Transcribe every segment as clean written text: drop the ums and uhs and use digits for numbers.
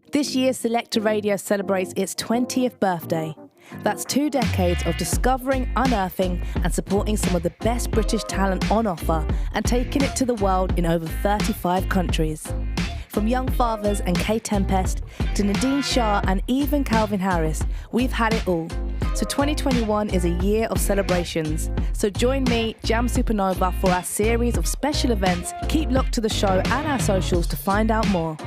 This year, Selector Radio celebrates its 20th birthday. That's 2 decades of discovering, unearthing and supporting some of the best British talent on offer and taking it to the world in over 35 countries. From Young Fathers and Kay Tempest to Nadine Shah and even Calvin Harris, we've had it all. So 2021 is a year of celebrations. So join me, Jam Supernova, for our series of special events. Keep locked to the show and our socials to find out more.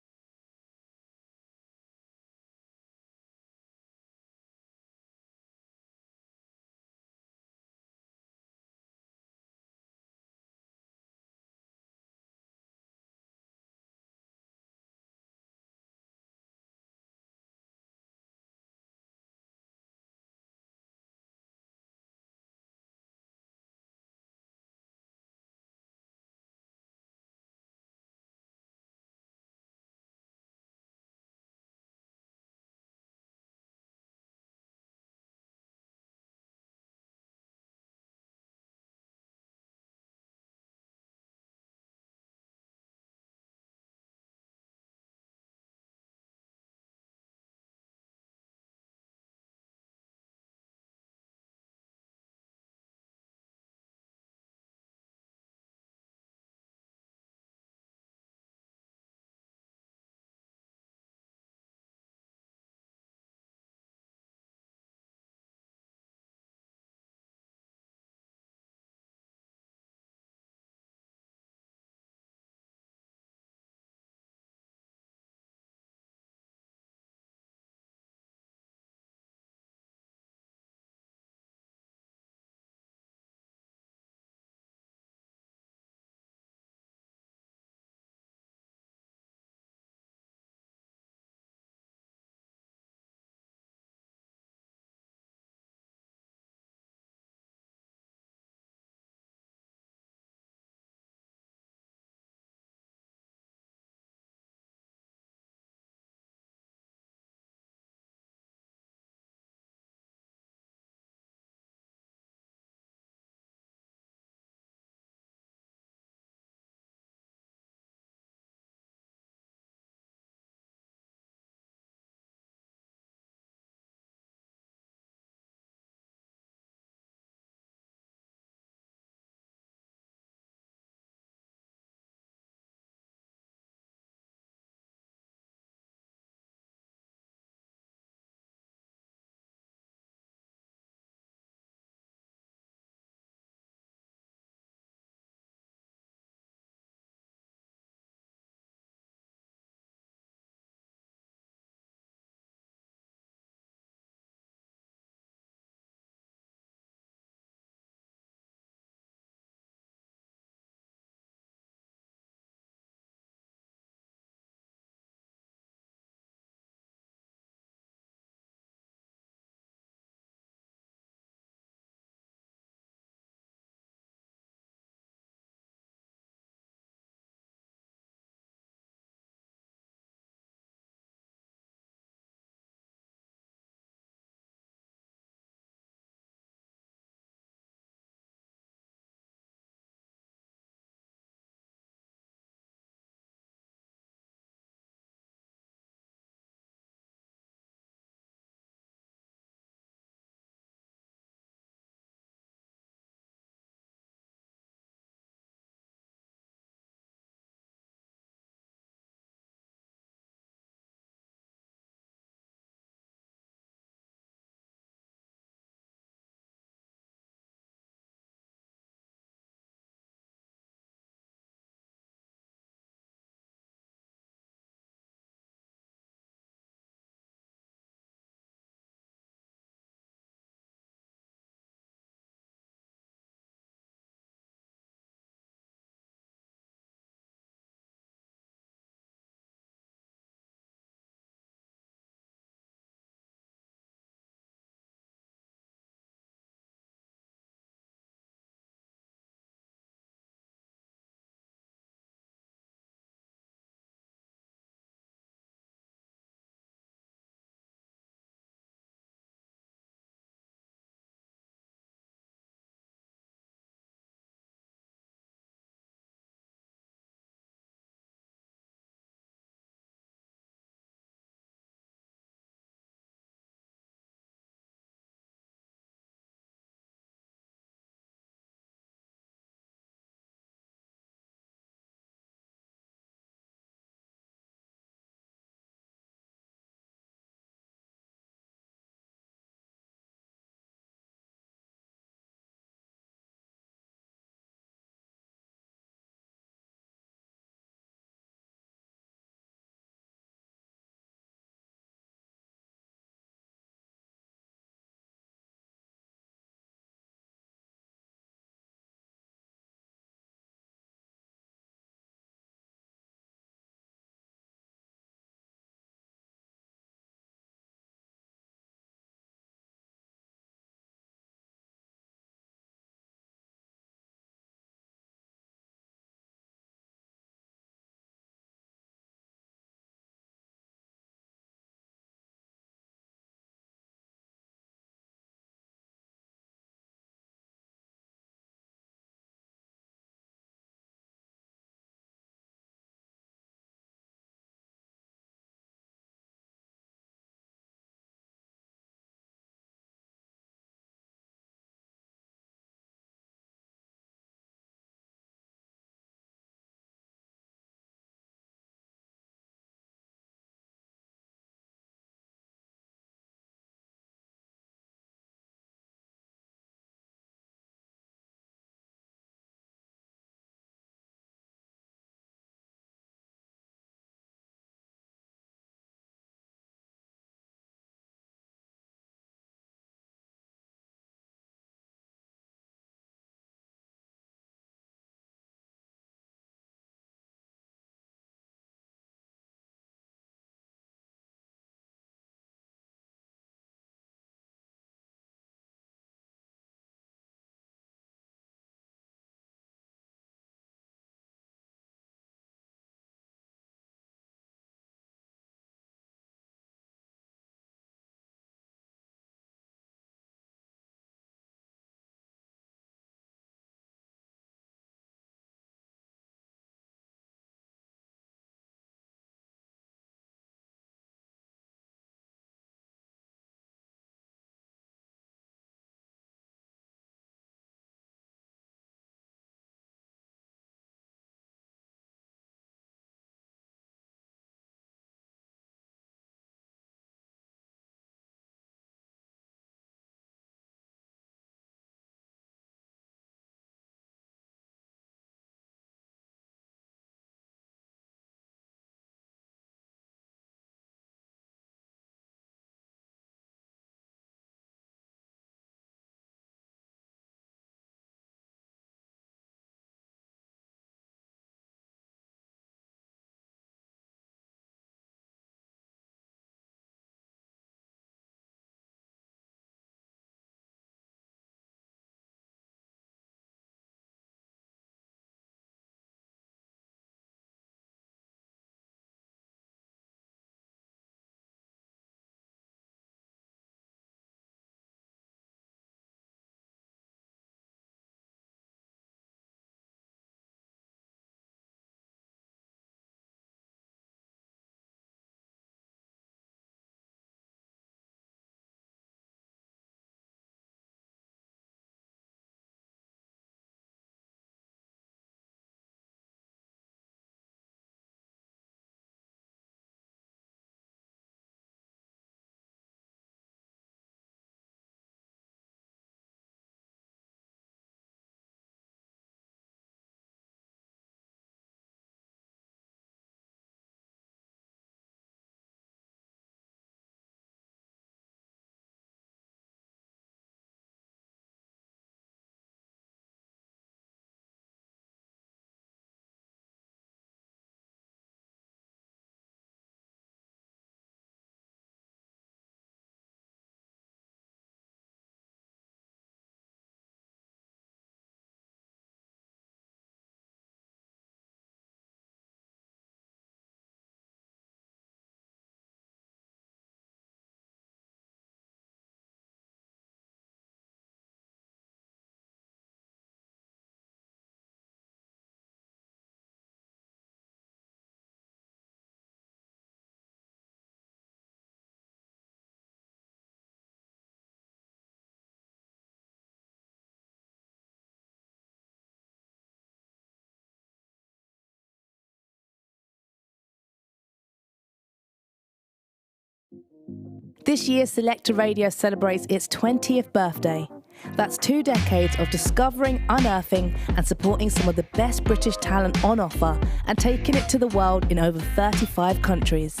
This year, Selector Radio celebrates its 20th birthday. That's 2 decades of discovering, unearthing, and supporting some of the best British talent on offer and taking it to the world in over 35 countries.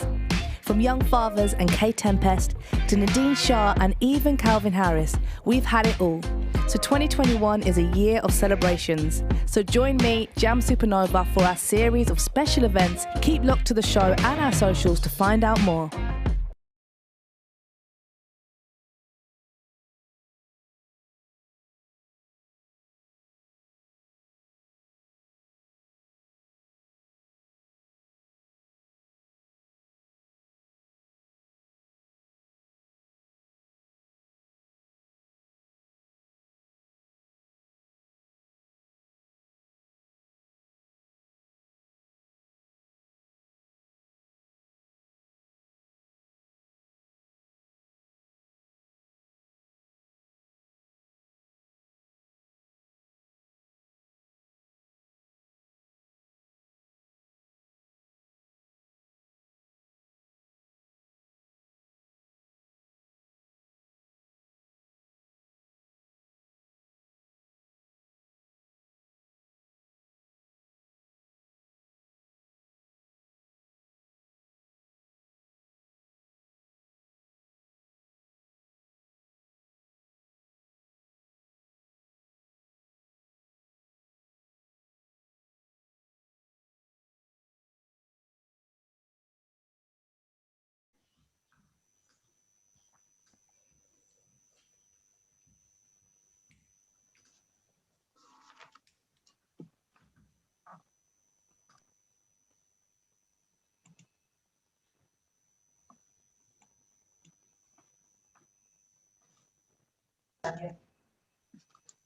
From Young Fathers and Kay Tempest to Nadine Shah and even Calvin Harris, we've had it all. So 2021 is a year of celebrations. So join me, Jam Supernova, for our series of special events. Keep locked to the show and our socials to find out more.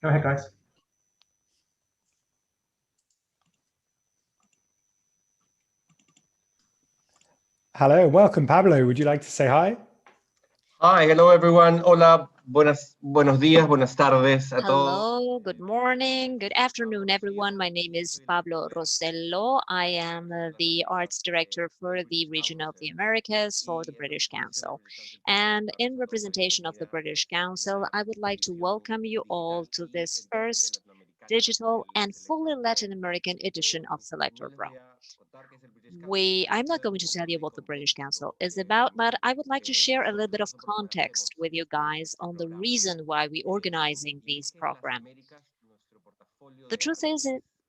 Go ahead, guys. Hello, welcome, Pablo. Would you like to say hi? Hi, hello everyone. Hola, buenos días, buenas tardes a todos. Hello, good morning, good afternoon, everyone. My name is Pablo Rosello. I am the arts director for the region of the Americas for the British Council. And in representation of the British Council, I would like to welcome you all to this first digital and fully Latin American edition of Selector Pro. I'm not going to tell you what the British Council is about, but I would like to share a little bit of context with you guys on the reason why we're organizing these programs. The truth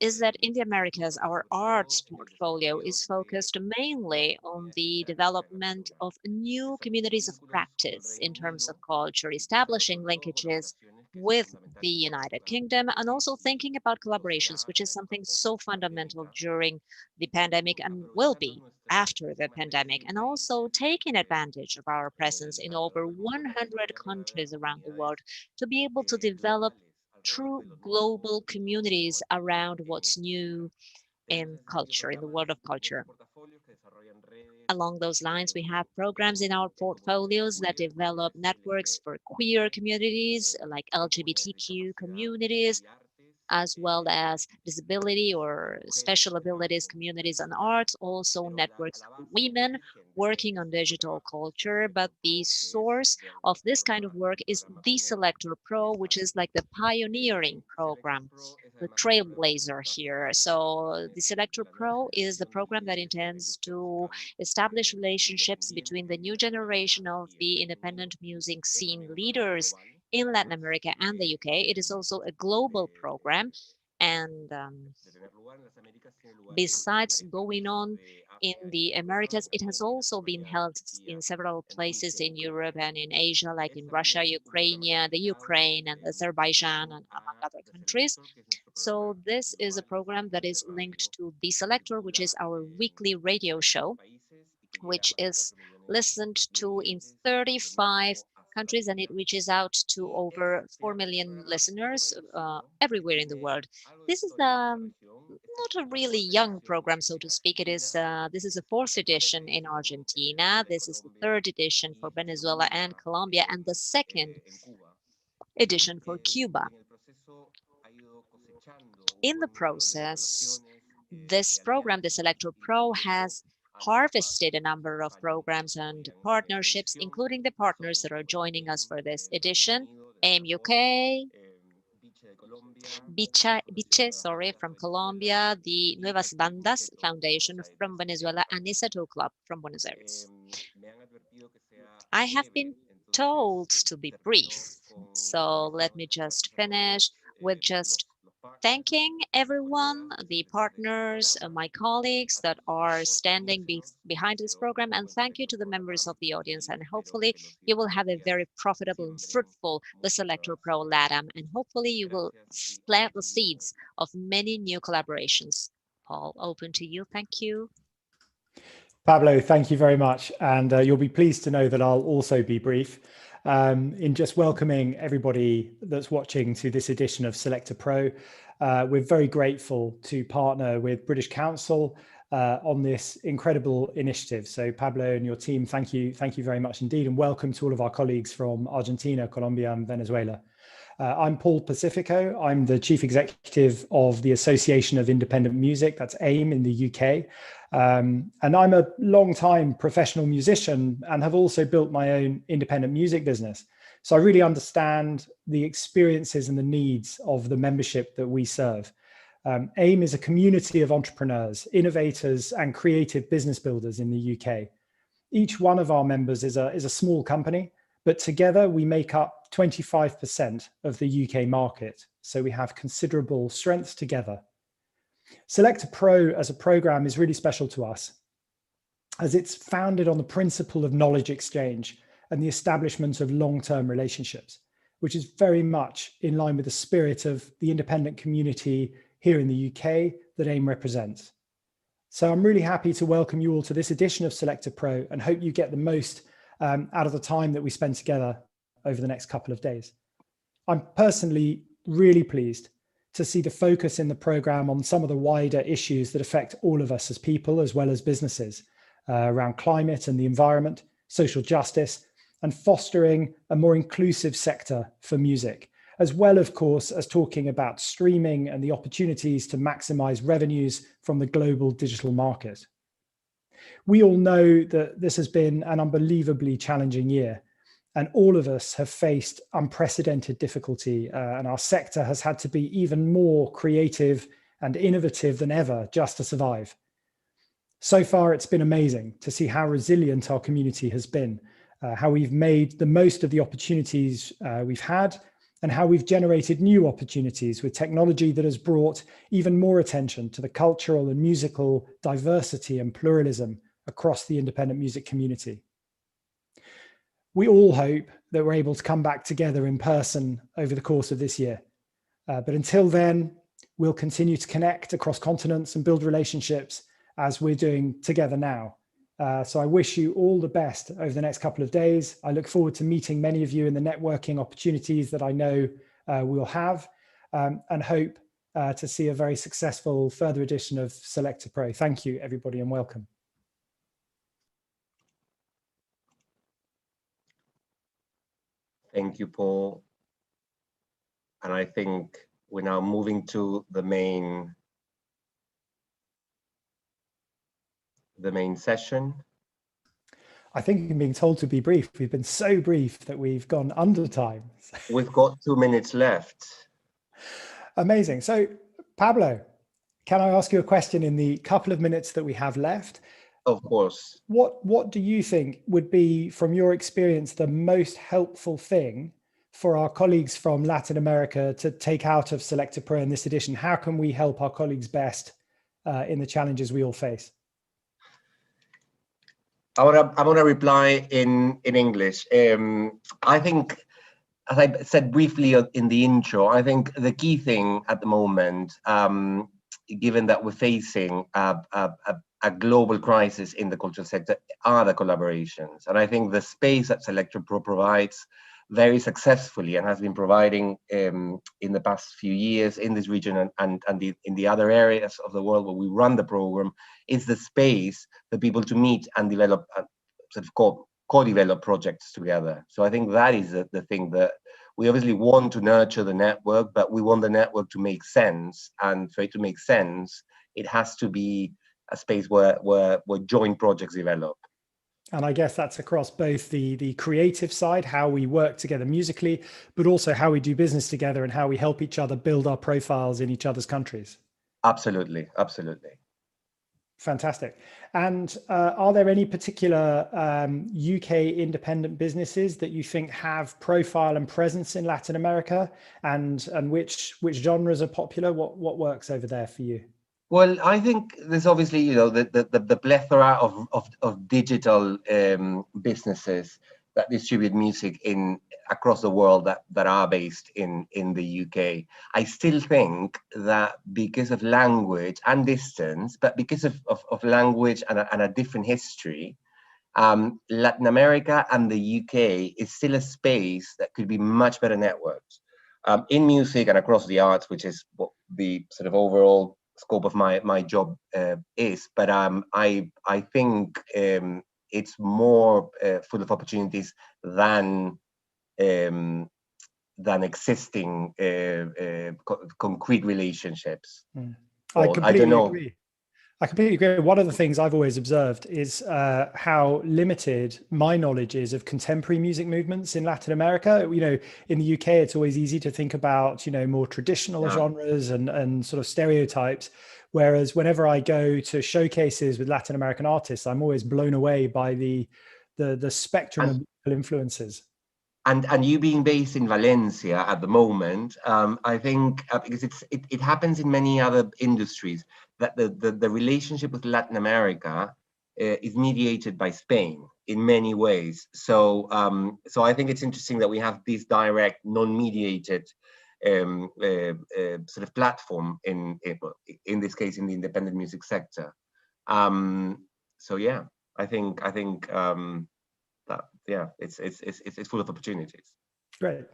is that in the Americas, our arts portfolio is focused mainly on the development of new communities of practice in terms of culture, establishing linkages with the United Kingdom, and also thinking about collaborations, which is something so fundamental during the pandemic and will be after the pandemic, and also taking advantage of our presence in over 100 countries around the world to be able to develop true global communities around what's new in culture, in the world of culture. Along those lines, we have programs in our portfolios that develop networks for queer communities, like LGBTQ communities, as well as disability or special abilities communities and arts, also networks for women working on digital culture. But the source of this kind of work is the Selector Pro, which is like the pioneering program, the trailblazer here. So the Selector Pro is the program that intends to establish relationships between the new generation of the independent music scene leaders in Latin America and the UK. It is also a global program. And besides going on in the Americas, it has also been held in several places in Europe and in Asia, like in Russia, the Ukraine, and Azerbaijan, and among other countries. So this is a program that is linked to The Selector, which is our weekly radio show, which is listened to in 35 countries, and it reaches out to over 4 million listeners everywhere in the world. This is not a really young program, so to speak. This is the 4th edition in Argentina. This is the 3rd edition for Venezuela and Colombia, and the 2nd edition for Cuba. In the process, this program, the Selector Pro, has harvested a number of programs and partnerships, including the partners that are joining us for this edition: AIM UK, Biche, from Colombia, the Nuevas Bandas Foundation from Venezuela, and Isato Club from Buenos Aires. I have been told to be brief, so let me just finish with just thanking everyone, the partners, my colleagues that are standing behind this program, and thank you to the members of the audience. And hopefully you will have a very profitable and fruitful the Selector Pro LATAM, and hopefully you will plant the seeds of many new collaborations. All open to you. Thank you. Pablo, thank you very much. And you'll be pleased to know that I'll also be brief in just welcoming everybody that's watching to this edition of Selector Pro. We're very grateful to partner with British Council on this incredible initiative. So Pablo and your team, thank you very much indeed. And welcome to all of our colleagues from Argentina, Colombia, and Venezuela. I'm Paul Pacifico. I'm the Chief Executive of the Association of Independent Music, that's AIM in the UK. And I'm a long-time professional musician and have also built my own independent music business. So I really understand the experiences and the needs of the membership that we serve. AIM is a community of entrepreneurs, innovators, and creative business builders in the UK. Each one of our members is a small company, but together we make up 25% of the UK market. So we have considerable strengths together. Selector Pro as a program is really special to us, as it's founded on the principle of knowledge exchange and the establishment of long-term relationships, which is very much in line with the spirit of the independent community here in the UK that AIM represents. So I'm really happy to welcome you all to this edition of Selector Pro and hope you get the most out of the time that we spend together over the next couple of days. I'm personally really pleased to see the focus in the program on some of the wider issues that affect all of us as people as well as businesses around climate and the environment, social justice, and fostering a more inclusive sector for music, as well, of course, as talking about streaming and the opportunities to maximize revenues from the global digital market. We all know that this has been an unbelievably challenging year, and all of us have faced unprecedented difficulty, and our sector has had to be even more creative and innovative than ever just to survive. So far, it's been amazing to see how resilient our community has been, how we've made the most of the opportunities we've had, and how we've generated new opportunities with technology that has brought even more attention to the cultural and musical diversity and pluralism across the independent music community. We all hope that we're able to come back together in person over the course of this year. But until then, we'll continue to connect across continents and build relationships as we're doing together now. So I wish you all the best over the next couple of days. I look forward to meeting many of you in the networking opportunities that I know we'll have, and hope to see a very successful further edition of Selector Pro. Thank you, everybody, and welcome. Thank you, Paul. And I think we're now moving to the main session. I think I'm being told to be brief. We've been so brief that we've gone under time. We've got 2 minutes left. Amazing. So, Pablo, can I ask you a question in the couple of minutes that we have left? Of course. What do you think would be, from your experience, the most helpful thing for our colleagues from Latin America to take out of Selector Pro in this edition? How can we help our colleagues best in the challenges we all face? I want to reply in English. I think, as I said briefly in the intro, I think the key thing at the moment, given that we're facing a global crisis in the cultural sector, are the collaborations. And I think the space that Selector Pro provides very successfully and has been providing in the past few years in this region and in the other areas of the world where we run the program is the space for people to meet and develop, sort of co-develop projects together. So I think that is the thing that we obviously want to nurture the network, but we want the network to make sense. And for it to make sense, it has to be space where joint projects develop. And I guess that's across both the creative side, how we work together musically, but also how we do business together and how we help each other build our profiles in each other's countries. Absolutely, absolutely. Fantastic. And are there any particular UK independent businesses that you think have profile and presence in Latin America, and which genres are popular? What works over there for you? Well, I think there's obviously, the plethora of digital businesses that distribute music across the world that are based in the UK. I still think that because of language and distance, but because of language and a different history, Latin America and the UK is still a space that could be much better networked in music and across the arts, which is what the sort of overall scope of my job is. But I think it's more full of opportunities than existing concrete relationships. I completely agree. I completely agree. One of the things I've always observed is how limited my knowledge is of contemporary music movements in Latin America. In the UK, it's always easy to think about, more traditional genres and sort of stereotypes. Whereas whenever I go to showcases with Latin American artists, I'm always blown away by the spectrum of musical influences. And you being based in Valencia at the moment, I think because it happens in many other industries, that the relationship with Latin America is mediated by Spain in many ways. So I think it's interesting that we have this direct, non-mediated sort of platform in this case in the independent music sector. So yeah, I think that it's full of opportunities. Great.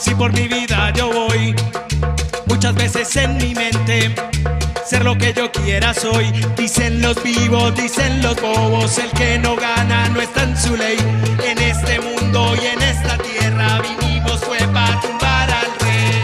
Si por mi vida yo voy, muchas veces en mi mente, ser lo que yo quiera soy. Dicen los vivos, dicen los bobos, el que no gana no está en su ley. En este mundo y en esta tierra vinimos fue para tumbar al rey.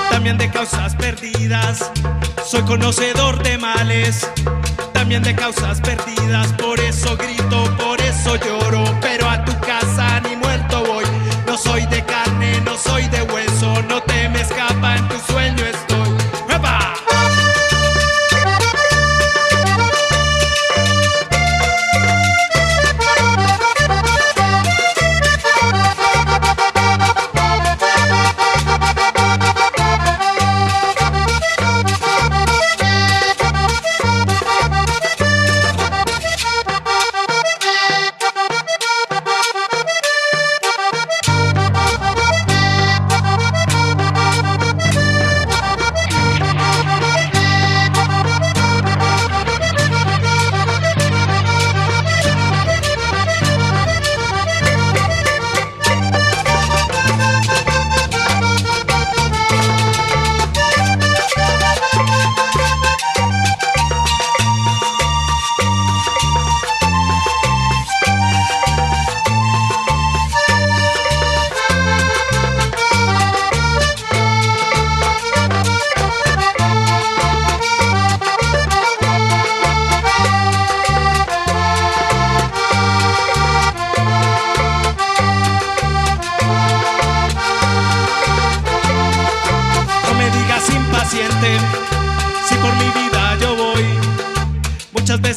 También de causas perdidas, soy conocedor de males, también de causas perdidas, por eso grito, por eso lloro, pero a tu casa ni muerto voy, no soy de carne, no soy de hueso, no te me escapa, en tu sueño estoy. ¡Epa!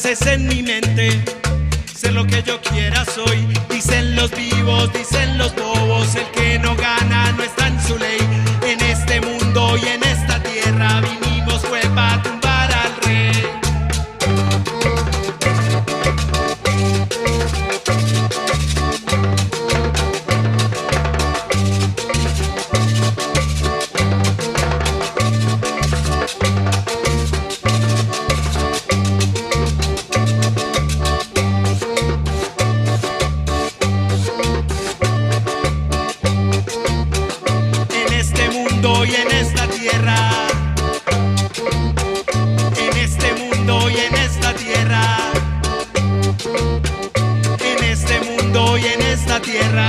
es en mi mente. Ser lo que yo quiera soy. Dicen los vivos, dicen los bobos. El que no gana no está en su ley. En este mundo y en esta tierra vinimos fue para tumbar al rey. Y en esta tierra, en este mundo y en esta tierra, en este mundo y en esta tierra,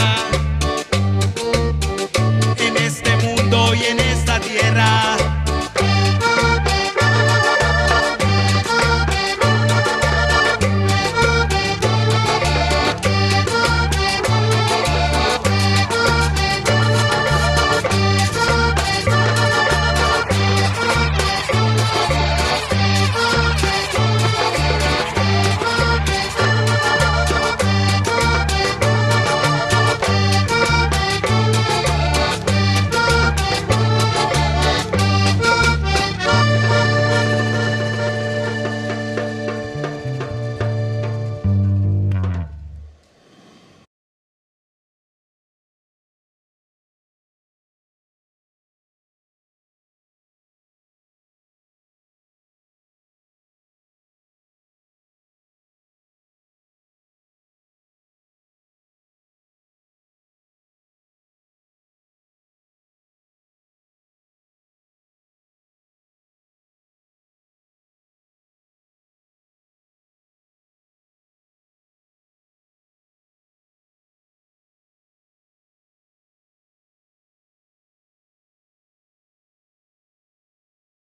en este mundo y en esta tierra.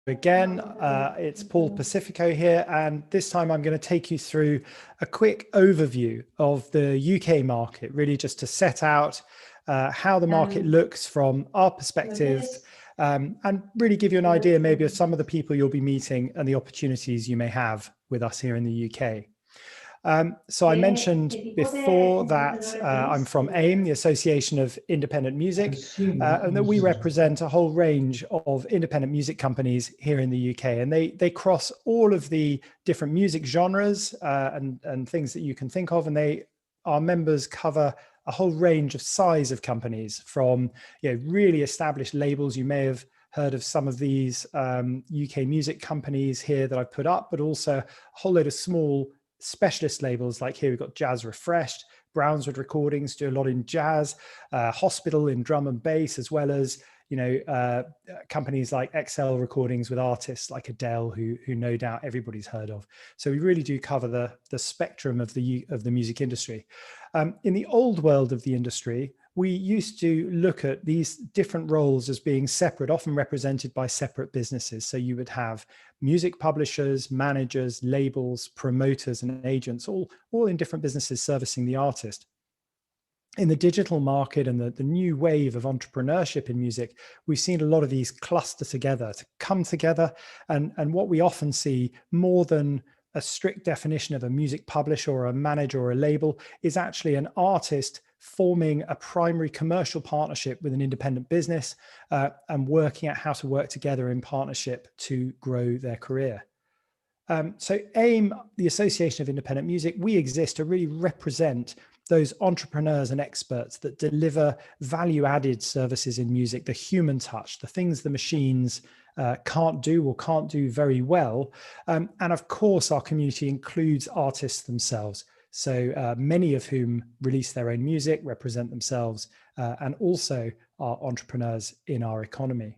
Again, it's Paul Pacifico here, and this time I'm going to take you through a quick overview of the UK market, really just to set out how the market looks from our perspective, and really give you an idea maybe of some of the people you'll be meeting and the opportunities you may have with us here in the UK. So I mentioned before that I'm from AIM, the Association of Independent Music, and that we represent a whole range of independent music companies here in the UK. And they cross all of the different music genres and things that you can think of. And our members cover a whole range of size of companies, from really established labels. You may have heard of some of these UK music companies here that I've put up, but also a whole load of small specialist labels. Like here we've got Jazz Refreshed, Brownswood Recordings do a lot in jazz, Hospital in drum and bass, as well as companies like XL Recordings with artists like Adele, who no doubt everybody's heard of. So we really do cover the spectrum of the music industry. In the old world of the industry, we used to look at these different roles as being separate, often represented by separate businesses. So you would have music publishers, managers, labels, promoters, and agents, all in different businesses servicing the artist. In the digital market and the new wave of entrepreneurship in music, we've seen a lot of these cluster together, to come together. And what we often see, more than a strict definition of a music publisher or a manager or a label, is actually an artist forming a primary commercial partnership with an independent business and working out how to work together in partnership to grow their career. So AIM, the Association of Independent Music, we exist to really represent those entrepreneurs and experts that deliver value-added services in music, the human touch, the things the machines can't do or can't do very well. And of course, our community includes artists themselves. So many of whom release their own music, represent themselves, and also are entrepreneurs in our economy.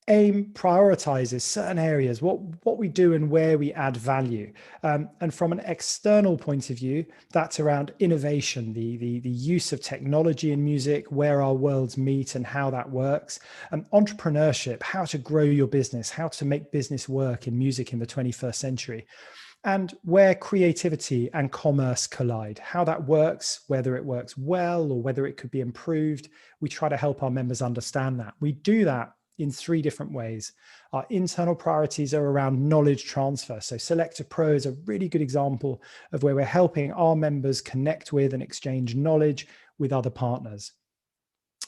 AIM prioritizes certain areas, what we do and where we add value. And from an external point of view, that's around innovation, the use of technology in music, where our worlds meet and how that works. And entrepreneurship, how to grow your business, how to make business work in music in the 21st century. And where creativity and commerce collide, how that works, whether it works well or whether it could be improved. We try to help our members understand that. We do that in 3 different ways. Our internal priorities are around knowledge transfer. So Selector Pro is a really good example of where we're helping our members connect with and exchange knowledge with other partners.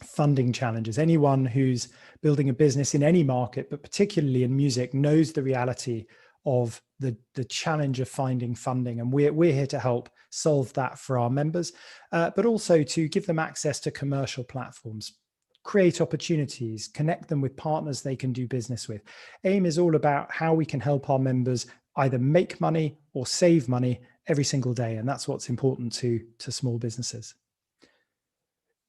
Funding challenges. Anyone who's building a business in any market, but particularly in music, knows the reality of the challenge of finding funding. And we're here to help solve that for our members, but also to give them access to commercial platforms, create opportunities, connect them with partners they can do business with. AIM is all about how we can help our members either make money or save money every single day. And that's what's important to small businesses.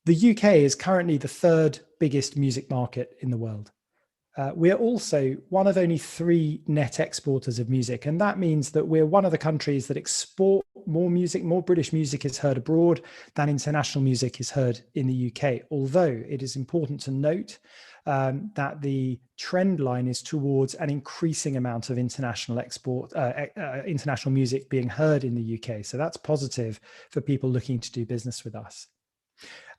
The UK is currently the 3rd biggest music market in the world. We're also one of only 3 net exporters of music. And that means that we're one of the countries that export more music, more British music is heard abroad than international music is heard in the UK. Although it is important to note that the trend line is towards an increasing amount of international international music being heard in the UK. So that's positive for people looking to do business with us.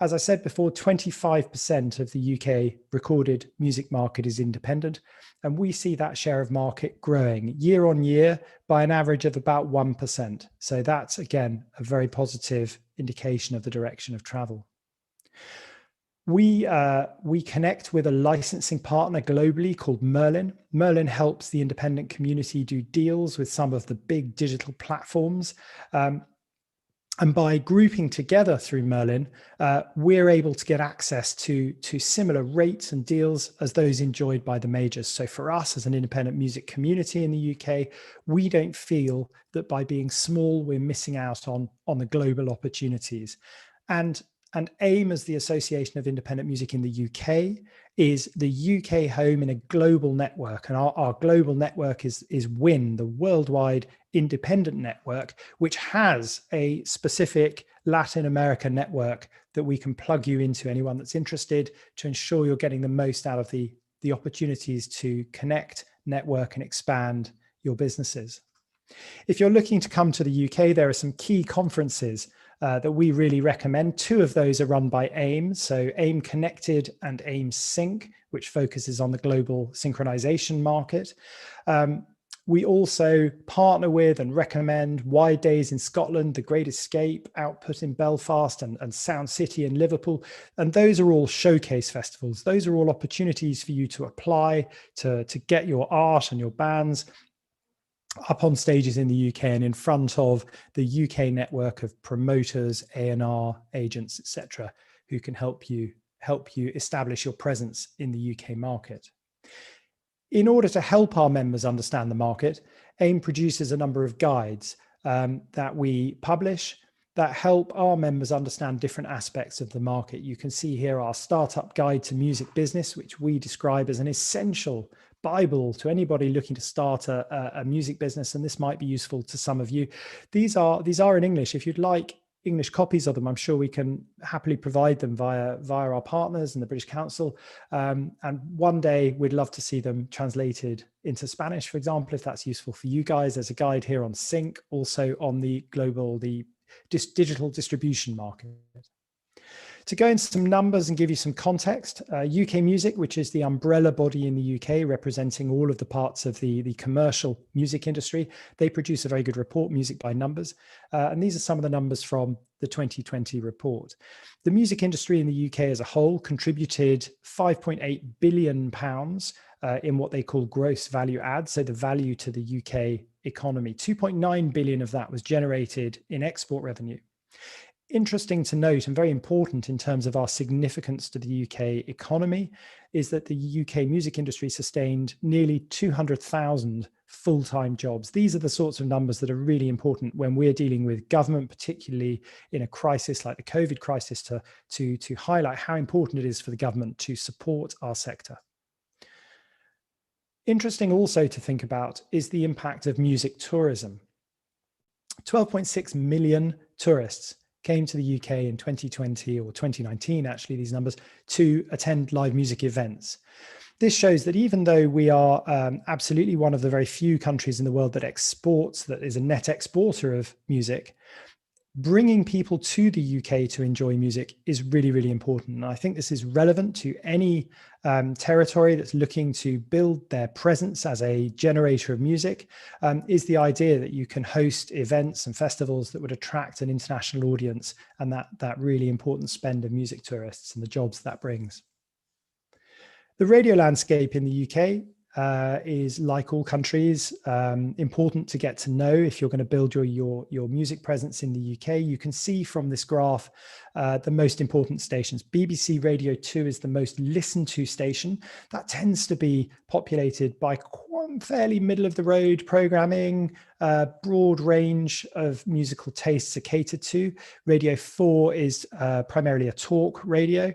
As I said before, 25% of the UK recorded music market is independent, and we see that share of market growing year on year by an average of about 1%. So that's, again, a very positive indication of the direction of travel. We connect with a licensing partner globally called Merlin. Merlin helps the independent community do deals with some of the big digital platforms. And by grouping together through Merlin, we're able to get access to similar rates and deals as those enjoyed by the majors. So for us as an independent music community in the UK, we don't feel that by being small, we're missing out on the global opportunities. And AIM, as the Association of Independent Music in the UK, is the UK home in a global network. And our global network is WIN, the Worldwide Independent Network, which has a specific Latin America network that we can plug you into, anyone that's interested, to ensure you're getting the most out of the opportunities to connect, network, and expand your businesses. If you're looking to come to the UK, there are some key conferences that we really recommend. 2 of those are run by AIM. So AIM Connected and AIM Sync, which focuses on the global synchronization market. We also partner with and recommend Wide Days in Scotland, The Great Escape, Output in Belfast, and Sound City in Liverpool. And those are all showcase festivals. Those are all opportunities for you to apply to get your art and your bands up on stages in the UK and in front of the UK network of promoters, A&R agents, etc., who can help you establish your presence in the UK market. In order to help our members understand the market, AIM produces a number of guides that we publish that help our members understand different aspects of the market. You can see here our Startup Guide to Music Business, which we describe as an essential Bible to anybody looking to start a music business, and this might be useful to some of you. These are in English. If you'd like English copies of them, I'm sure we can happily provide them via our partners and the British Council. And one day we'd love to see them translated into Spanish, for example, if that's useful for you guys. There's a guide here on sync, also on the digital distribution market. To go into some numbers and give you some context, UK Music, which is the umbrella body in the UK representing all of the parts of the commercial music industry, they produce a very good report, Music by Numbers. And these are some of the numbers from the 2020 report. The music industry in the UK as a whole contributed £5.8 billion in what they call gross value add, so the value to the UK economy. 2.9 billion of that was generated in export revenue. Interesting to note, and very important in terms of our significance to the UK economy, is that the UK music industry sustained nearly 200,000 full-time jobs. These are the sorts of numbers that are really important when we're dealing with government, particularly in a crisis like the COVID crisis, to highlight how important it is for the government to support our sector. Interesting also to think about is the impact of music tourism. 12.6 million tourists came to the UK in 2020 or 2019, actually, these numbers, to attend live music events. This shows that even though we are absolutely one of the very few countries in the world that exports, that is a net exporter of music, bringing people to the UK to enjoy music is really, really important. And I think this is relevant to any territory that's looking to build their presence as a generator of music, is the idea that you can host events and festivals that would attract an international audience, and that really important spend of music tourists and the jobs that brings. The radio landscape in the UK is, like all countries, important to get to know if you're going to build your music presence in the UK. You can see from this graph the most important stations. BBC Radio 2 is the most listened to station. That tends to be populated by fairly middle of the road programming, broad range of musical tastes are catered to. Radio 4 is primarily a talk radio.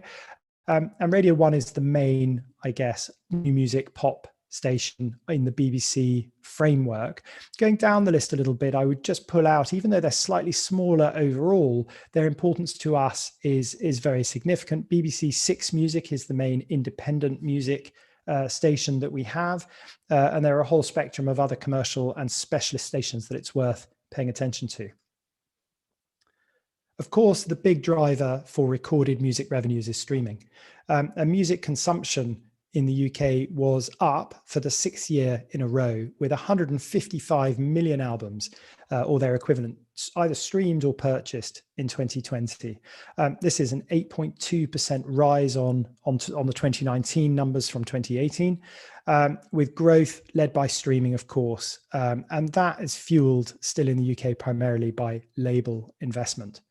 And Radio 1 is the main, I guess, new music pop station in the BBC framework. Going down the list a little bit, I would just pull out, even though they're slightly smaller overall, their importance to us is very significant. BBC Six Music is the main independent music station that we have, and there are a whole spectrum of other commercial and specialist stations that it's worth paying attention to. Of course, the big driver for recorded music revenues is streaming. And music consumption in the UK was up for the 6th year in a row, with 155 million albums or their equivalent either streamed or purchased in 2020. This is an 8.2% rise on the 2019 numbers from 2018, with growth led by streaming, of course. And that is fueled still in the UK primarily by label investment.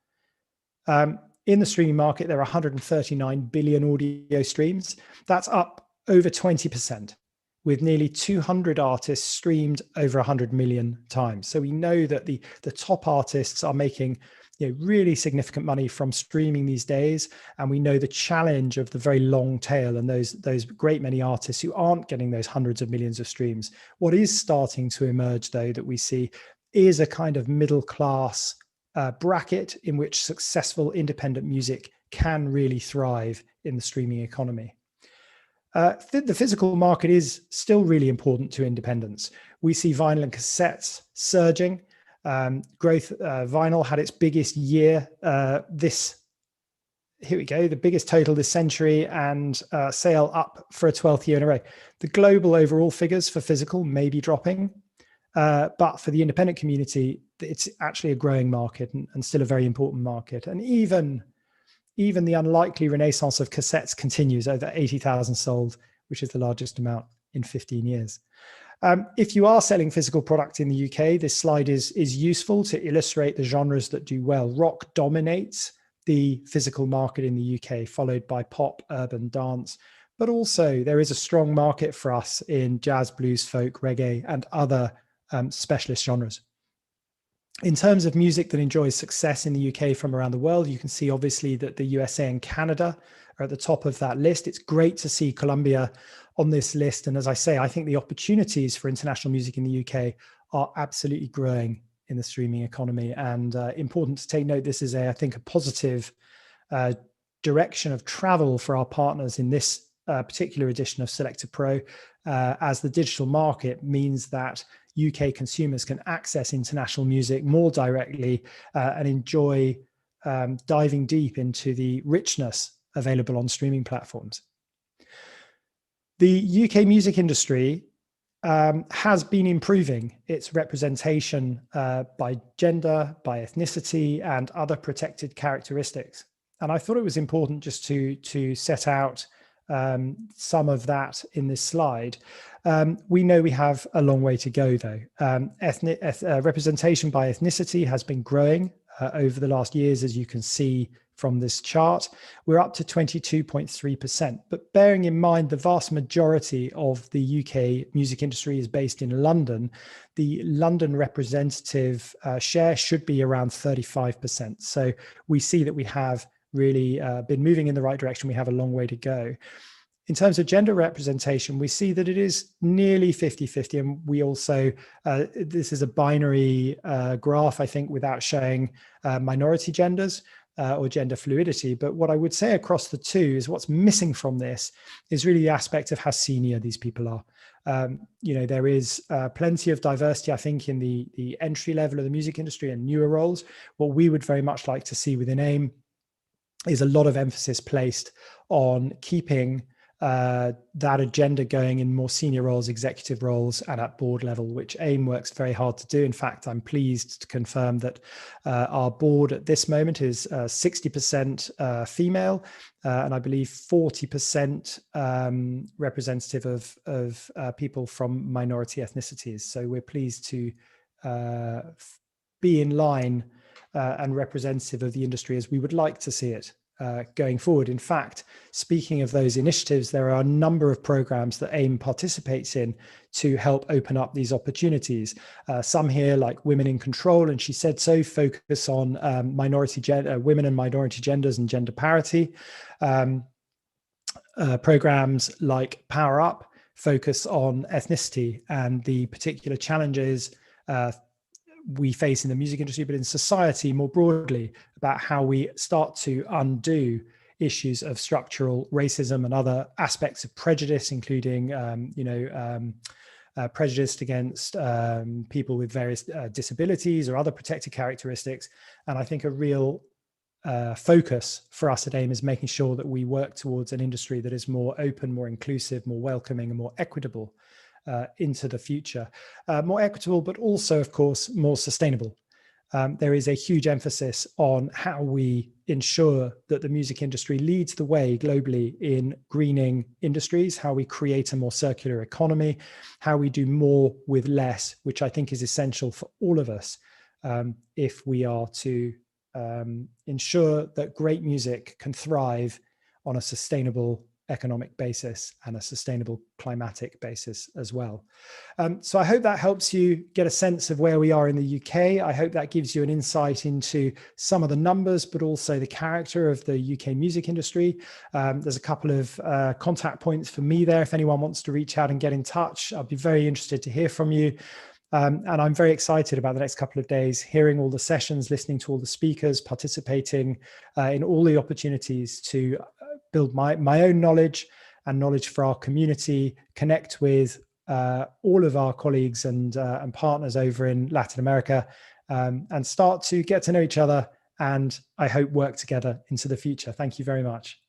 In the streaming market, there are 139 billion audio streams. That's up over 20%, with nearly 200 artists streamed over 100 million times. So we know that the top artists are making really significant money from streaming these days. And we know the challenge of the very long tail and those great many artists who aren't getting those hundreds of millions of streams. What is starting to emerge, though, that we see is a kind of middle class bracket in which successful independent music can really thrive in the streaming economy. The physical market is still really important to independents. We see vinyl and cassettes surging. Vinyl had its biggest year here we go, the biggest total this century, and sale up for a 12th year in a row. The global overall figures for physical may be dropping, but for the independent community, it's actually a growing market and still a very important market. And even the unlikely renaissance of cassettes continues, over 80,000 sold, which is the largest amount in 15 years. If you are selling physical product in the UK, this slide is useful to illustrate the genres that do well. Rock dominates the physical market in the UK, followed by pop, urban, dance. But also there is a strong market for us in jazz, blues, folk, reggae, and other specialist genres. In terms of music that enjoys success in the UK from around the world, you can see obviously that the USA and Canada are at the top of that list. It's great to see Colombia on this list. And as I say, I think the opportunities for international music in the UK are absolutely growing in the streaming economy. And important to take note, this is I think a positive direction of travel for our partners in this particular edition of Selector Pro, as the digital market means that UK consumers can access international music more directly and enjoy diving deep into the richness available on streaming platforms. The UK music industry has been improving its representation by gender, by ethnicity, and other protected characteristics. And I thought it was important just to set out some of that in this slide. We know we have a long way to go, though. Representation by ethnicity has been growing over the last years, as you can see from this chart. We're up to 22.3%, but bearing in mind the vast majority of the UK music industry is based in London, the London representative share should be around 35%. So we see that we have really been moving in the right direction. We have a long way to go. In terms of gender representation, we see that it is nearly 50-50. And we also, this is a binary graph, I think, without showing minority genders or gender fluidity. But what I would say across the two is what's missing from this is really the aspect of how senior these people are. You know, there is plenty of diversity, I think, in the entry level of the music industry and newer roles. What we would very much like to see within AIM is a lot of emphasis placed on keeping that agenda going in more senior roles, executive roles, and at board level, which AIM works very hard to do. In fact, I'm pleased to confirm that our board at this moment is 60% female, and I believe 40% representative of people from minority ethnicities. So we're pleased to be in line and representative of the industry as we would like to see it going forward. In fact, speaking of those initiatives, there are a number of programs that AIM participates in to help open up these opportunities. Some here, like Women in Control, and she said so, focus on women and minority genders and gender parity. Programs like Power Up focus on ethnicity and the particular challenges we face in the music industry, but in society more broadly, about how we start to undo issues of structural racism and other aspects of prejudice, including, prejudice against people with various disabilities or other protected characteristics. And I think a real focus for us at AIM is making sure that we work towards an industry that is more open, more inclusive, more welcoming, and more equitable into the future. More equitable, but also, of course, more sustainable. There is a huge emphasis on how we ensure that the music industry leads the way globally in greening industries, how we create a more circular economy, how we do more with less, which I think is essential for all of us if we are to ensure that great music can thrive on a sustainable economic basis and a sustainable climatic basis as well. So I hope that helps you get a sense of where we are in the UK. I hope that gives you an insight into some of the numbers, but also the character of the UK music industry. There's a couple of contact points for me there. If anyone wants to reach out and get in touch, I'd be very interested to hear from you. And I'm very excited about the next couple of days, hearing all the sessions, listening to all the speakers, participating in all the opportunities to build my own knowledge and knowledge for our community, connect with all of our colleagues and partners over in Latin America, and start to get to know each other, and I hope work together into the future. Thank you very much.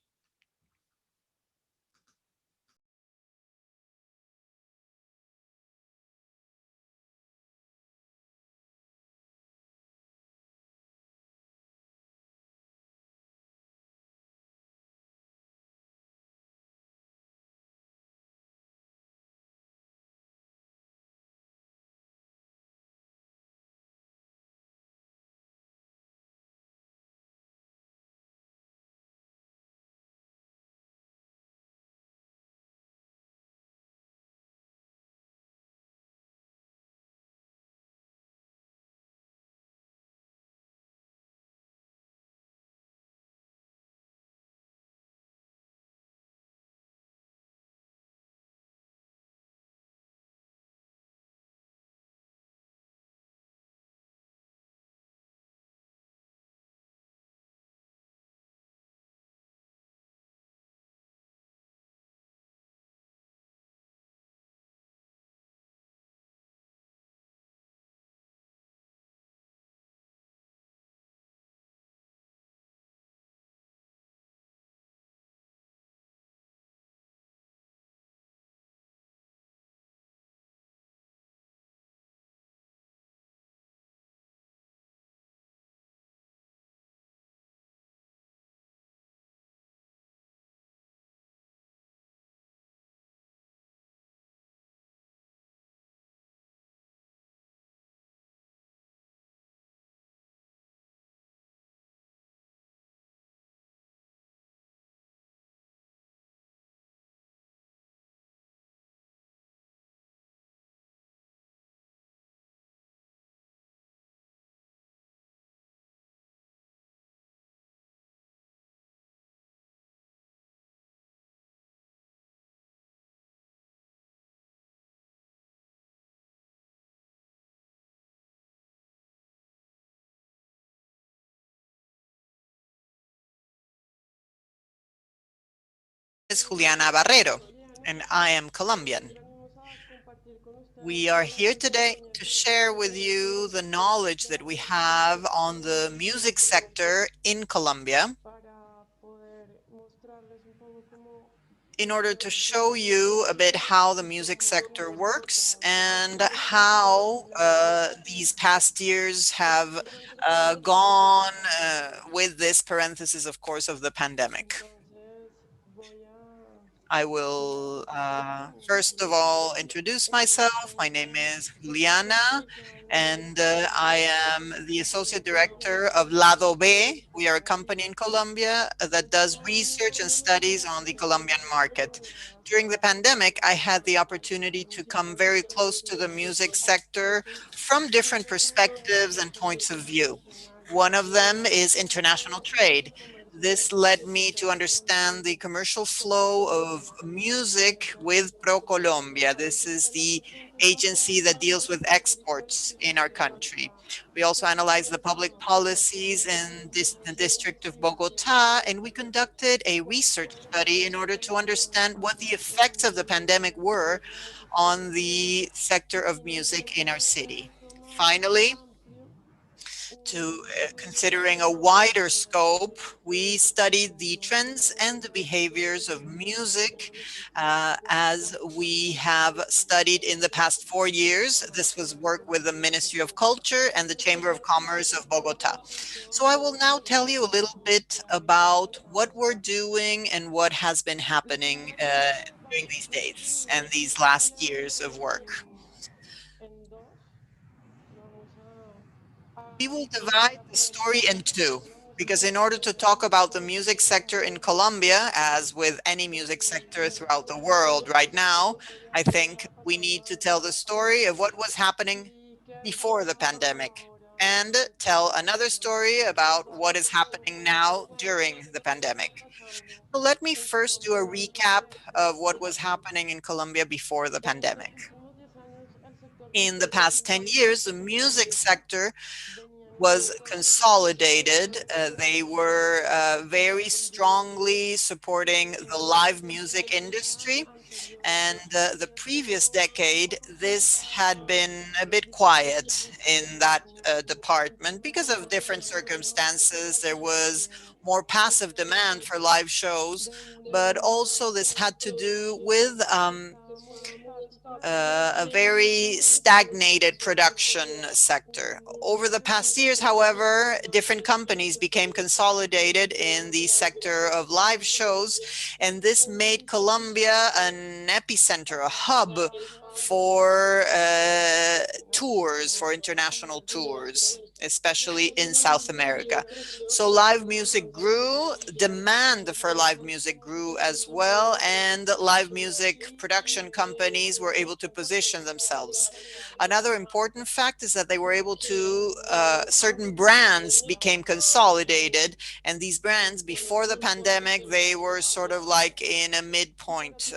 Is Juliana Barrero, and I am Colombian. We are here today to share with you the knowledge that we have on the music sector in Colombia in order to show you a bit how the music sector works and how these past years have gone with this parenthesis, of course, of the pandemic. I will first of all introduce myself. My name is Juliana, and I am the Associate Director of Lado B. We are a company in Colombia that does research and studies on the Colombian market. During the pandemic, I had the opportunity to come very close to the music sector from different perspectives and points of view. One of them is international trade. This led me to understand the commercial flow of music with ProColombia. This is the agency that deals with exports in our country. We also analyzed the public policies in the district of Bogota, and we conducted a research study in order to understand what the effects of the pandemic were on the sector of music in our city. Finally, to considering a wider scope, we studied the trends and the behaviors of music as we have studied in the past 4 years. This was work with the Ministry of Culture and the Chamber of Commerce of Bogota. So I will now tell you a little bit about what we're doing and what has been happening during these days and these last years of work. We will divide the story in two, because in order to talk about the music sector in Colombia, as with any music sector throughout the world right now, I think we need to tell the story of what was happening before the pandemic and tell another story about what is happening now during the pandemic. So let me first do a recap of what was happening in Colombia before the pandemic. In the past 10 years, the music sector was consolidated. They were very strongly supporting the live music industry. And the previous decade, this had been a bit quiet in that department because of different circumstances. There was more passive demand for live shows, but also this had to do with a very stagnated production sector. Over the past years, however, different companies became consolidated in the sector of live shows, and this made Colombia an epicenter, a hub for tours, for international tours, especially in South America. So live music grew, demand for live music grew as well, and live music production companies were able to position themselves. Another important fact is that they were able to, certain brands became consolidated, and these brands before the pandemic, they were sort of like in a midpoint,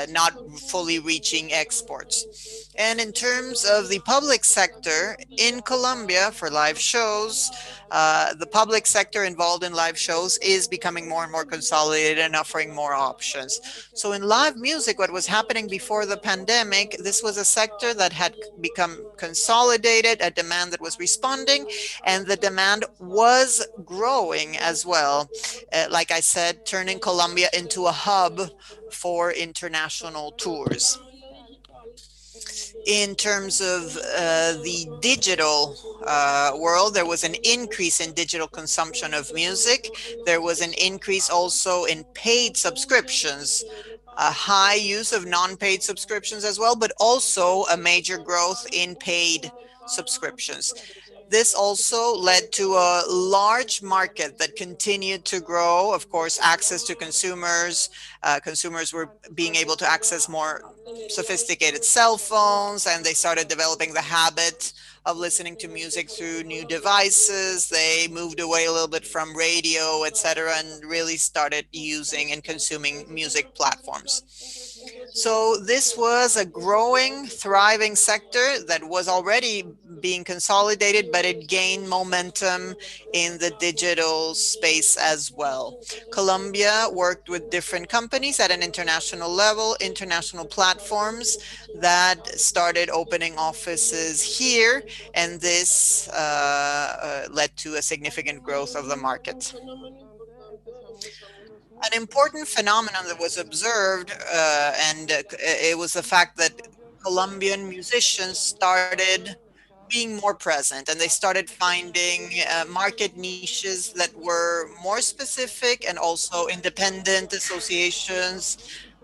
not fully reaching exports. And in terms of the public sector in Colombia for live shows, the public sector involved in live shows is becoming more and more consolidated and offering more options. So in live music, what was happening before the pandemic, this was a sector that had become consolidated, a demand that was responding, and the demand was growing as well. Like I said, turning Colombia into a hub for international tours. In terms of the digital world, there was an increase in digital consumption of music. There was an increase also in paid subscriptions, a high use of non-paid subscriptions as well, but also a major growth in paid subscriptions. This also led to a large market that continued to grow. Of course, access to consumers. Consumers were being able to access more sophisticated cell phones, and they started developing the habit of listening to music through new devices. They moved away a little bit from radio, etc., and really started using and consuming music platforms. So this was a growing, thriving sector that was already being consolidated, but it gained momentum in the digital space as well. Colombia worked with different companies at an international level, international platforms that started opening offices here, and this led to a significant growth of the market. An important phenomenon that was observed, and it was the fact that Colombian musicians started being more present, and they started finding market niches that were more specific, and also independent associations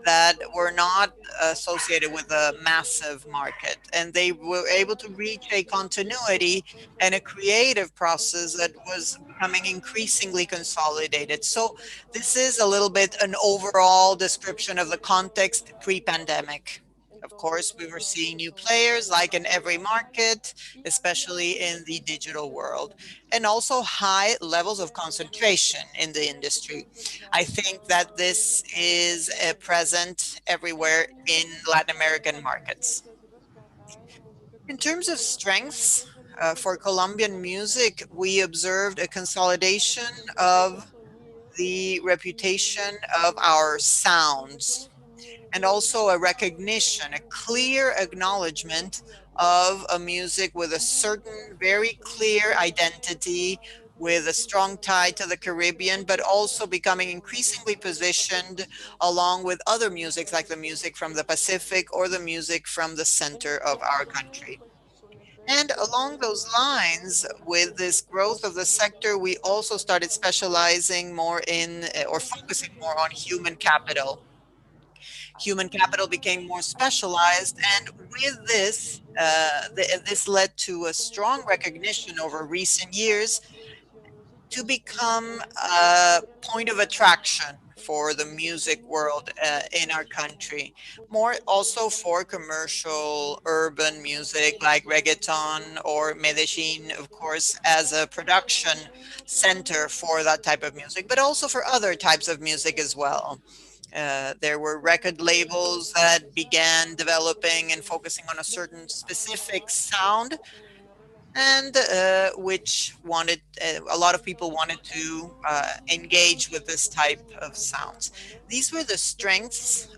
that were not associated with a massive market. And they were able to reach a continuity and a creative process that was becoming increasingly consolidated. So this is a little bit an overall description of the context pre-pandemic. Of course, we were seeing new players like in every market, especially in the digital world, and also high levels of concentration in the industry. I think that this is present everywhere in Latin American markets. In terms of strengths for Colombian music, we observed a consolidation of the reputation of our sounds, and also a recognition, a clear acknowledgement of a music with a certain very clear identity, with a strong tie to the Caribbean, but also becoming increasingly positioned along with other musics like the music from the Pacific or the music from the center of our country. And along those lines, with this growth of the sector, we also started specializing more in or focusing more on human capital. Human capital became more specialized, and with this, this led to a strong recognition over recent years to become a point of attraction for the music world in our country. More also for commercial urban music like reggaeton or Medellin, of course, as a production center for that type of music, but also for other types of music as well. There were record labels that began developing and focusing on a certain specific sound, and which wanted a lot of people wanted to engage with this type of sounds. These were the strengths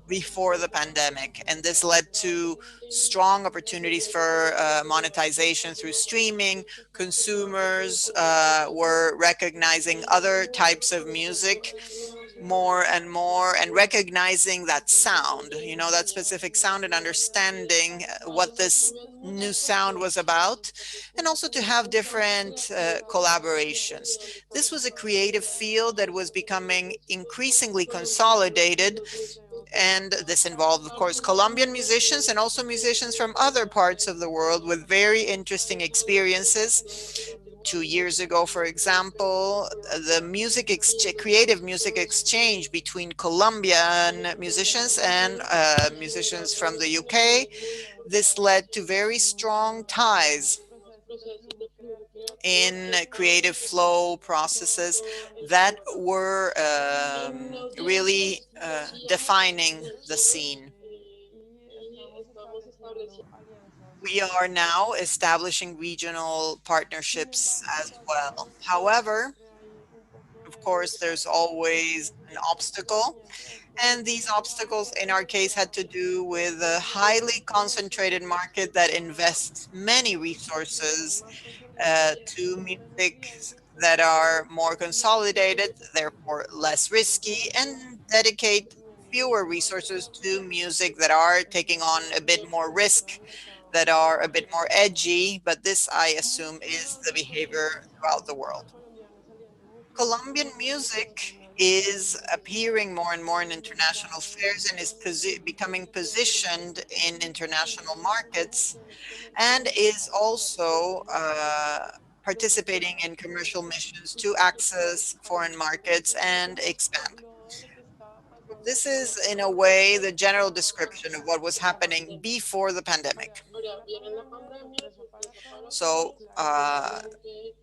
before the pandemic, and this led to strong opportunities for monetization through streaming. Consumers were recognizing other types of music more and more, and recognizing that sound, you know, that specific sound, and understanding what this new sound was about, and also to have different collaborations. This was a creative field that was becoming increasingly consolidated, and this involved, of course, Colombian musicians and also musicians from other parts of the world with very interesting experiences. 2 years ago, for example, the creative music exchange between Colombian musicians and musicians from the UK. This led to very strong ties in creative flow processes that were really defining the scene. We are now establishing regional partnerships as well. However, of course, there's always an obstacle. And these obstacles, in our case, had to do with a highly concentrated market that invests many resources to music that are more consolidated, therefore less risky, and dedicate fewer resources to music that are taking on a bit more risk, that are a bit more edgy, but this, I assume, is the behavior throughout the world. Colombian music is appearing more and more in international fairs, and is becoming positioned in international markets, and is also participating in commercial missions to access foreign markets and expand. This is, in a way, the general description of what was happening before the pandemic. So,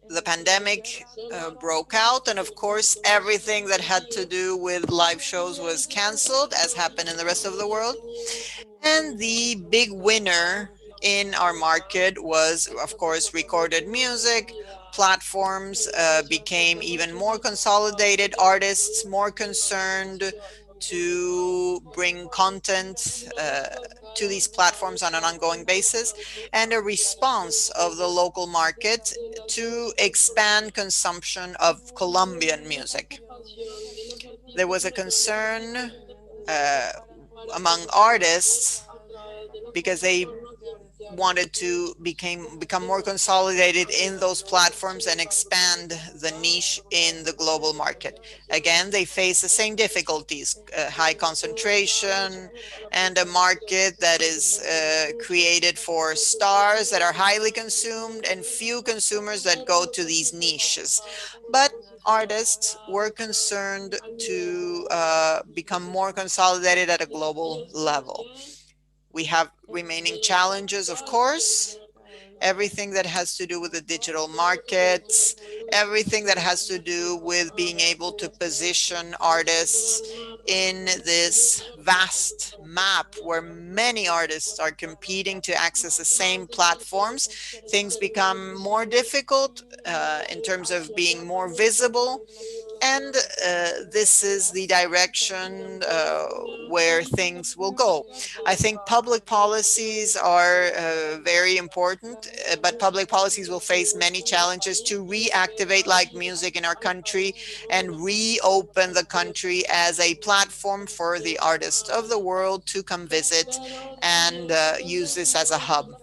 the pandemic broke out, and of course, everything that had to do with live shows was canceled, as happened in the rest of the world. And the big winner in our market was, of course, recorded music. Platforms became even more consolidated, artists more concerned to bring content to these platforms on an ongoing basis, and a response of the local market to expand consumption of Colombian music. There was a concern among artists because they wanted to become more consolidated in those platforms and expand the niche in the global market. Again, they face the same difficulties, high concentration, and a market that is created for stars that are highly consumed and few consumers that go to these niches. But artists were concerned to become more consolidated at a global level. We have remaining challenges, of course, everything that has to do with the digital markets, everything that has to do with being able to position artists in this vast map where many artists are competing to access the same platforms. Things become more difficult in terms of being more visible. And this is the direction where things will go. I think public policies are very important, but public policies will face many challenges to reactivate live music in our country and reopen the country as a platform for the artists of the world to come visit and use this as a hub.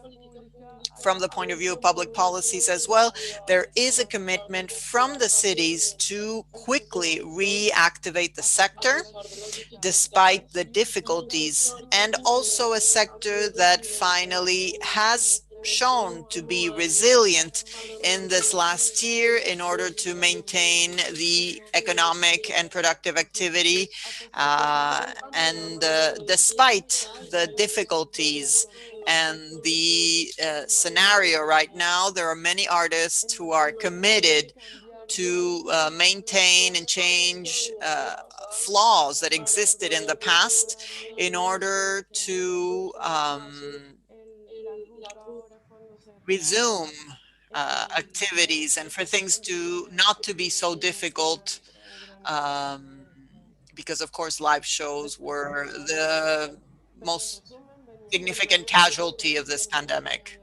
From the point of view of public policies as well, there is a commitment from the cities to quickly reactivate the sector despite the difficulties, and also a sector that finally has shown to be resilient in this last year in order to maintain the economic and productive activity. Despite the difficulties and the scenario right now, there are many artists who are committed to maintain and change flaws that existed in the past in order to resume activities and for things to not to be so difficult, because of course live shows were the most significant casualty of this pandemic.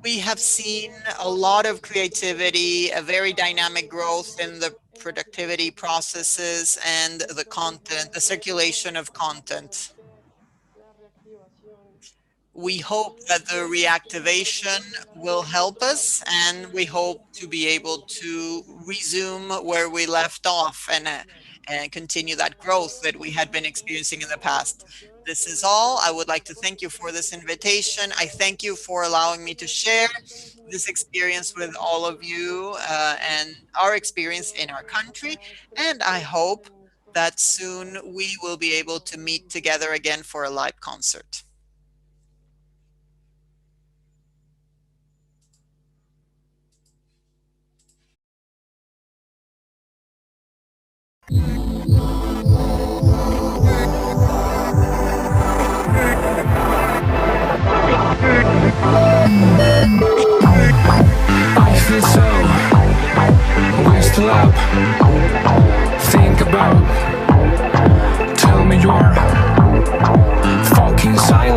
We have seen a lot of creativity, a very dynamic growth in the productivity processes and the content, the circulation of content. We hope that the reactivation will help us, and we hope to be able to resume where we left off and continue that growth that we had been experiencing in the past. This is all. I would like to thank you for this invitation. I thank you for allowing me to share this experience with all of you and our experience in our country. And I hope that soon we will be able to meet together again for a live concert. I feel so wasted up. Think about, tell me you're fucking silent.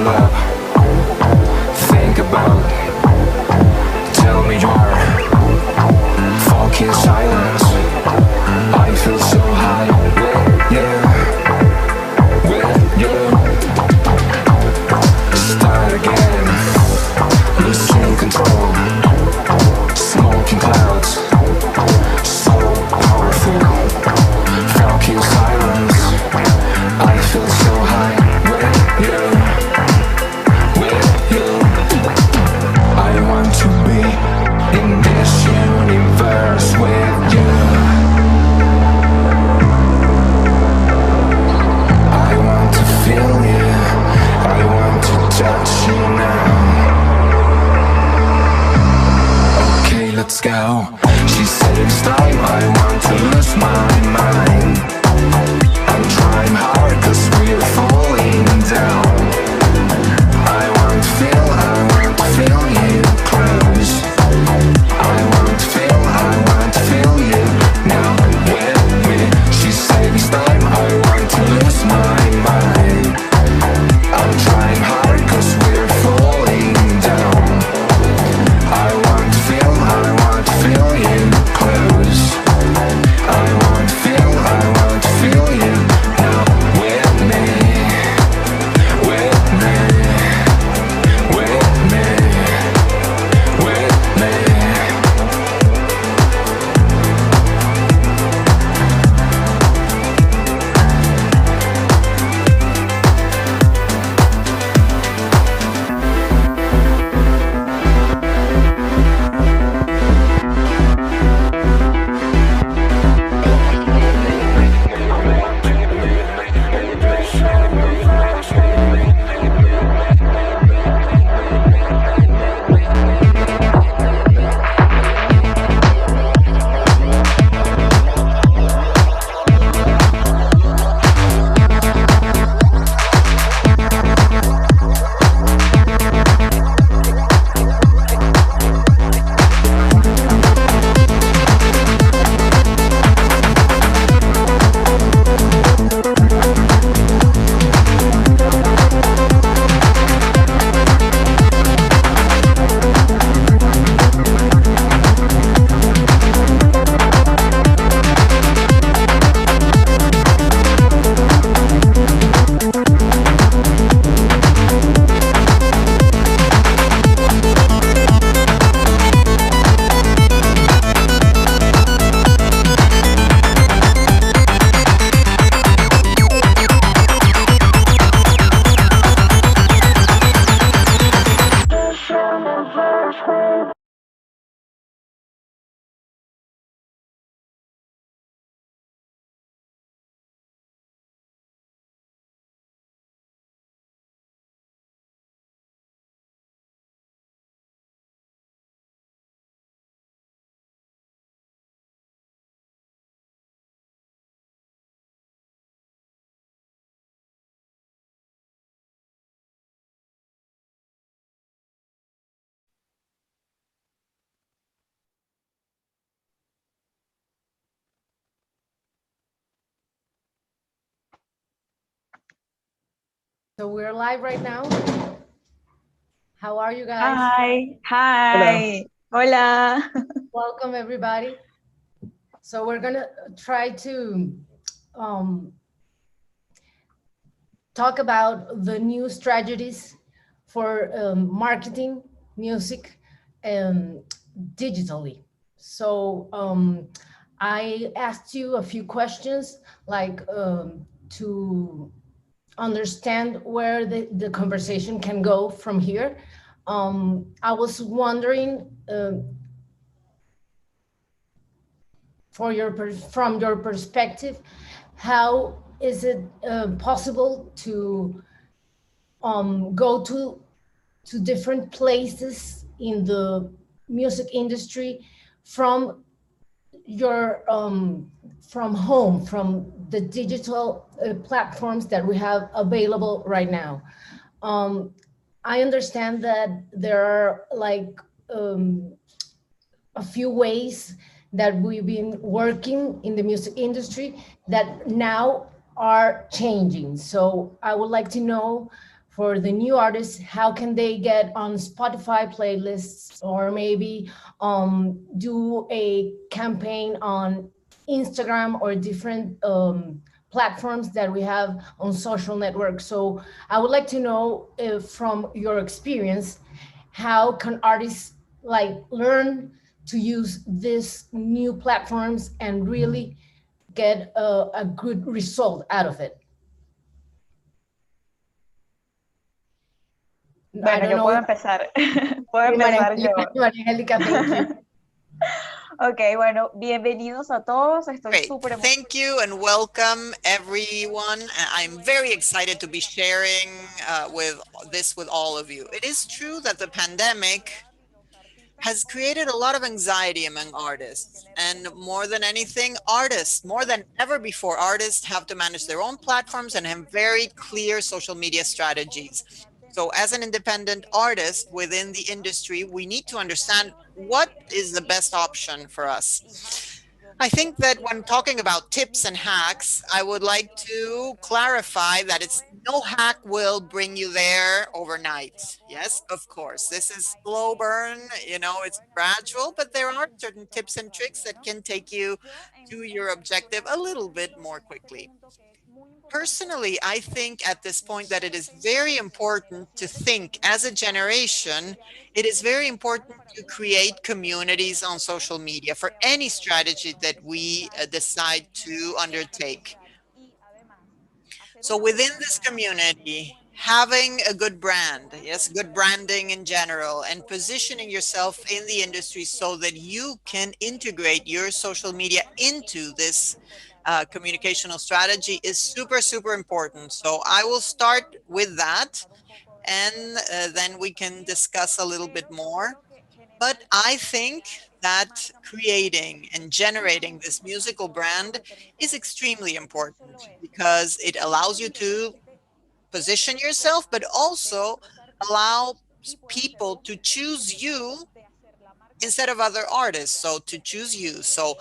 up. Think about, tell me your fucking silence. I feel so high with you, with you. Start again, losing control. Smoking clouds, so powerful. Fucking silence. I feel so high with you, with you. I want to be in this universe with you. I want to feel you. I want to touch you now. Okay, let's go. She said it's time. I want to lose my mind. I'm trying hard cause we're falling down. I want to feel you close. I want to feel you now with me. She said it's time. I want to lose my mind. I'm trying hard cause we're falling down. I want to feel you close. I want to feel you now with me, with me, with me, with me. So we're live right now. How are you guys? Hi. Hola. Welcome everybody. So we're gonna try to talk about the new strategies for marketing music digitally. So I asked you a few questions like to understand where the conversation can go from here. I was wondering from your perspective, how is it possible to go to different places in the music industry from your from home, from the digital platforms that we have available right now? I understand that there are like a few ways that we've been working in the music industry that now are changing. So I would like to know for the new artists, how can they get on Spotify playlists, or maybe do a campaign on Instagram or different platforms that we have on social networks. So I would like to know from your experience, how can artists like learn to use these new platforms and really get a good result out of it? Bueno, yo puedo empezar. Puedo empezar yo. María Angélica, thank you. Ok, bueno, bienvenidos a todos. Estoy Great. súper Thank you and welcome everyone. I'm very excited to be sharing with all of you. It is true that the pandemic has created a lot of anxiety among artists. And more than anything, artists, more than ever before, artists have to manage their own platforms and have very clear social media strategies. So as an independent artist within the industry, we need to understand what is the best option for us. I think that when talking about tips and hacks, I would like to clarify that no hack will bring you there overnight. Yes, of course, this is slow burn, it's gradual, but there are certain tips and tricks that can take you to your objective a little bit more quickly. Personally, I think at this point that it is very important to think as a generation. It is very important to create communities on social media for any strategy that we decide to undertake. So within this community, having a good brand, yes, good branding in general, and positioning yourself in the industry so that you can integrate your social media into this communicational strategy is super, super important. So I will start with that, and then we can discuss a little bit more. But I think that creating and generating this musical brand is extremely important because it allows you to position yourself, but also allow people to choose you instead of other artists. So to choose you. So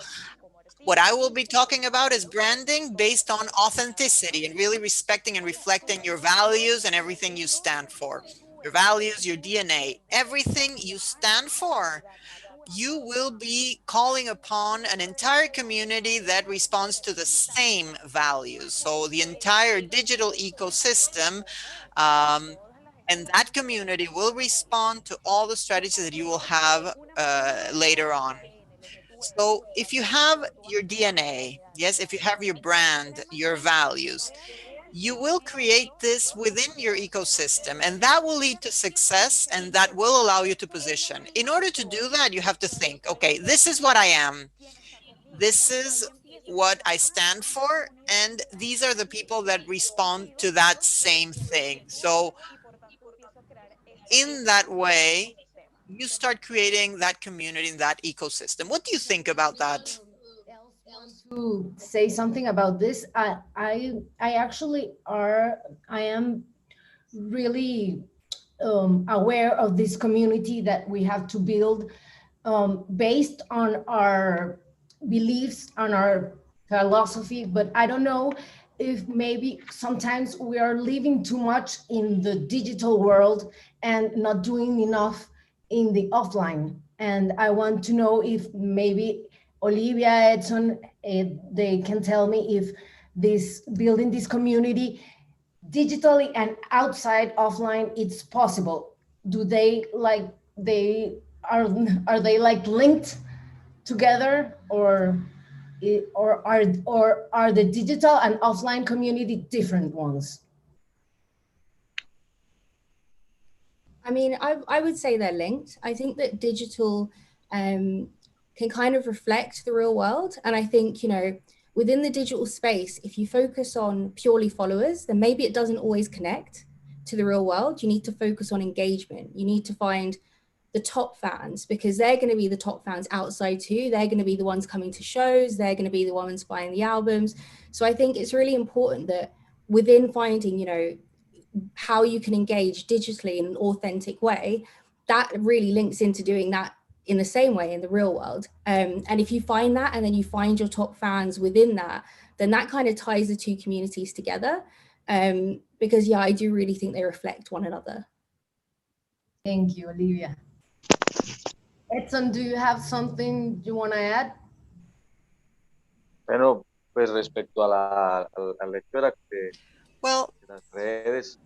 what I will be talking about is branding based on authenticity and really respecting and reflecting your values and everything you stand for. Your values, your DNA, everything you stand for. You will be calling upon an entire community that responds to the same values. So the entire digital ecosystem and that community will respond to all the strategies that you will have later on. So if you have your DNA, yes, if you have your brand, your values, you will create this within your ecosystem, and that will lead to success, and that will allow you to position. In order to do that, you have to think, okay, this is what I am. This is what I stand for, and these are the people that respond to that same thing. So in that way, you start creating that community, that ecosystem. What do you think about that? To say something about this, I am really aware of this community that we have to build based on our beliefs, on our philosophy, but I don't know if maybe sometimes we are living too much in the digital world and not doing enough in the offline. And I want to know if maybe Olivia, Edson, they can tell me if building this community digitally and outside offline, it's possible. Are they linked together, or are the digital and offline community different ones? I mean, I would say they're linked. I think that digital can kind of reflect the real world. And I think, within the digital space, if you focus on purely followers, then maybe it doesn't always connect to the real world. You need to focus on engagement. You need to find the top fans, because they're going to be the top fans outside too. They're going to be the ones coming to shows. They're going to be the ones buying the albums. So I think it's really important that within finding, how you can engage digitally in an authentic way, that really links into doing that in the same way in the real world. And if you find that, and then you find your top fans within that, then that kind of ties the two communities together. because yeah, I do really think they reflect one another. Thank you, Olivia. Edson, do you have something you want to add? Bueno, pues respecto al hecho Well, de las redes,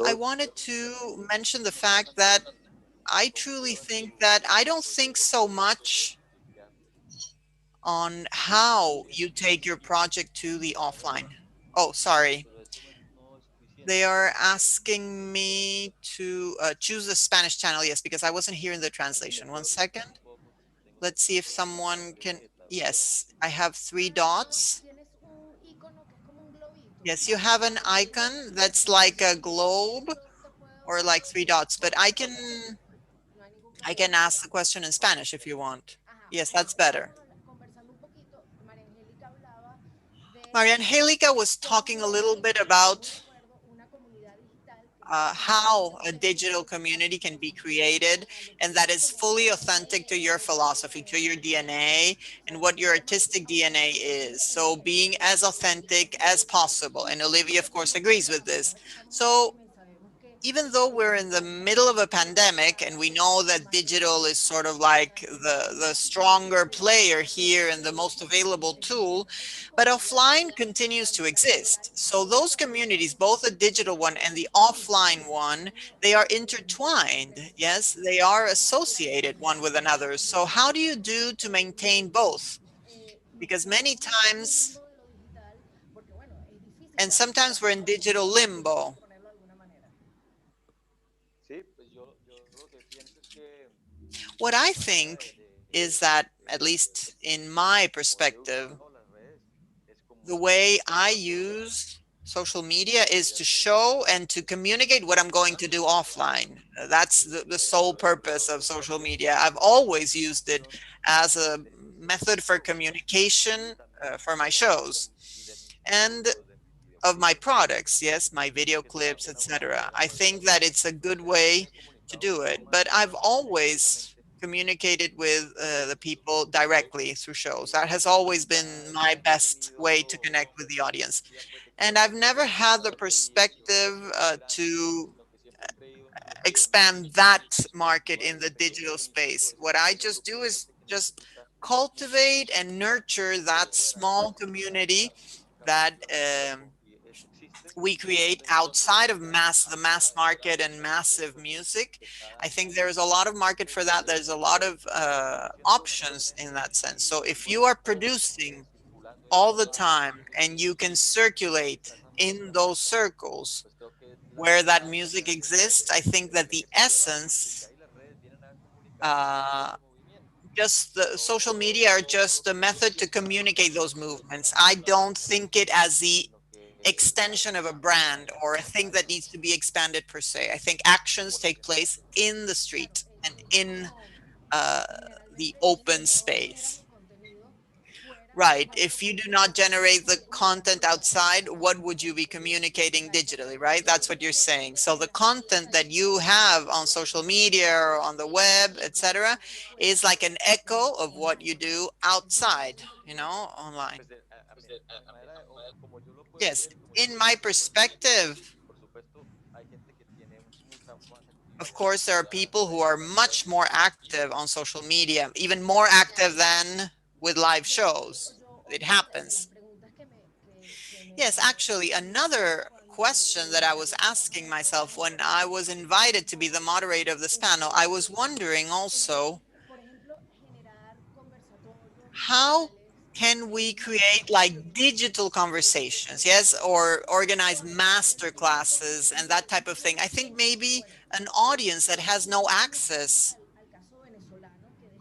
I todo, wanted to mention the fact that I truly think that I don't think so much on how you take your project to the offline. Oh, sorry. They are asking me to choose the Spanish channel. Yes, because I wasn't hearing the translation. 1 second. Let's see if someone can. Yes, I have 3 dots. Yes, you have an icon that's like a globe or like 3 dots, but I can ask the question in Spanish if you want. Yes, that's better. Maria Angelica was talking a little bit about how a digital community can be created and that is fully authentic to your philosophy, to your DNA, and what your artistic DNA is. So being as authentic as possible. And Olivia, of course, agrees with this. So even though we're in the middle of a pandemic and we know that digital is sort of like the stronger player here and the most available tool, but offline continues to exist. So those communities, both the digital one and the offline one, they are intertwined. Yes, they are associated one with another. So how do you do to maintain both? Because many times, and sometimes we're in digital limbo. sí, pues yo lo que pienso es que What I think is that, at least in my perspective, las redes es como the way I use social media is to show and to communicate what I'm going to do offline. That's the sole purpose of social media. I've always used it as a method for communication for my shows and of my products, yes, my video clips, etc. I think that it's a good way to do it, but I've always communicated with the people directly through shows. That has always been my best way to connect with the audience. And I've never had the perspective to expand that market in the digital space. What I just do is just cultivate and nurture that small community that we create outside of the mass market and massive music. I think there's a lot of market for that. There's a lot of options in that sense. So if you are producing all the time and you can circulate in those circles where that music exists, I think that the essence, uh, just the social media are just a method to communicate those movements. I don't think it as the extension of a brand or a thing that needs to be expanded per se. I think actions take place in the street and in uh, the open space. Right. If you do not generate the content outside, what would you be communicating digitally, right? That's what you're saying. So the content that you have on social media or on the web, etc., is like an echo of what you do outside, online. Yes. In my perspective, of course, there are people who are much more active on social media, even more active than with live shows. It happens. Yes, actually, another question that I was asking myself when I was invited to be the moderator of this panel, I was wondering also, how can we create like digital conversations, yes, or organize master classes and that type of thing? I think maybe an audience that has no access,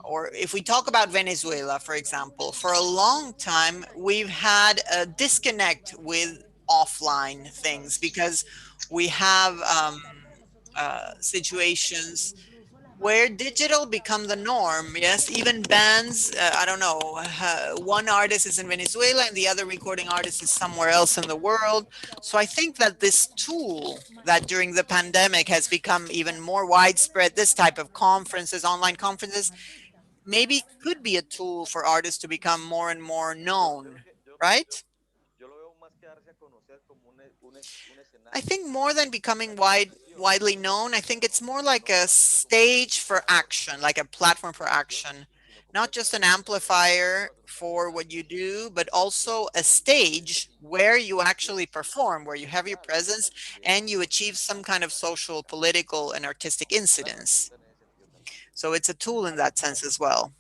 or if we talk about Venezuela, for example, for a long time, we've had a disconnect with offline things because we have situations where digital become the norm. Yes, even bands, I don't know, one artist is in Venezuela and the other recording artist is somewhere else in the world. So I think that this tool that during the pandemic has become even more widespread, this type of conferences, online conferences, maybe could be a tool for artists to become more and more known, right? I think more than becoming widely known, I think it's more like a stage for action, like a platform for action, not just an amplifier for what you do, but also a stage where you actually perform, where you have your presence and you achieve some kind of social, political, and artistic incidence. So it's a tool in that sense as well.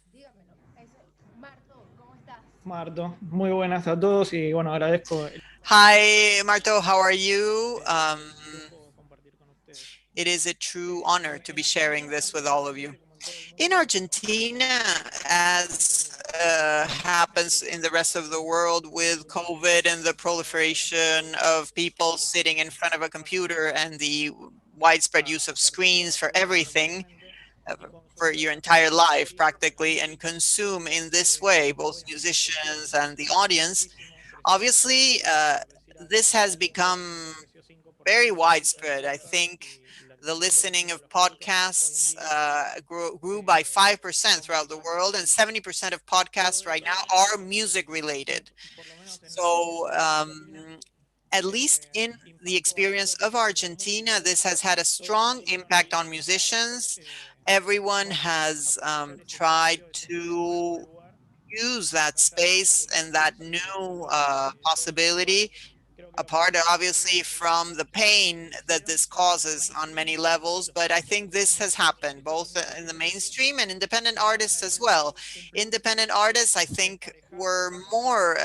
Marto, muy buenas a todos y bueno, agradezco. Hi, Marto, how are you? It is a true honor to be sharing this with all of you. In Argentina, as happens in the rest of the world with COVID and the proliferation of people sitting in front of a computer and the widespread use of screens for everything, uh, for your entire life practically, and consume in this way, both musicians and the audience, obviously, this has become very widespread. I think the listening of podcasts grew by 5% throughout the world, and 70% of podcasts right now are music related. So, at least in the experience of Argentina, this has had a strong impact on musicians. Everyone has tried to use that space and that new possibility, apart obviously from the pain that this causes on many levels. But I think this has happened both in the mainstream and independent artists as well. Independent artists, I think, were more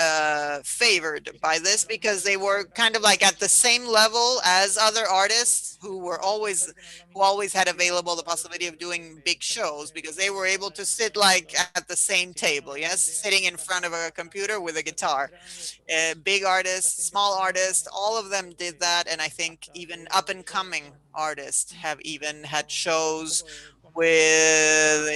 favored by this because they were kind of like at the same level as other artists who always had available the possibility of doing big shows, because they were able to sit like at the same table, yes, sitting in front of a computer with a guitar. Big artists, small artists, all of them did that. And I think even up and coming artists have even had shows with,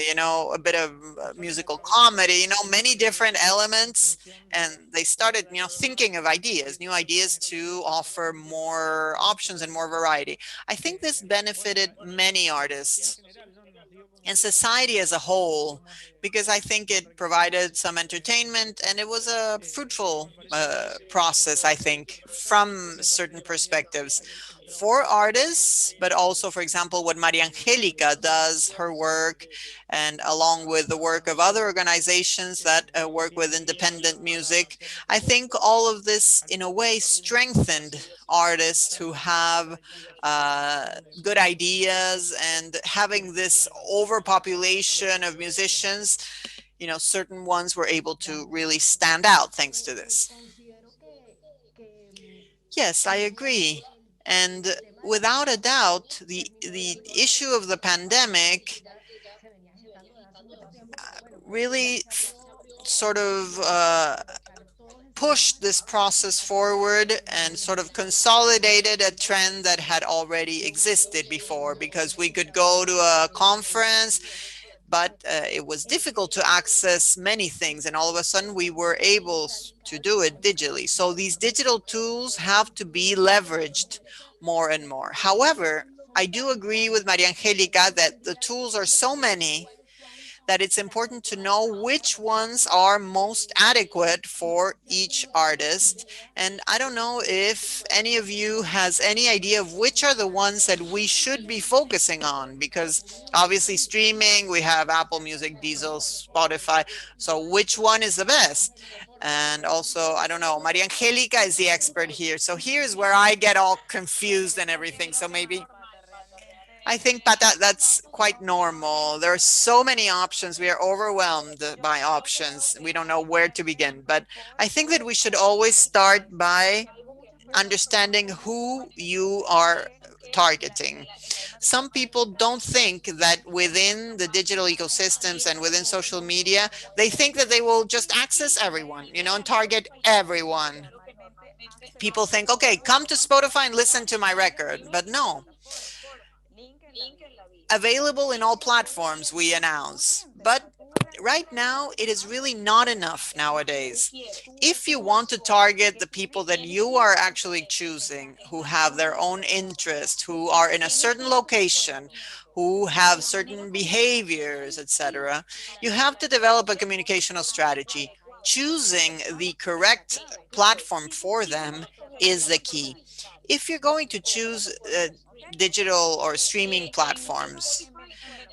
a bit of musical comedy, many different elements. And they started, thinking of ideas, new ideas to offer more options and more variety. I think this benefited many artists and society as a whole, because I think it provided some entertainment and it was a fruitful process, I think, from certain perspectives for artists, but also, for example, what Maria Angelica does, her work, and along with the work of other organizations that work with independent music. I think all of this, in a way, strengthened artists who have good ideas, and having this overpopulation of musicians, certain ones were able to really stand out thanks to this. Yes, I agree. And without a doubt, the issue of the pandemic really sort of pushed this process forward and sort of consolidated a trend that had already existed before, because we could go to a conference, but it was difficult to access many things. And all of a sudden we were able to do it digitally. So these digital tools have to be leveraged more and more. However, I do agree with Maria Angelica that the tools are so many that it's important to know which ones are most adequate for each artist. And I don't know if any of you has any idea of which are the ones that we should be focusing on, because obviously streaming, we have Apple Music, Diesel, Spotify. So which one is the best? And also, I don't know, Maria Angelica is the expert here. So here's where I get all confused and everything. So maybe I think that's quite normal. There are so many options. We are overwhelmed by options. We don't know where to begin. But I think that we should always start by understanding who you are targeting. Some people don't think that within the digital ecosystems and within social media, they think that they will just access everyone, and target everyone. People think, okay, come to Spotify and listen to my record. But no. Available in all platforms, we announce. But right now, it is really not enough nowadays. If you want to target the people that you are actually choosing, who have their own interest, who are in a certain location, who have certain behaviors, etc., you have to develop a communicational strategy. choosing the correct platform for them is the key. If you're going to choose digital or streaming platforms,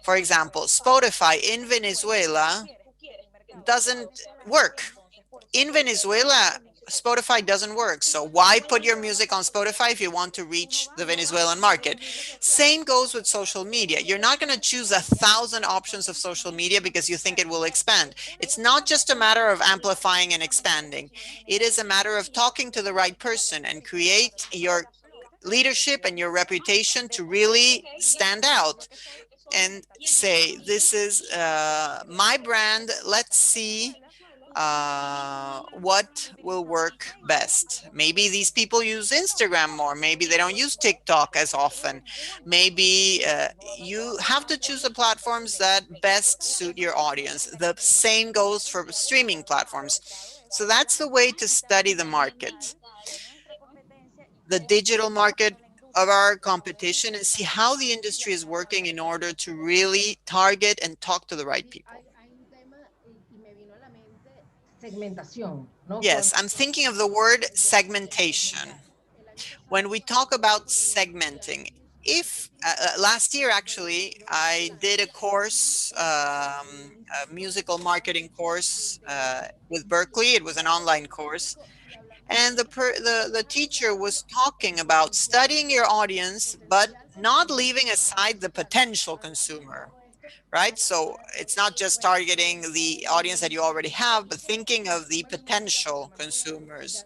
for example, Spotify in Venezuela doesn't work. In Venezuela, Spotify doesn't work. So why put your music on Spotify if you want to reach the Venezuelan market? Same goes with social media. You're not going to choose 1,000 options of social media because you think it will expand. It's not just a matter of amplifying and expanding. It is a matter of talking to the right person and create your leadership and your reputation to really stand out and say, this is my brand. Let's see what will work best. Maybe these people use Instagram more. Maybe they don't use TikTok as often. Maybe you have to choose the platforms that best suit your audience. The same goes for streaming platforms. So that's the way to study the market, the digital market of our competition, and see how the industry is working in order to really target and talk to the right people. Yes, I'm thinking of the word segmentation. When we talk about segmenting, if last year actually I did a course, a musical marketing course with Berkeley. It was an online course, and the teacher was talking about studying your audience, but not leaving aside the potential consumer. Right? So it's not just targeting the audience that you already have, but thinking of the potential consumers.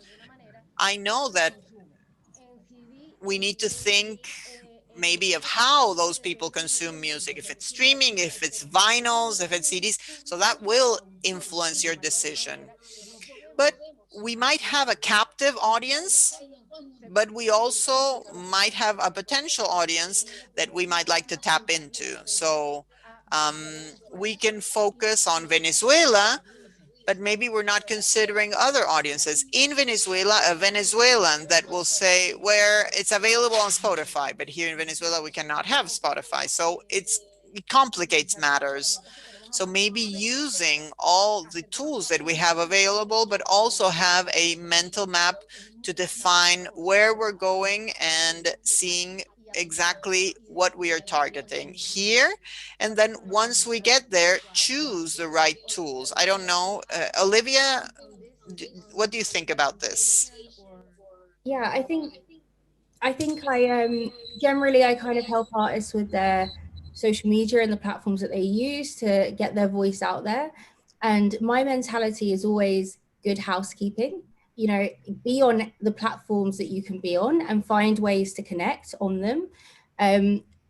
I know that we need to think maybe of how those people consume music, if it's streaming, if it's vinyls, if it's CDs. So that will influence your decision. But we might have a captive audience, but we also might have a potential audience that we might like to tap into. So we can focus on Venezuela, but maybe we're not considering other audiences. In Venezuela, a Venezuelan that will say where it's available on Spotify, but here in Venezuela, we cannot have Spotify. So it complicates matters. So maybe using all the tools that we have available, but also have a mental map to define where we're going and seeing exactly what we are targeting here. And then once we get there, choose the right tools. I don't know, Olivia, what do you think about this? Yeah, I think I generally I kind of help artists with their social media and the platforms that they use to get their voice out there. And my mentality is always good housekeeping. You know, be on the platforms that you can be on and find ways to connect on them.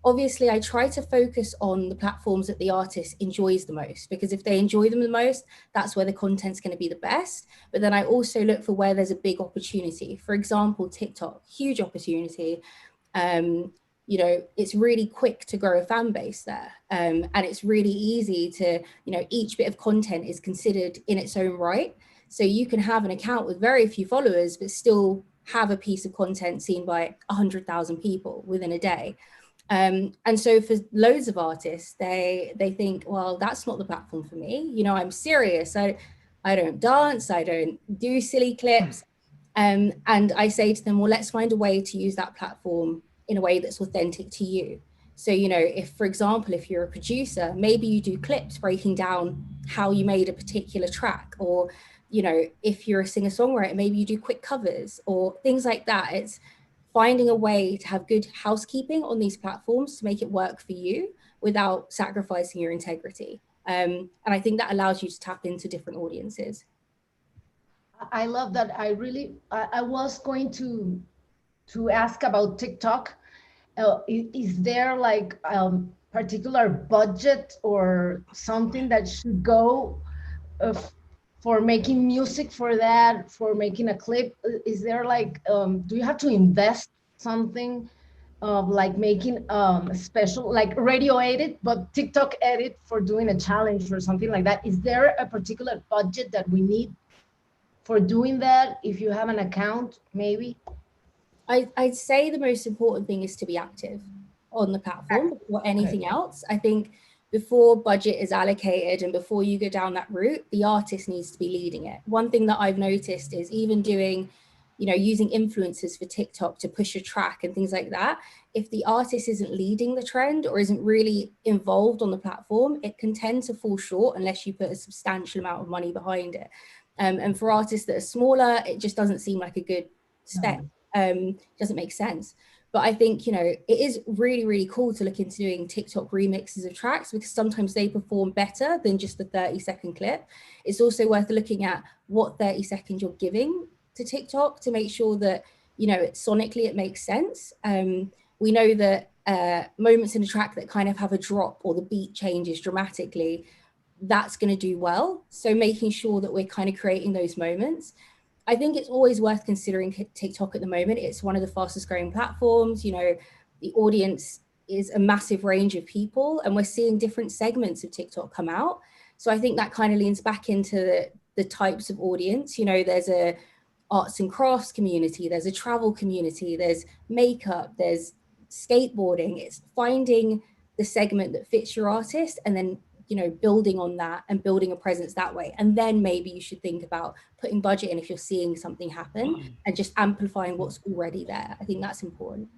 Obviously, I try to focus on the platforms that the artist enjoys the most, because if they enjoy them the most, that's where the content's going to be the best. But then I also look for where there's a big opportunity. For example, TikTok, huge opportunity. You know, it's really quick to grow a fan base there. And it's really easy to, you know, each bit of content is considered in its own right. So you can have an account with very few followers, but still have a piece of content seen by 100,000 people within a day. And so for loads of artists, they think, well, that's not the platform for me. You know, I'm serious. I don't dance. I don't do silly clips. And I say to them, well, let's find a way to use that platform in a way that's authentic to you. So, you know, if, for example, if you're a producer, maybe you do clips breaking down how you made a particular track, or, you know, if you're a singer-songwriter, maybe you do quick covers or things like that. It's finding a way to have good housekeeping on these platforms to make it work for you without sacrificing your integrity. And I think that allows you to tap into different audiences. I love that. I was going to ask about TikTok. Is there like particular budget or something that should go for making music for that, for making a clip? Is there like, do you have to invest something like making a special, like radio edit, but TikTok edit for doing a challenge or something like that? Is there a particular budget that we need for doing that if you have an account, maybe? I'd say the most important thing is to be active on the platform or anything else. I think before budget is allocated and before you go down that route, the artist needs to be leading it. One thing that I've noticed is even doing, using influencers for TikTok to push a track and things like that. If the artist isn't leading the trend or isn't really involved on the platform, it can tend to fall short unless you put a substantial amount of money behind it. And for artists that are smaller, it just doesn't seem like a good spend. Doesn't make sense. But I think, it is really, really cool to look into doing TikTok remixes of tracks because sometimes they perform better than just the 30-second clip. It's also worth looking at what 30 seconds you're giving to TikTok to make sure that, sonically it makes sense. We know that moments in a track that kind of have a drop or the beat changes dramatically, that's going to do well. So making sure that we're kind of creating those moments. I think it's always worth considering TikTok at the moment. It's one of the fastest growing platforms. The audience is a massive range of people and we're seeing different segments of TikTok come out. So I think that kind of leans back into the types of audience. There's a arts and crafts community, there's a travel community, there's makeup, there's skateboarding. It's finding the segment that fits your artist and then building on that and building a presence that way. And then maybe you should think about putting budget in if you're seeing something happen and just amplifying what's already there. I think that's important.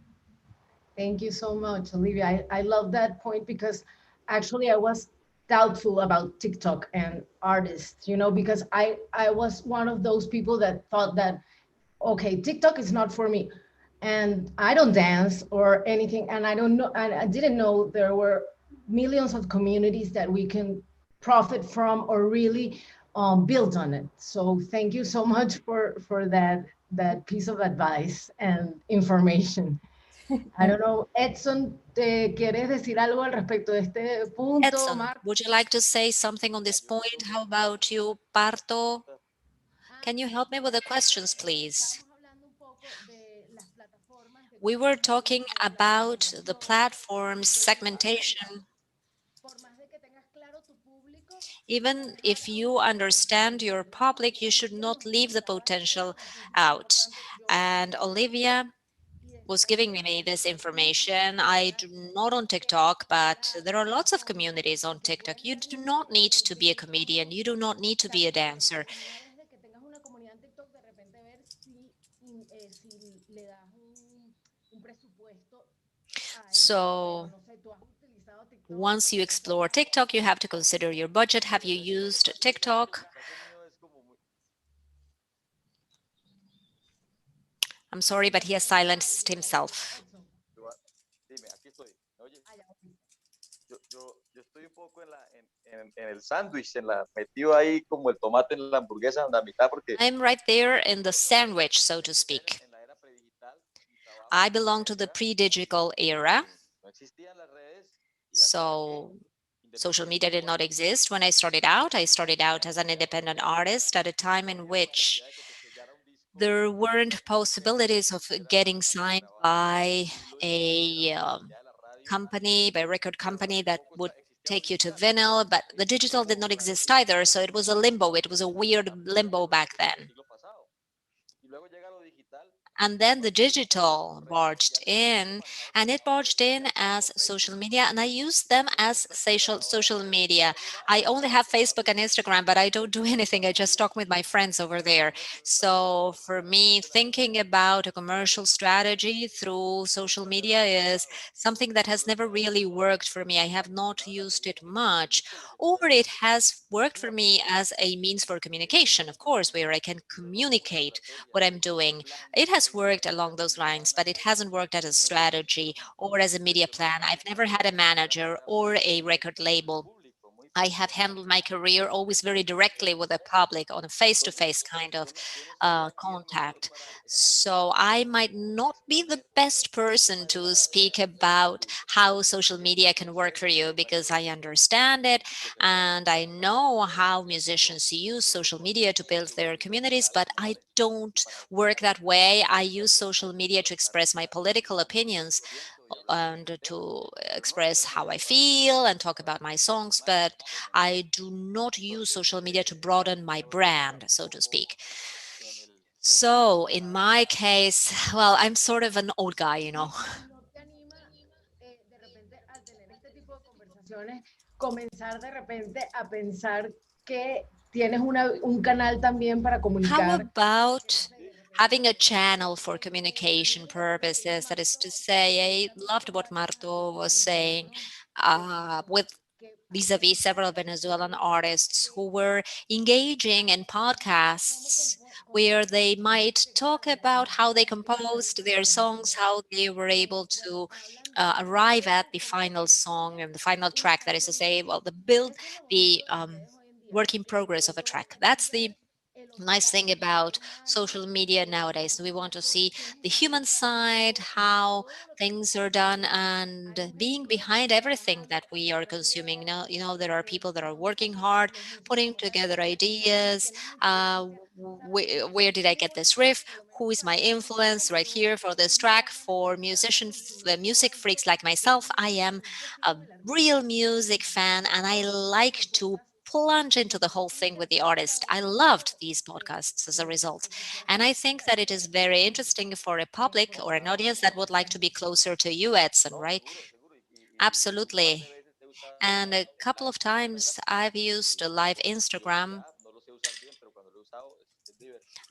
Thank you so much, Olivia. I love that point because actually I was doubtful about TikTok and artists, because I was one of those people that thought that, okay, TikTok is not for me. And I don't dance or anything. And I don't know, and I didn't know there were millions of communities that we can profit from or really build on it. So thank you so much for that piece of advice and information. I don't know, Edson, ¿te quieres decir algo al respecto de este punto? Edson, would you like to say something on this point? How about you, Parto? Can you help me with the questions, please? We were talking about the platform segmentation. Even if you understand your public, you should not leave the potential out. And Olivia was giving me this information. I do not on TikTok, but there are lots of communities on TikTok. You do not need to be a comedian. You do not need to be a dancer. So once you explore TikTok, you have to consider your budget. Have you used TikTok? I'm sorry, but he has silenced himself. Yo estoy un poco en el sándwich, metido ahí como el tomate en la hamburguesa, en la mitad, porque I'm right there in the sandwich, so to speak. I belong to the pre-digital era. So social media did not exist when I started out. I started out as an independent artist at a time in which there weren't possibilities of getting signed by a company, by a record company that would take you to vinyl, but the digital did not exist either. So it was a limbo. It was a weird limbo back then. And then the digital barged in, and it barged in as social media, and I use them as social media. I only have Facebook and Instagram, but I don't do anything. I just talk with my friends over there. So for me, thinking about a commercial strategy through social media is something that has never really worked for me. I have not used it much, or it has worked for me as a means for communication, of course, where I can communicate what I'm doing. It has worked along those lines, but it hasn't worked as a strategy or as a media plan. I've never had a manager or a record label. I have handled my career always very directly with the public on a face-to-face kind of contact. So I might not be the best person to speak about how social media can work for you because I understand it and I know how musicians use social media to build their communities, but I don't work that way. I use social media to express my political opinions and to express how I feel and talk about my songs, but I do not use social media to broaden my brand, so to speak. So in my case, well, I'm sort of an old guy, canciones, comenzar de repente a pensar que tienes un canal también para How comunicar. about having a channel for communication purposes? That is to say, I loved what Marto was saying with vis-a-vis several Venezuelan artists who were engaging in podcasts where they might talk about how they composed their songs, how they were able to arrive at the final song and the final track. That is to say, well, the work in progress of a track. That's the nice thing about social media nowadays. We want to see the human side, how things are done, and being behind everything that we are consuming. Now, there are people that are working hard, putting together ideas. Where did I get this riff? Who is my influence right here for this track? For music freaks like myself, I am a real music fan, and I like to plunge into the whole thing with the artist. I loved these podcasts as a result. And I think that it is very interesting for a public or an audience that would like to be closer to you, Edson, right? Absolutely. And a couple of times I've used a live Instagram.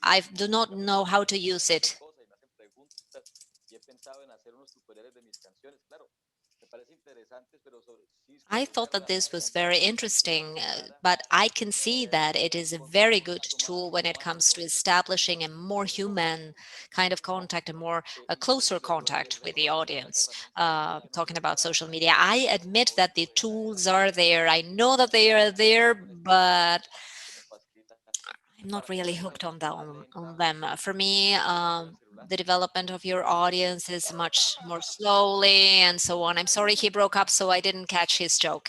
I do not know how to use it. I thought that this was very interesting, but I can see that it is a very good tool when it comes to establishing a more human kind of contact, a closer contact with the audience. Talking about social media, I admit that the tools are there. I know that they are there, but I'm not really hooked on them. For me, the development of your audience is much more slowly and so on. I'm sorry he broke up, so I didn't catch his joke.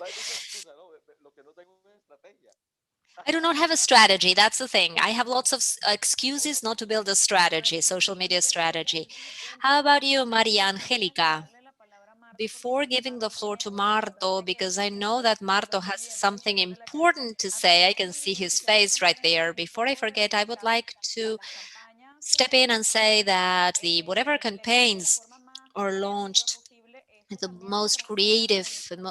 I do not have a strategy. That's the thing. I have lots of excuses not to build a strategy, social media strategy. How about you, Maria Angelica? Before giving the floor to Marto, because I know that Marto has something important to say, I can see his face right there. Before I forget, I would like to step in and say that the whatever campaigns are launched in the most creative and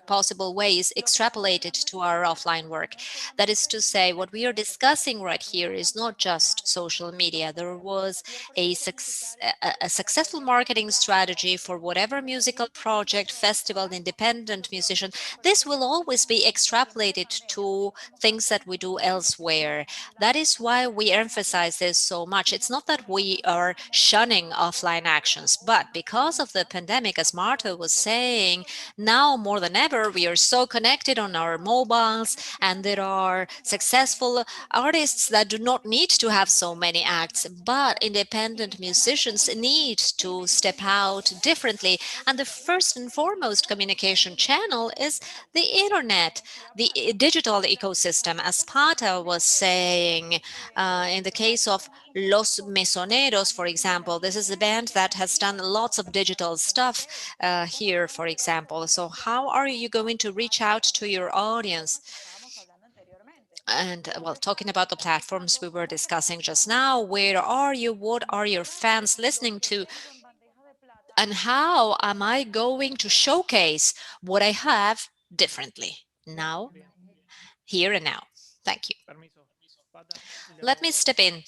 possible ways extrapolated to our offline work. That is to say, what we are discussing right here is not just social media. There was a successful marketing strategy for whatever musical project, festival, independent musician. This will always be extrapolated to things that we do elsewhere. That is why we emphasize this so much. It's not that we are shunning offline actions, but because of the pandemic, as Marta was saying, now more than ever, we are so connected on our mobiles, and there are successful artists that do not need to have so many acts, but independent musicians need to step out differently. And the first and foremost communication channel is the internet, the digital ecosystem. As Pata was saying, in the case of Los Mesoneros, for example, this is a band that has done lots of digital stuff here, for example. So how are you going to reach out to your audience? And well, talking about the platforms we were discussing just now, where are you? What are your fans listening to? And how am I going to showcase what I have differently now, here and now? Thank you. Let me step in.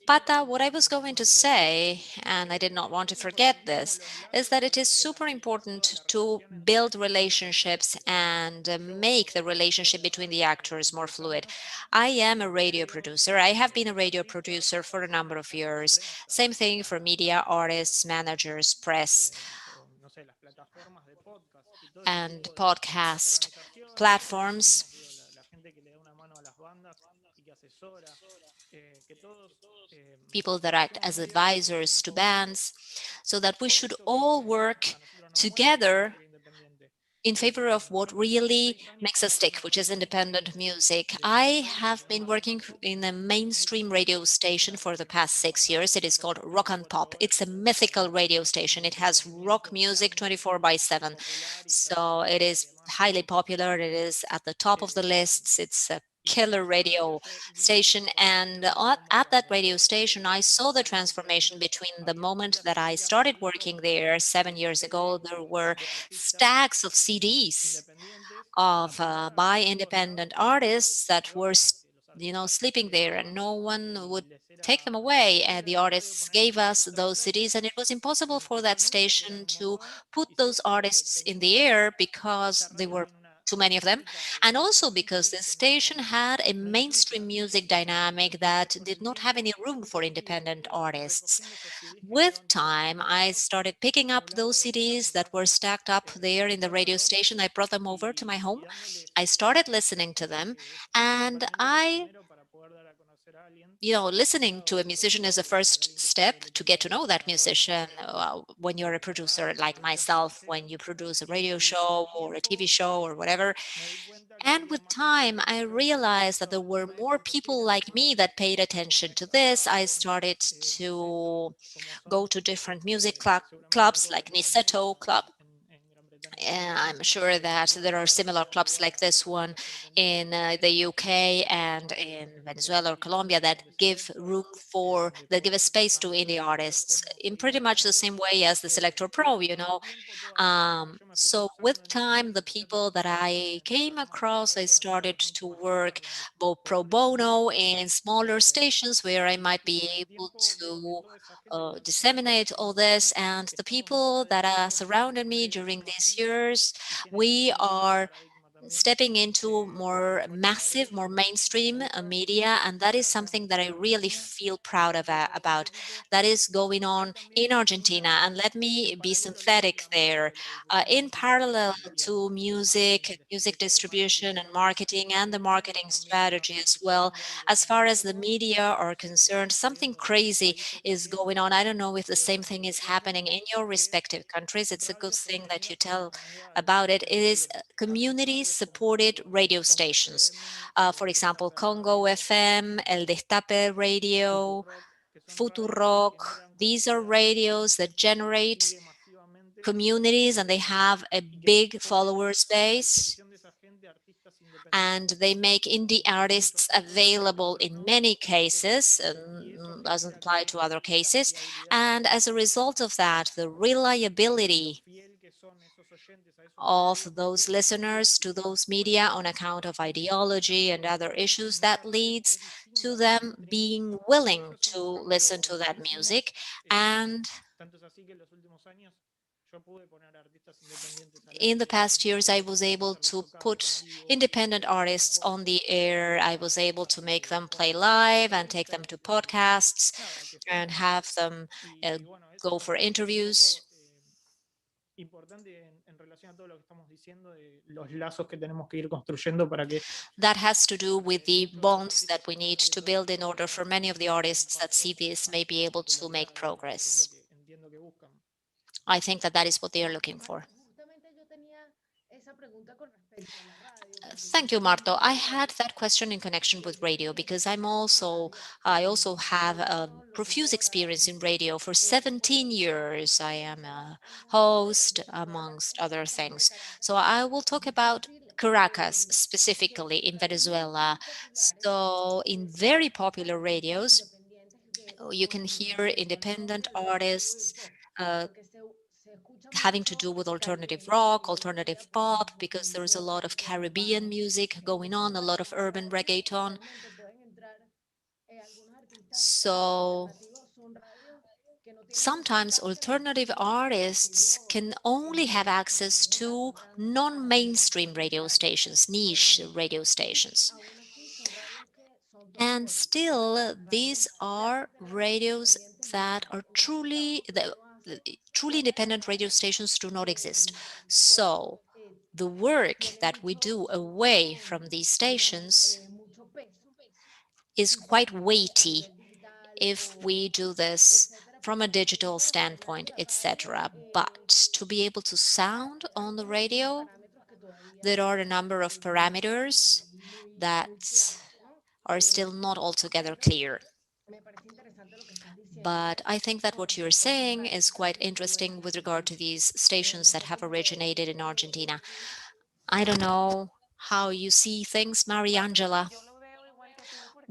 Pata, what I was going to say, and I did not want to forget this, is that it is super important to build relationships and make the relationship between the actors more fluid. I am a radio producer. I have been a radio producer for a number of years. Same thing for media artists, managers, press, and podcast platforms. People that act as advisors to bands, so that we should all work together in favor of what really makes us tick, which is independent music. I have been working in a mainstream radio station for the past 6 years. It is called Rock and Pop. It's a mythical radio station. It has rock music 24/7. So it is highly popular. It is at the top of the lists. It's a killer radio station, and at that radio station I saw the transformation between the moment that I started working there 7 years ago. There were stacks of CDs of by independent artists that were sleeping there, and no one would take them away. And the artists gave us those CDs, and it was impossible for that station to put those artists in the air because they were too many of them, and also because the station had a mainstream music dynamic that did not have any room for independent artists. With time, I started picking up those CDs that were stacked up there in the radio station. I brought them over to my home. I started listening to them, and listening to a musician is a first step to get to know that musician. When you're a producer like myself, when you produce a radio show or a TV show or whatever. And with time, I realized that there were more people like me that paid attention to this. I started to go to different music clubs like Niceto Club. And I'm sure that there are similar clubs like this one in the UK and in Venezuela or Colombia that give a space to indie artists in pretty much the same way as the Selector Pro. So with time, the people that I came across, I started to work both pro bono in smaller stations where I might be able to disseminate all this. And the people that surrounded me during these years, we are stepping into more massive, more mainstream media, and that is something that I really feel proud of about. That is going on in Argentina, and let me be synthetic there. In parallel to music distribution and marketing, and the marketing strategy as well, as far as the media are concerned, something crazy is going on. I don't know if the same thing is happening in your respective countries. It's a good thing that you tell about it. It is community-supported radio stations. For example, Congo FM, El Destape Radio, Futurock. These are radios that generate communities, and they have a big followers base, and they make indie artists available in many cases, and doesn't apply to other cases. And as a result of that, the reliability of those listeners to those media on account of ideology and other issues, that leads to them being willing to listen to that music. And in the past years, I was able to put independent artists on the air. I was able to make them play live and take them to podcasts and have them go for interviews. That has to do with the bonds that we need to build in order for many of the artists that see this may be able to make progress. I think that that is what they are looking for. Thank you, Marto. I had that question in connection with radio because I also have a profuse experience in radio. For 17 years, I am a host, amongst other things. So I will talk about Caracas, specifically in Venezuela. So in very popular radios, you can hear independent artists having to do with alternative rock, alternative pop, because there is a lot of Caribbean music going on, a lot of urban reggaeton. So sometimes alternative artists can only have access to non-mainstream radio stations, niche radio stations. And still, these are radios that are truly independent radio stations do not exist. So the work that we do away from these stations is quite weighty if we do this from a digital standpoint, etc. But to be able to sound on the radio, there are a number of parameters that are still not altogether clear. But I think that what you're saying is quite interesting with regard to these stations that have originated in Argentina. I don't know how you see things, Mariangela.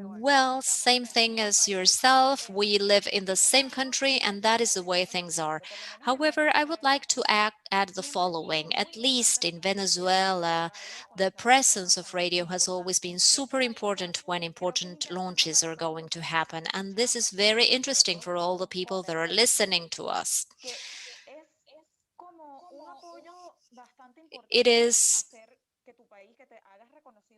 Well, same thing as yourself. We live in the same country, and that is the way things are. However, I would like to add the following. At least in Venezuela, the presence of radio has always been super important when important launches are going to happen. And this is very interesting for all the people that are listening to us. It is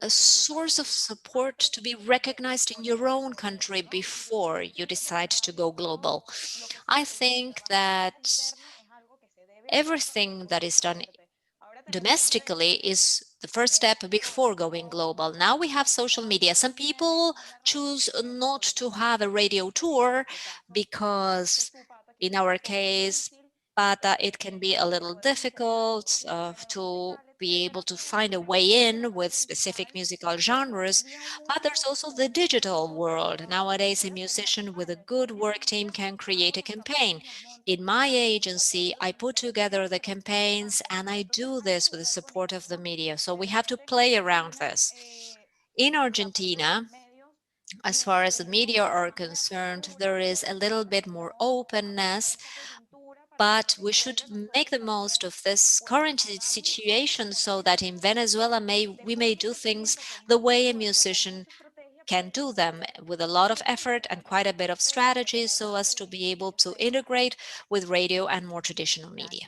a source of support to be recognized in your own country before you decide to go global. I think that everything that is done domestically is the first step before going global. Now we have social media. Some people choose not to have a radio tour because, in our case, but it can be a little difficult to be able to find a way in with specific musical genres. But there's also the digital world. Nowadays, a musician with a good work team can create a campaign. In my agency, I put together the campaigns, and I do this with the support of the media. So we have to play around this. In Argentina, as far as the media are concerned, there is a little bit more openness, but we should make the most of this current situation so that in Venezuela we may do things the way a musician can do them, with a lot of effort and quite a bit of strategy, so as to be able to integrate with radio and more traditional media.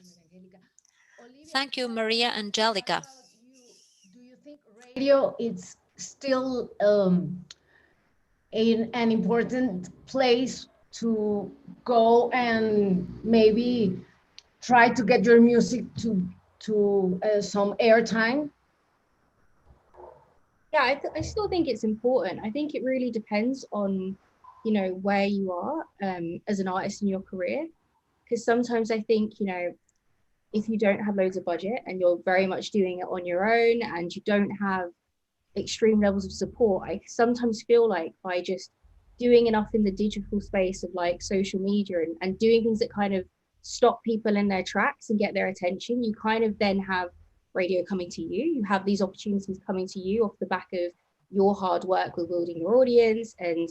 Thank you, Maria Angelica. Do you think radio is still in an important place to go and maybe try to get your music to some airtime? Yeah, I still think it's important. I think it really depends on, you know, where you are as an artist in your career. Because sometimes I think, you know, if you don't have loads of budget and you're very much doing it on your own and you don't have extreme levels of support, I sometimes feel like by just doing enough in the digital space of like social media and doing things that kind of stop people in their tracks and get their attention, you kind of then have radio coming to you. You have these opportunities coming to you off the back of your hard work with building your audience. And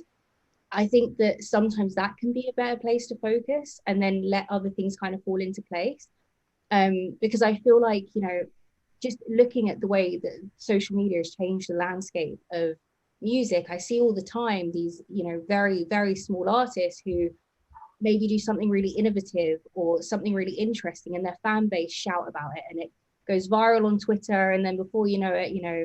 I think that sometimes that can be a better place to focus and then let other things kind of fall into place. Because I feel like, you know, just looking at the way that social media has changed the landscape of music, I see all the time these, you know, very, very small artists who maybe do something really innovative or something really interesting and their fan base shout about it and it goes viral on Twitter, and then before you know it, you know,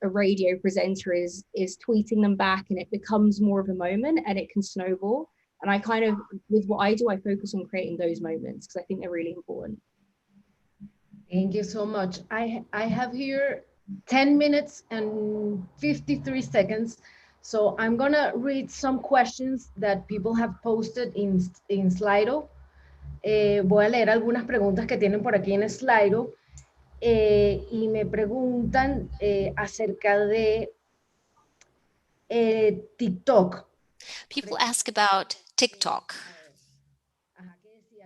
a radio presenter is tweeting them back and it becomes more of a moment and it can snowball. And I kind of, with what I do, I focus on creating those moments because I think they're really important. Thank you so much. I have here 10 minutes and 53 seconds. So I'm gonna read some questions that people have posted in Slido. Voy a leer algunas preguntas que tienen por aquí en Slido. Y me preguntan acerca de TikTok. People ask about TikTok.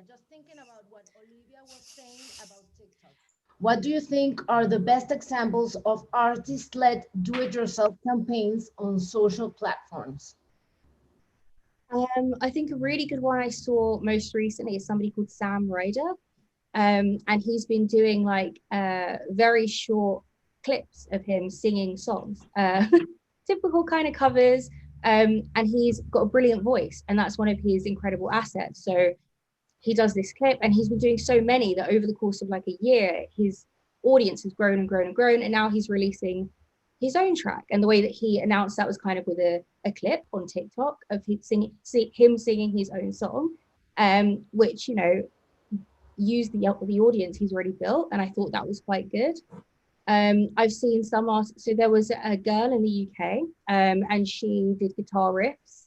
Just thinking about what Olivia was saying about TikTok. What do you think are the best examples of artist-led do-it-yourself campaigns on social platforms? I think a really good one I saw most recently is somebody called Sam Ryder. And he's been doing like very short clips of him singing songs, typical kind of covers. And he's got a brilliant voice, and that's one of his incredible assets. So he does this clip, and he's been doing so many that over the course of like a year, his audience has grown and grown and grown. And now he's releasing his own track. And the way that he announced that was kind of with a clip on TikTok of him singing his own song, which, you know, use the audience he's already built, and I thought that was quite good. I've seen some artists, so there was a girl in the UK, and she did guitar riffs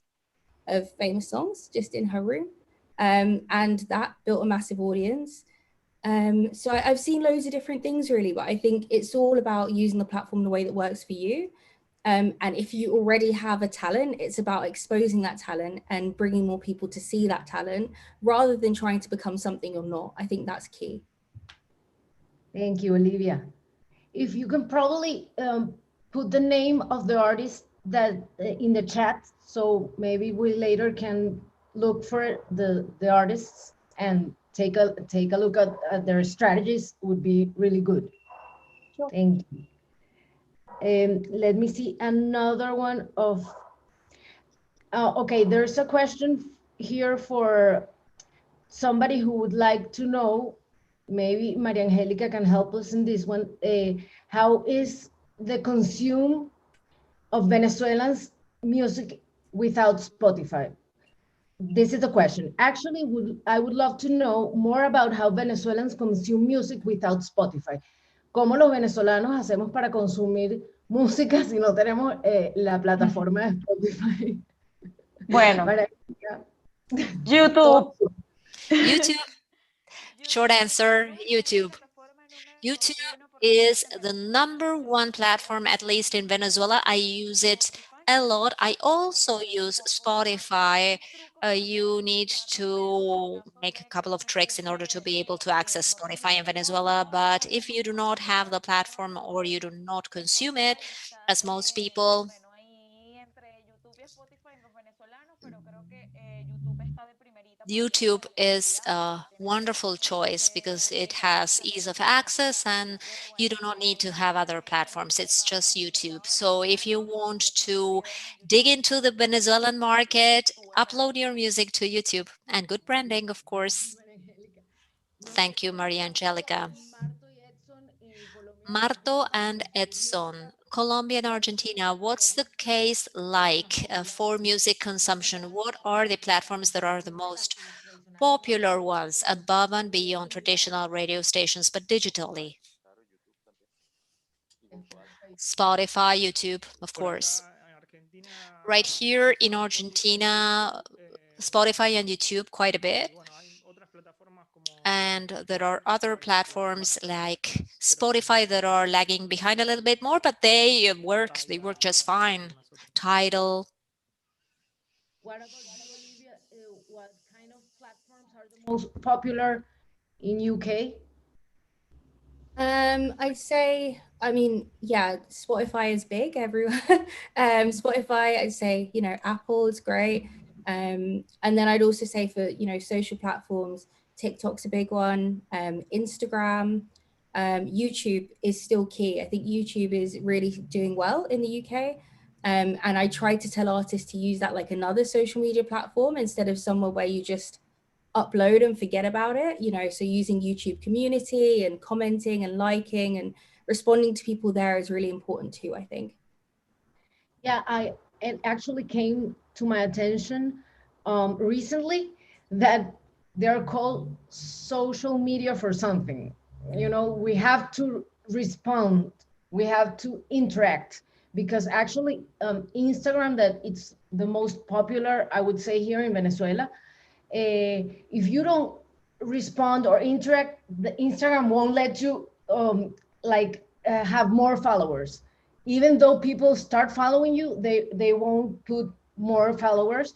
of famous songs just in her room, and that built a massive audience. So I've seen loads of different things really, but I think it's all about using the platform the way that works for you. And if you already have a talent, it's about exposing that talent and bringing more people to see that talent rather than trying to become something you're not. I think that's key. Thank you, Olivia. If you can probably put the name of the artist that in the chat, so maybe we later can look for the artists and take a look at their strategies. Would be really good. Sure. Thank you. Let me see another one of. Okay, there's a question here for somebody who would like to know. Maybe Maria Angelica can help us in this one. How is the consume of Venezuelans music without Spotify? This is the question. Actually, I would love to know more about how Venezuelans consume music without Spotify. ¿Cómo los venezolanos hacemos para consumir música si no tenemos la plataforma de Spotify? Bueno, Para- YouTube. YouTube. Short answer, YouTube. YouTube is the #1 platform, at least in Venezuela. I use it a lot. I also use Spotify. You need to make a couple of tricks in order to be able to access Spotify in Venezuela. But if you do not have the platform or you do not consume it, as most people, YouTube is a wonderful choice because it has ease of access and you do not need to have other platforms. It's just YouTube. So if you want to dig into the Venezuelan market, upload your music to YouTube, and good branding, of course. Thank you, Maria Angelica. Marto and Edson, Colombia and Argentina, what's the case like for music consumption? What are the platforms that are the most popular ones above and beyond traditional radio stations, but digitally? Spotify, YouTube, of course. Right here in Argentina, Spotify and YouTube quite a bit. And there are other platforms like Spotify that are lagging behind a little bit more, but they work just fine. Tidal. What about you, Olivia? What kind of platforms are the most popular in UK? I'd say, I mean, yeah, Spotify is big everywhere. Spotify, I'd say, Apple is great. And then I'd also say for, social platforms, TikTok's a big one, Instagram, YouTube is still key. I think YouTube is really doing well in the UK. And I try to tell artists to use that like another social media platform instead of somewhere where you just upload and forget about it, so using YouTube community and commenting and liking and responding to people there is really important too, I think. Yeah, it actually came to my attention recently that they're called social media for something. We have to respond, we have to interact, because actually Instagram, that it's the most popular, I would say, here in Venezuela. If you don't respond or interact, the Instagram won't let you have more followers. Even though people start following you, they won't put more followers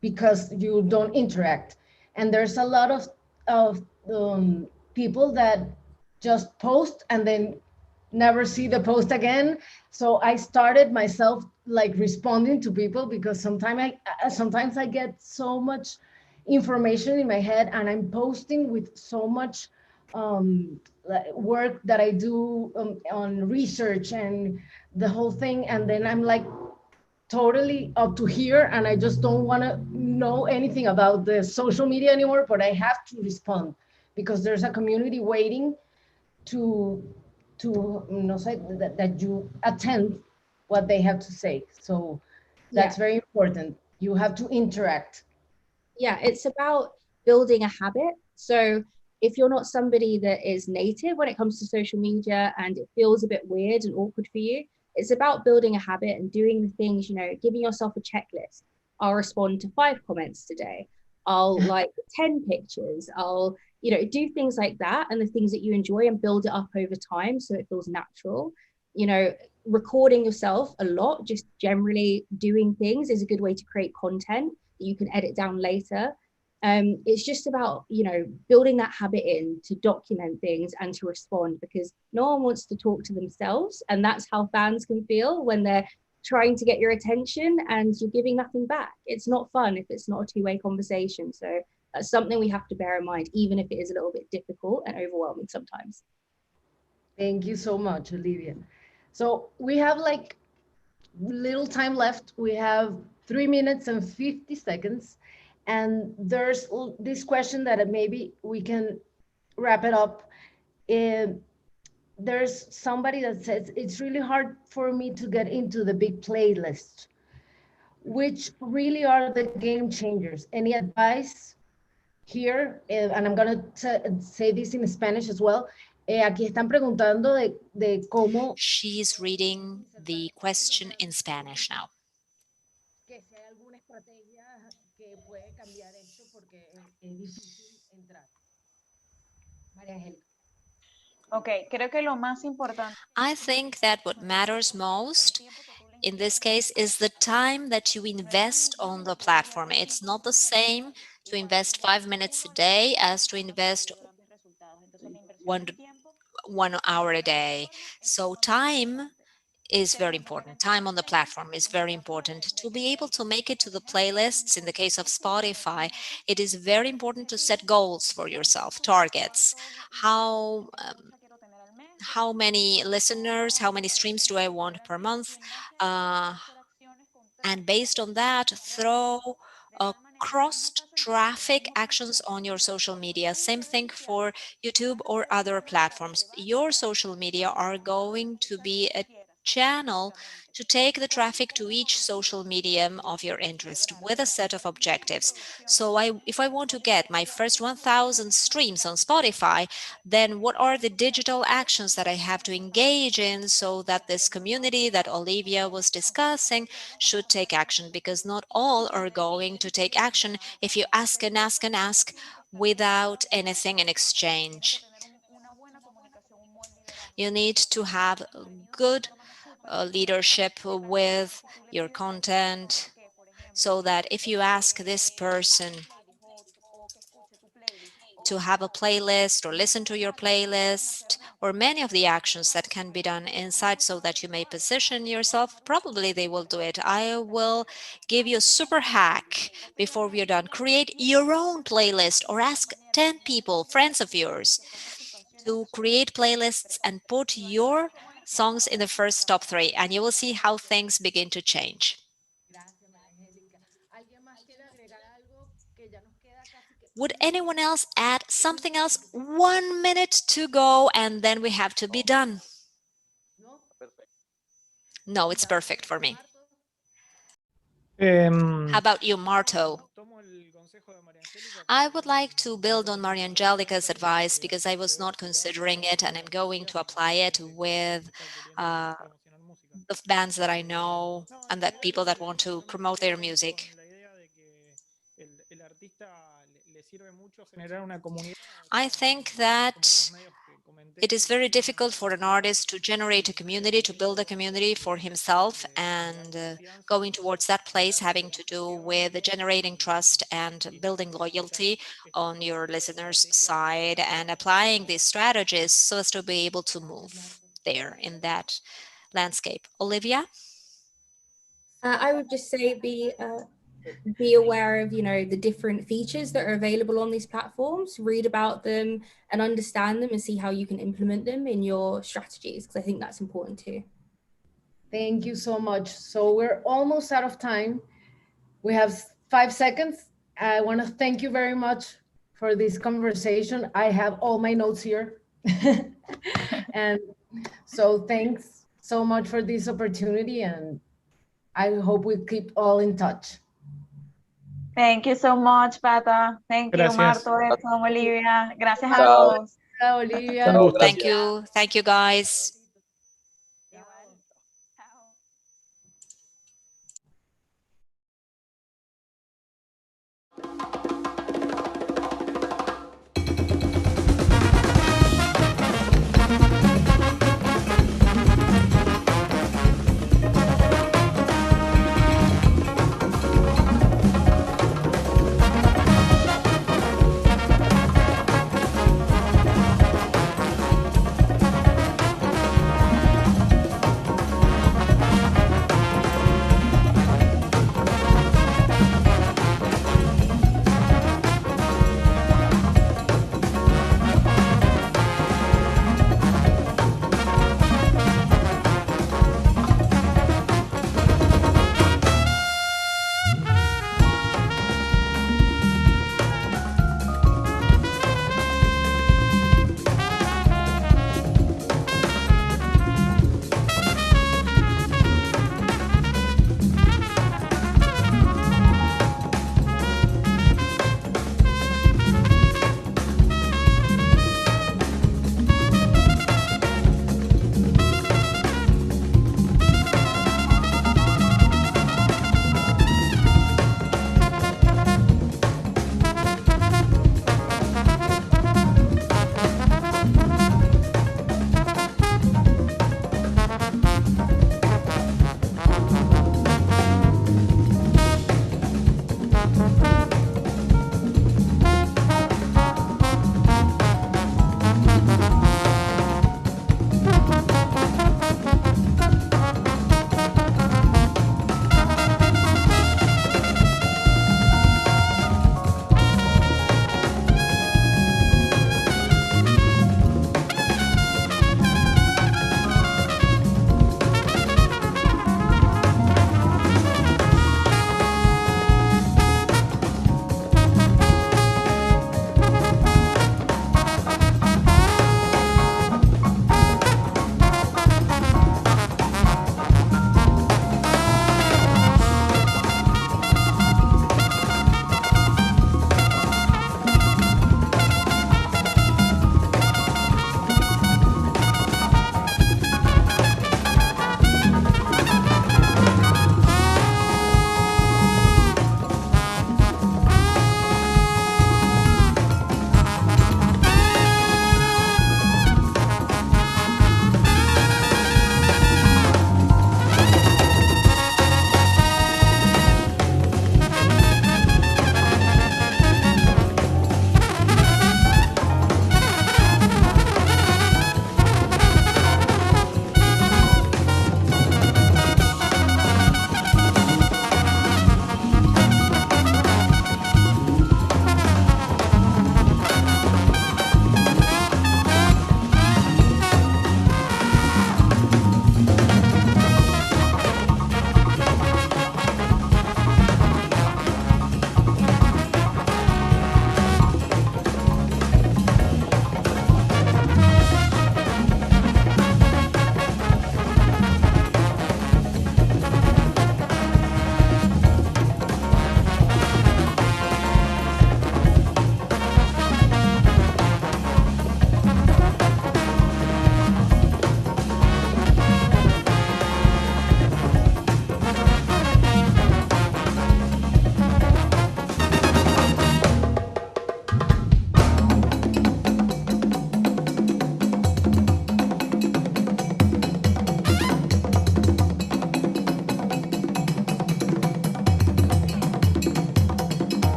because you don't interact. And there's a lot of people that just post and then never see the post again. So I started myself responding to people, because sometimes I get so much information in my head and I'm posting with so much work that I do on research and the whole thing, and then I'm totally up to here and I just don't want to know anything about the social media anymore, but I have to respond because there's a community waiting to say that you attend what they have to say. So that's very important. You have to interact. Yeah, it's about building a habit. So if you're not somebody that is native when it comes to social media and it feels a bit weird and awkward for you, it's about building a habit and doing the things, giving yourself a checklist. I'll respond to 5 comments today. I'll like 10 pictures. I'll, do things like that, and the things that you enjoy, and build it up over time so it feels natural. Recording yourself a lot, just generally doing things, is a good way to create content that you can edit down later. It's just about, building that habit in to document things and to respond, because no one wants to talk to themselves. And that's how fans can feel when they're trying to get your attention and you're giving nothing back. It's not fun if it's not a two-way conversation. So that's something we have to bear in mind, even if it is a little bit difficult and overwhelming sometimes. Thank you so much, Olivia. So we have like little time left. We have 3 minutes and 50 seconds. And there's this question that maybe we can wrap it up. There's somebody that says, it's really hard for me to get into the big playlist. Which really are the game changers? Any advice here? And I'm going to say this in Spanish as well. Aquí están preguntando de cómo. She's reading the question in Spanish now. Que si hay alguna estrategia que puede cambiar esto porque es difícil entrar. María Angélica. Okay, creo que lo más importante. I think that what matters most in this case is the time that you invest on the platform. It's not the same to invest 5 minutes a day as to invest 1 hour a day. So time is very important. Time on the platform is very important. To be able to make it to the playlists, in the case of Spotify, it is very important to set goals for yourself, targets. How many listeners, how many streams do I want per month? And based on that, throw crossed traffic actions on your social media. Same thing for YouTube or other platforms. Your social media are going to be a channel to take the traffic to each social medium of your interest with a set of objectives. So if I want to get my first 1,000 streams on Spotify, then what are the digital actions that I have to engage in so that this community that Olivia was discussing should take action? Because not all are going to take action if you ask and ask and ask without anything in exchange. You need to have good leadership with your content, so that if you ask this person to have a playlist or listen to your playlist, or many of the actions that can be done inside so that you may position yourself, probably they will do it. I will give you a super hack before we're done. Create your own playlist or ask 10 people, friends of yours, to create playlists and put your songs in the first top 3, and you will see how things begin to change. Would anyone else add something else? 1 minute to go, and then we have to be done. No, it's perfect for me. How about you, Marto? I would like to build on Maria Angelica's advice, because I was not considering it, and I'm going to apply it with the bands that I know and that people that want to promote their music. I think that it is very difficult for an artist to generate a community, to build a community for himself, and going towards that place having to do with generating trust and building loyalty on your listeners' side and applying these strategies so as to be able to move there in that landscape. Olivia? I would just say be aware of, the different features that are available on these platforms, read about them and understand them and see how you can implement them in your strategies, because I think that's important too. Thank you so much. So we're almost out of time. We have 5 seconds. I want to thank you very much for this conversation. I have all my notes here. And so thanks so much for this opportunity, and I hope we keep all in touch. Thank you so much, Pata. Thank you, Marto, Edson, Olivia. Gracias a todos. Olivia. Thank you, guys.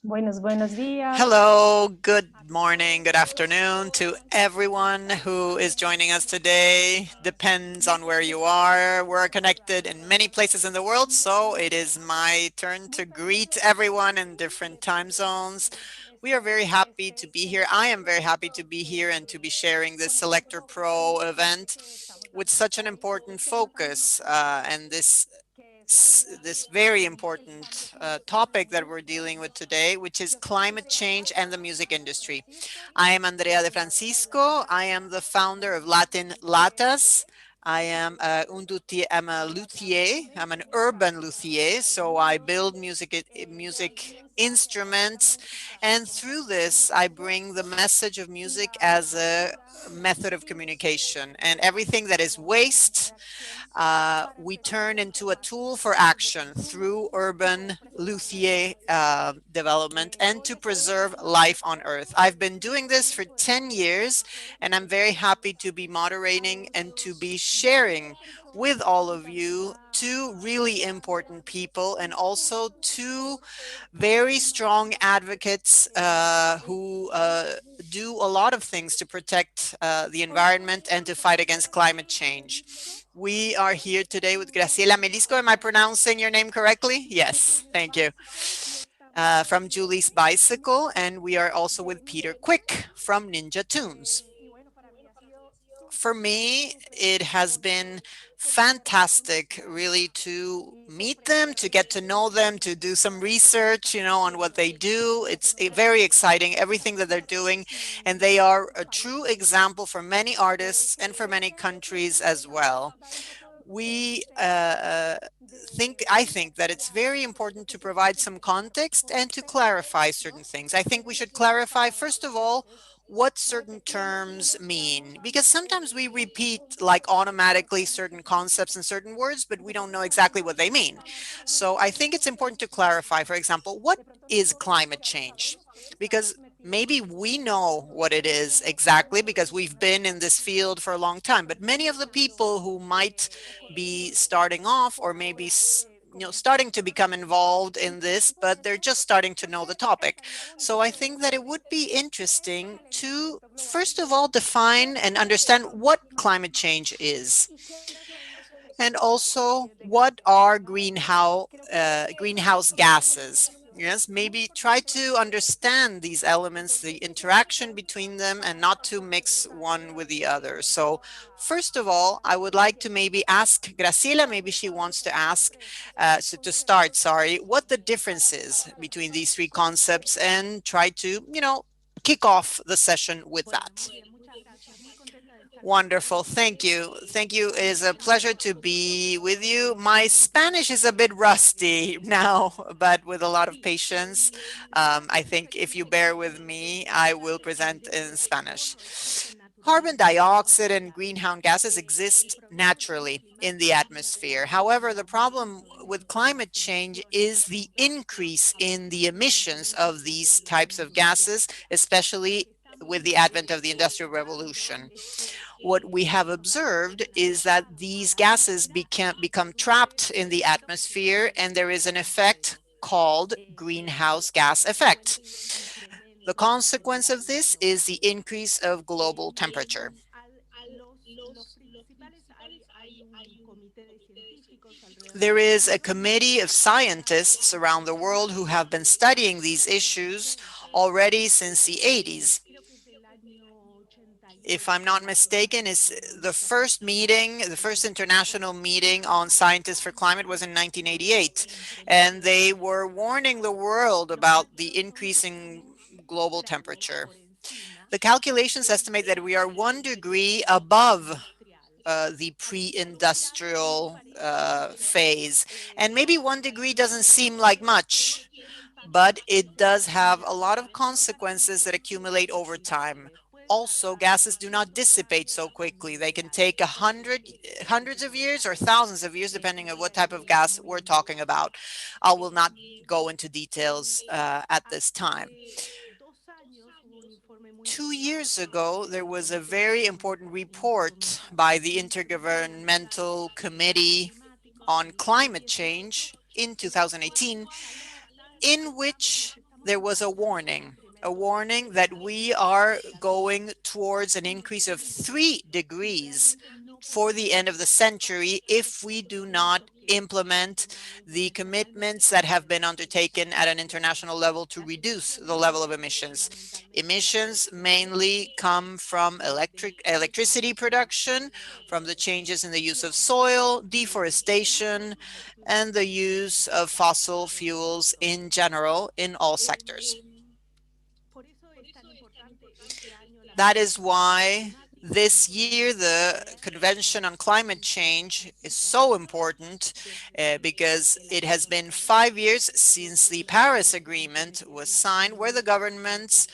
Buenos días. Hello, good morning, good afternoon to everyone who is joining us today. Depends on where you are. We're connected in many places in the world, so it is my turn to greet everyone in different time zones. We are very happy to be here. I am very happy to be here and to be sharing this Selector Pro event with such an important focus and this very important topic that we're dealing with today, which is climate change and the music industry. I am Andrea de Francisco. I am the founder of Latin Latas. I am I'm a luthier. I'm an urban luthier, so I build music instruments, and through this, I bring the message of music as a method of communication. And everything that is waste, we turn into a tool for action through urban luthier development and to preserve life on Earth. I've been doing this for 10 years, and I'm very happy to be moderating and to be sharing with all of you two really important people and also two very strong advocates who do a lot of things to protect the environment and to fight against climate change. We are here today with Graciela Melisco. Am I pronouncing your name correctly? Yes, thank you. From Julie's Bicycle, and we are also with Peter Quicke from Ninja Tunes. For me, it has been fantastic really to meet them, to get to know them, to do some research, on what they do. It's very exciting, everything that they're doing, and they are a true example for many artists and for many countries as well. I think that it's very important to provide some context and to clarify certain things. I think we should clarify, first of all, what certain terms mean, because sometimes we repeat like automatically certain concepts and certain words, but we don't know exactly what they mean. So I think it's important to clarify, for example, what is climate change? Because maybe we know what it is exactly because we've been in this field for a long time, but many of the people who might be starting off or maybe starting to become involved in this, but they're just starting to know the topic. So I think that it would be interesting to, first of all, define and understand what climate change is. And also, what are greenhouse gases? Yes, maybe try to understand these elements, the interaction between them, and not to mix one with the other. So first of all, I would like to maybe ask Graciela, maybe she wants to ask, so to start, sorry, what the difference is between these three concepts and try to, kick off the session with that. Wonderful. Thank you. Thank you. It is a pleasure to be with you. My Spanish is a bit rusty now, but with a lot of patience, I think if you bear with me, I will present in Spanish. Carbon dioxide and greenhouse gases exist naturally in the atmosphere. However, the problem with climate change is the increase in the emissions of these types of gases, especially with the advent of the Industrial Revolution. What we have observed is that these gases become trapped in the atmosphere, and there is an effect called greenhouse gas effect. The consequence of this is the increase of global temperature. There is a committee of scientists around the world who have been studying these issues already since the 80s. If I'm not mistaken, is the first meeting, the first international meeting on scientists for climate was in 1988. And they were warning the world about the increasing global temperature. The calculations estimate that we are 1 degree above the pre-industrial phase. And maybe 1 degree doesn't seem like much, but it does have a lot of consequences that accumulate over time. Also, gases do not dissipate so quickly. They can take hundreds of years or thousands of years, depending on what type of gas we're talking about. I will not go into details at this time. 2 years ago, there was a very important report by the Intergovernmental Committee on Climate Change in 2018, in which there was a warning that we are going towards an increase of 3 degrees for the end of the century if we do not implement the commitments that have been undertaken at an international level to reduce the level of emissions. Emissions mainly come from electricity production, from the changes in the use of soil, deforestation, and the use of fossil fuels in general in all sectors. That is why this year the Convention on Climate Change is so important because it has been 5 years since the Paris Agreement was signed, where the governments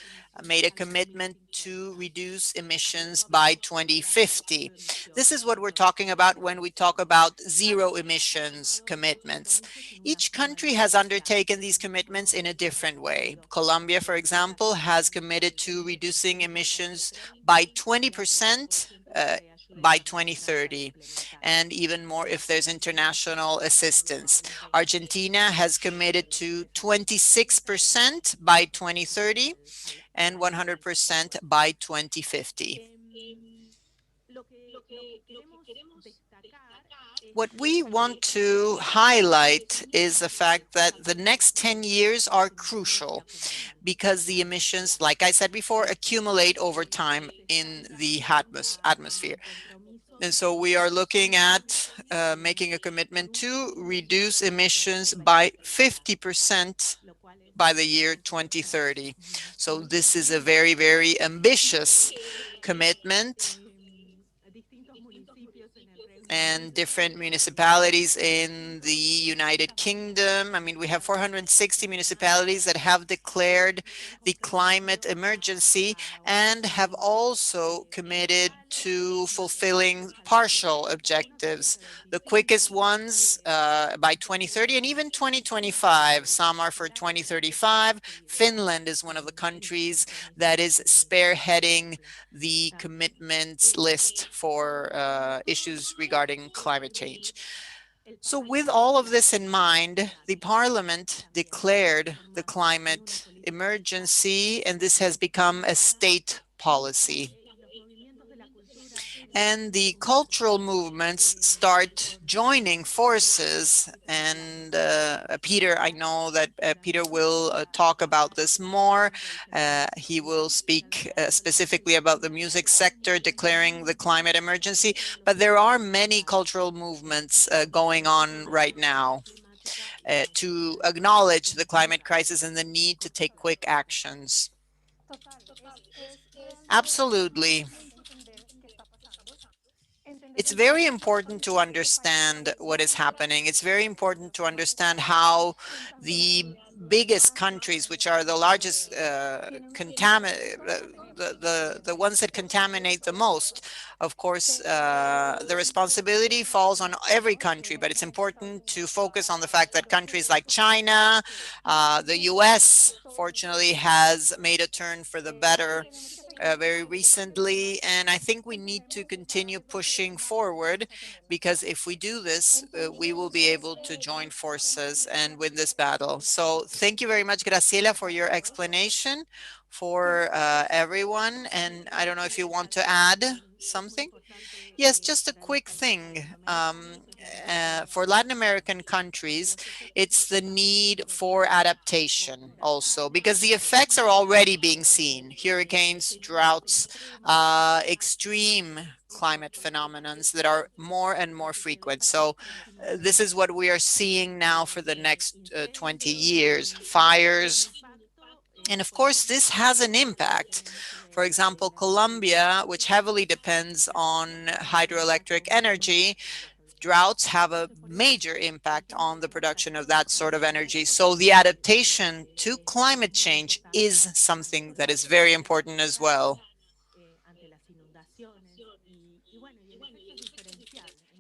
made a commitment to reduce emissions by 2050. This is what we're talking about when we talk about zero emissions commitments. Each country has undertaken these commitments in a different way. Colombia, for example, has committed to reducing emissions by 20% by 2030, and even more if there's international assistance. Argentina has committed to 26% by 2030 and 100% by 2050. What we want to highlight is the fact that the next 10 years are crucial because the emissions, like I said before, accumulate over time in the atmosphere. And so we are looking at making a commitment to reduce emissions by 50% by the year 2030. So this is a very, very ambitious commitment. And different municipalities in the United Kingdom. I mean, we have 460 municipalities that have declared the climate emergency and have also committed to fulfilling partial objectives. The quickest ones by 2030 and even 2025. Some are for 2035. Finland is one of the countries that is spearheading the commitments list for issues regarding climate change. So with all of this in mind, the Parliament declared the climate emergency, and this has become a state policy. And the cultural movements start joining forces. And Peter, I know that Peter will talk about this more. He will speak specifically about the music sector declaring the climate emergency. But there are many cultural movements going on right now to acknowledge the climate crisis and the need to take quick actions. Absolutely. It's very important to understand what is happening. It's very important to understand how the biggest countries, which are the largest the ones that contaminate the most, of course, the responsibility falls on every country, but it's important to focus on the fact that countries like China, the US, fortunately, has made a turn for the better very recently, and I think we need to continue pushing forward because if we do this, we will be able to join forces and win this battle. So thank you very much, Graciela, for your explanation for everyone. And I don't know if you want to add something. Yes, just a quick thing. For Latin American countries, it's the need for adaptation also, because the effects are already being seen. Hurricanes, droughts, extreme climate phenomena that are more and more frequent. So this is what we are seeing now for the next 20 years, fires. And of course, this has an impact. For example, Colombia, which heavily depends on hydroelectric energy, droughts have a major impact on the production of that sort of energy. So the adaptation to climate change is something that is very important as well.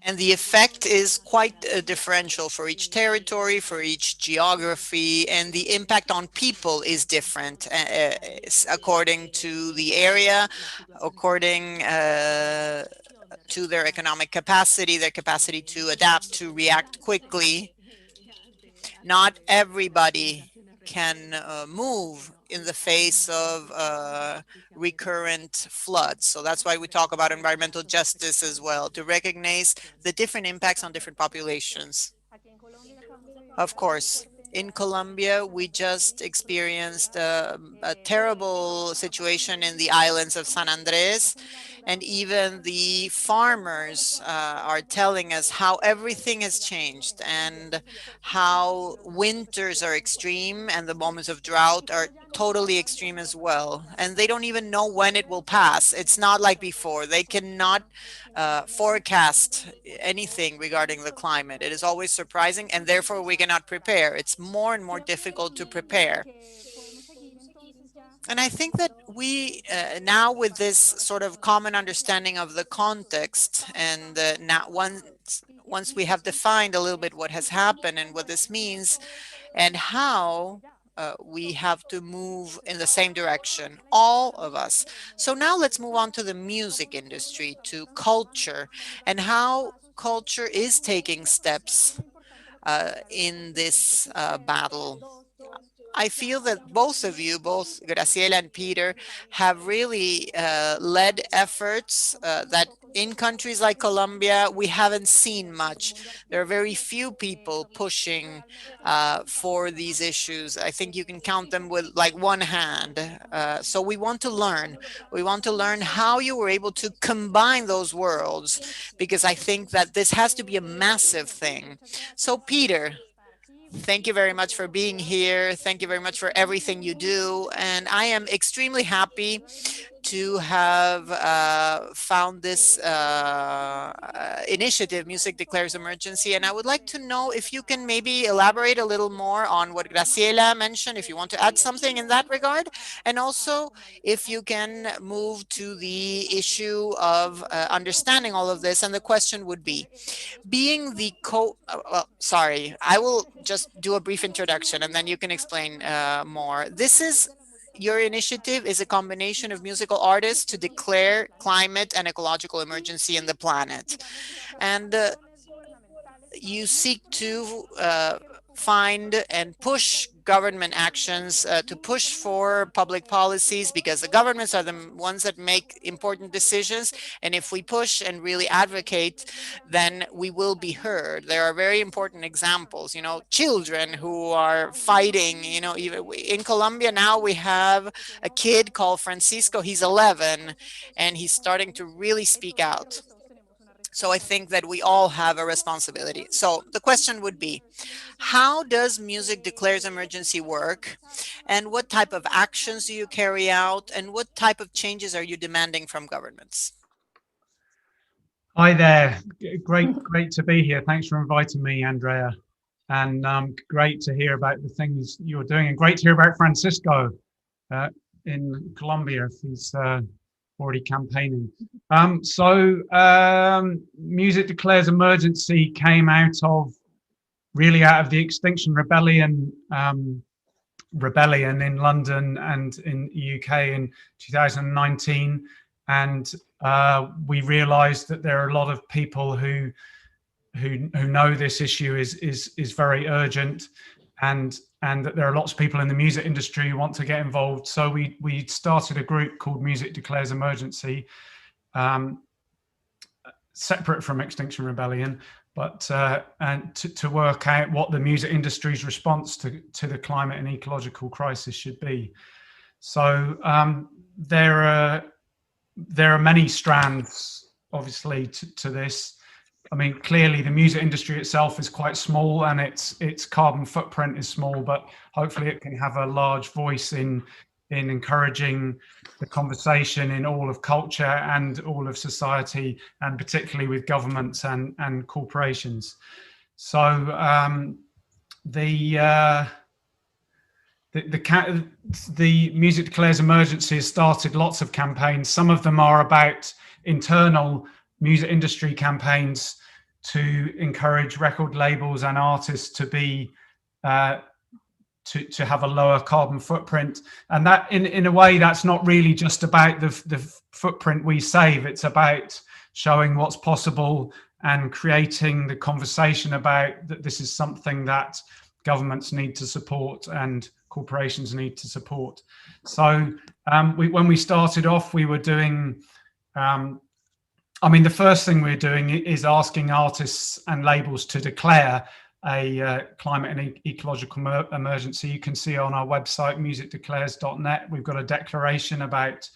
And the effect is quite differential for each territory, for each geography, and the impact on people is different according to the area, according to their economic capacity, their capacity to adapt, to react quickly. Not everybody can move in the face of recurrent floods. So that's why we talk about environmental justice as well, to recognize the different impacts on different populations. Of course, in Colombia, we just experienced a terrible situation in the islands of San Andres. And even the farmers are telling us how everything has changed and how winters are extreme and the moments of drought are totally extreme as well. And they don't even know when it will pass. It's not like before. They cannot forecast anything regarding the climate. It is always surprising, and therefore we cannot prepare. It's more and more difficult to prepare. And I think that we now, with this sort of common understanding of the context, and now once we have defined a little bit what has happened and what this means and how we have to move in the same direction, all of us. So now let's move on to the music industry, to culture, and how culture is taking steps in this battle. I feel that both of you, both Graciela and Peter, have really led efforts that in countries like Colombia, we haven't seen much. There are very few people pushing for these issues. I think you can count them with like one hand. So we want to learn. We want to learn how you were able to combine those worlds, because I think that this has to be a massive thing. So Peter, thank you very much for being here. Thank you very much for everything you do. And I am extremely happy to have found this initiative, Music Declares Emergency. And I would like to know if you can maybe elaborate a little more on what Graciela mentioned, if you want to add something in that regard. And also, if you can move to the issue of understanding all of this. And the question would be, being the sorry, I will just do a brief introduction and then you can explain more. Your initiative is a combination of musical artists to declare climate and ecological emergency in the planet. And you seek to find and push government actions to push for public policies, because the governments are the ones that make important decisions. And if we push and really advocate, then we will be heard. There are very important examples, children who are fighting, even in Colombia now we have a kid called Francisco. He's 11 and he's starting to really speak out. So I think that we all have a responsibility. So the question would be, how does Music Declares Emergency work? And what type of actions do you carry out? And what type of changes are you demanding from governments? Hi there. Great to be here. Thanks for inviting me, Andrea. And great to hear about the things you're doing. And great to hear about Francisco in Colombia, if he's already campaigning. Music Declares Emergency came out of the Extinction Rebellion in London and in the UK in 2019. And we realized that there are a lot of people who know this issue is very urgent, and that there are lots of people in the music industry who want to get involved. So we started a group called Music Declares Emergency, separate from Extinction Rebellion, but and to work out what the music industry's response to the climate and ecological crisis should be. So there are many strands, obviously, to this. I mean, clearly the music industry itself is quite small and its carbon footprint is small, but hopefully it can have a large voice in encouraging the conversation in all of culture and all of society, and particularly with governments and corporations. So the Music Declares Emergency has started lots of campaigns. Some of them are about internal music industry campaigns to encourage record labels and artists to be to have a lower carbon footprint. And that in a way, that's not really just about the footprint we save. It's about showing what's possible and creating the conversation about that this is something that governments need to support and corporations need to support. So when we started off, we were doing, I mean, the first thing we're doing is asking artists and labels to declare a climate and ecological emergency. You can see on our website, musicdeclares.net, we've got a declaration about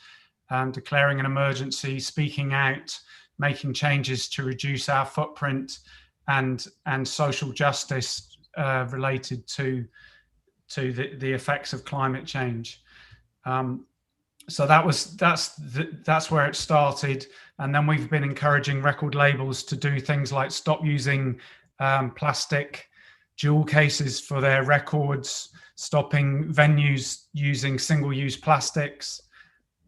declaring an emergency, speaking out, making changes to reduce our footprint and social justice related to the effects of climate change. So that's where it started, and then we've been encouraging record labels to do things like stop using plastic jewel cases for their records, stopping venues using single-use plastics,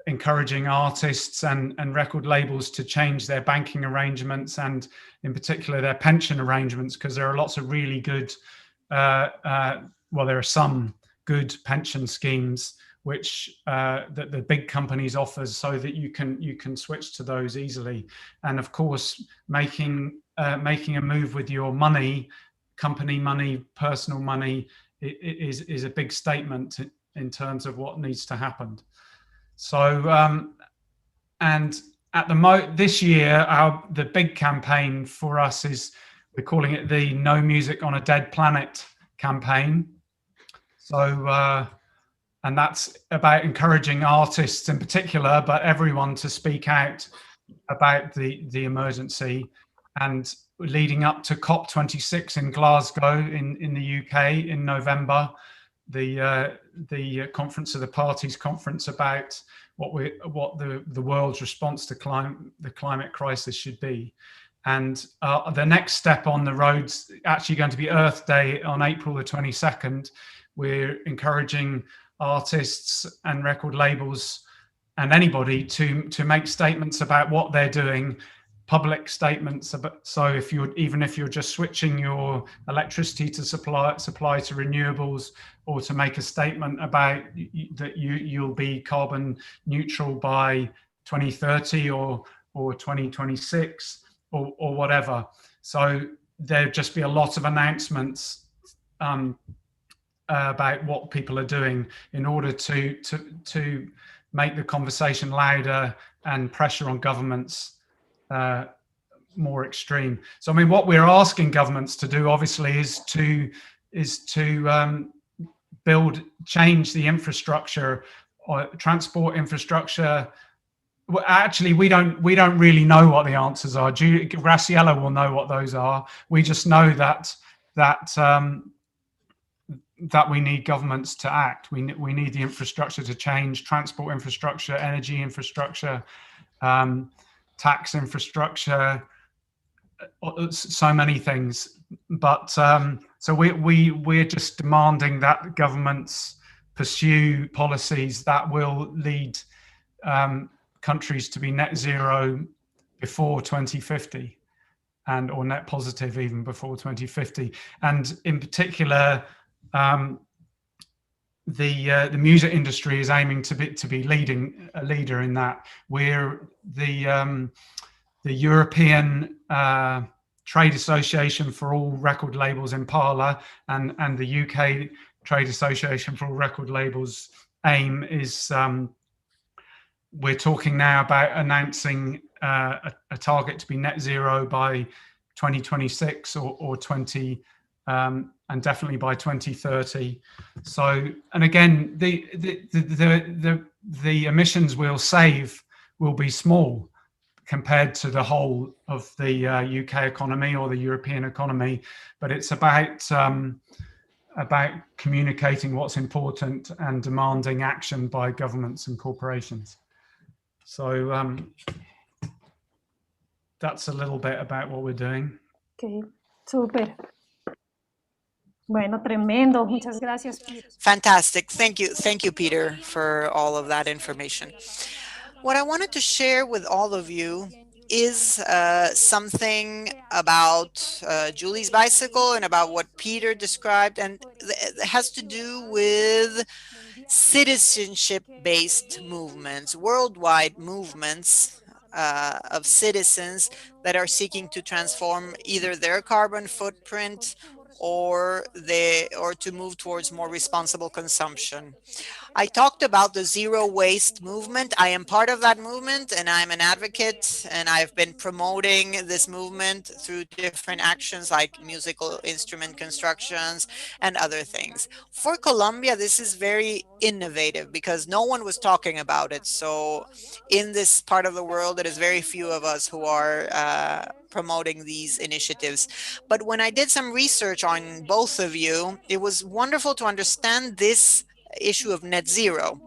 encouraging artists and record labels to change their banking arrangements and in particular their pension arrangements, because there are lots of really good, well, there are some good pension schemes which that the big companies offers, so that you can switch to those easily. And of course, making a move with your money, company money, personal money, is a big statement in terms of what needs to happen. So and at this year, the big campaign for us is, we're calling it the No Music on a Dead Planet campaign. So and that's about encouraging artists in particular, but everyone, to speak out about the emergency. And leading up to COP26 in Glasgow in the UK in November, the Conference of the Parties conference about what the world's response to the climate crisis should be. And the next step on the road's actually going to be Earth Day on April the 22nd. We're encouraging artists and record labels and anybody to make statements about what they're doing, public statements about, so even if you're just switching your electricity to supply to renewables, or to make a statement about that you'll be carbon neutral by 2030 or 2026 or whatever. So there'll just be a lot of announcements about what people are doing in order to make the conversation louder and pressure on governments more extreme. So I mean, what we're asking governments to do, obviously, is to change the infrastructure, or transport infrastructure. Well, actually, we don't really know what the answers are. Graciela will know what those are. We just know that we need governments to act. We need the infrastructure to change, transport infrastructure, energy infrastructure, tax infrastructure, so many things. But so we're just demanding that governments pursue policies that will lead countries to be net zero before 2050, or net positive even before 2050. And in particular, the music industry is aiming to be a leader in that. We're the European Trade Association for all record labels, Impala, and the UK Trade Association for all record labels, AIM, is we're talking now about announcing a target to be net zero by 2026 or 20 and definitely by 2030. So, and again, the emissions we'll save will be small compared to the whole of the UK economy or the European economy, but it's about communicating what's important and demanding action by governments and corporations. So that's a little bit about what we're doing. Okay, super. Bueno, tremendo. Muchas gracias, Peter. Fantastic. Thank you, Peter, for all of that information. What I wanted to share with all of you is something about Julie's bicycle and about what Peter described, and it has to do with citizenship-based movements, worldwide movements of citizens that are seeking to transform either their carbon footprint or to move towards more responsible consumption. I talked about the zero waste movement. I am part of that movement and I'm an advocate, and I've been promoting this movement through different actions like musical instrument constructions and other things. For Colombia, this is very innovative because no one was talking about it. So in this part of the world, it is very few of us who are promoting these initiatives. But when I did some research on both of you, it was wonderful to understand this issue of net zero.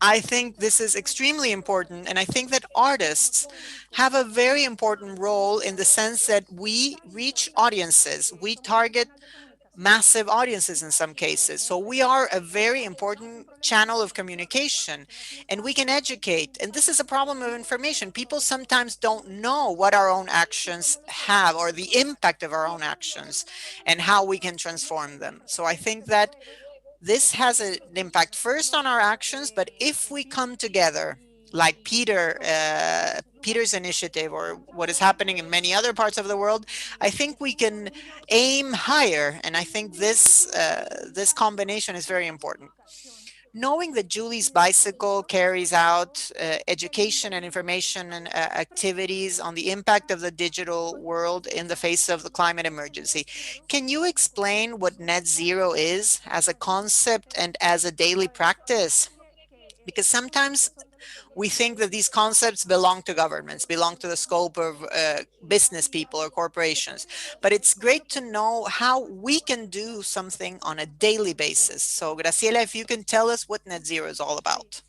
I think this is extremely important, and I think that artists have a very important role in the sense that we reach audiences. We target massive audiences in some cases. So we are a very important channel of communication, and we can educate. And this is a problem of information. People sometimes don't know what our own actions have or the impact of our own actions and how we can transform them. So I think that this has an impact first on our actions, but if we come together, like Peter's initiative, or what is happening in many other parts of the world, I think we can aim higher. And I think this combination is very important. Knowing that Julie's bicycle carries out education and information and activities on the impact of the digital world in the face of the climate emergency, can you explain what net zero is as a concept and as a daily practice? Because sometimes we think that these concepts belong to governments, belong to the scope of business people or corporations. But it's great to know how we can do something on a daily basis. So Graciela, if you can tell us what net zero is all about.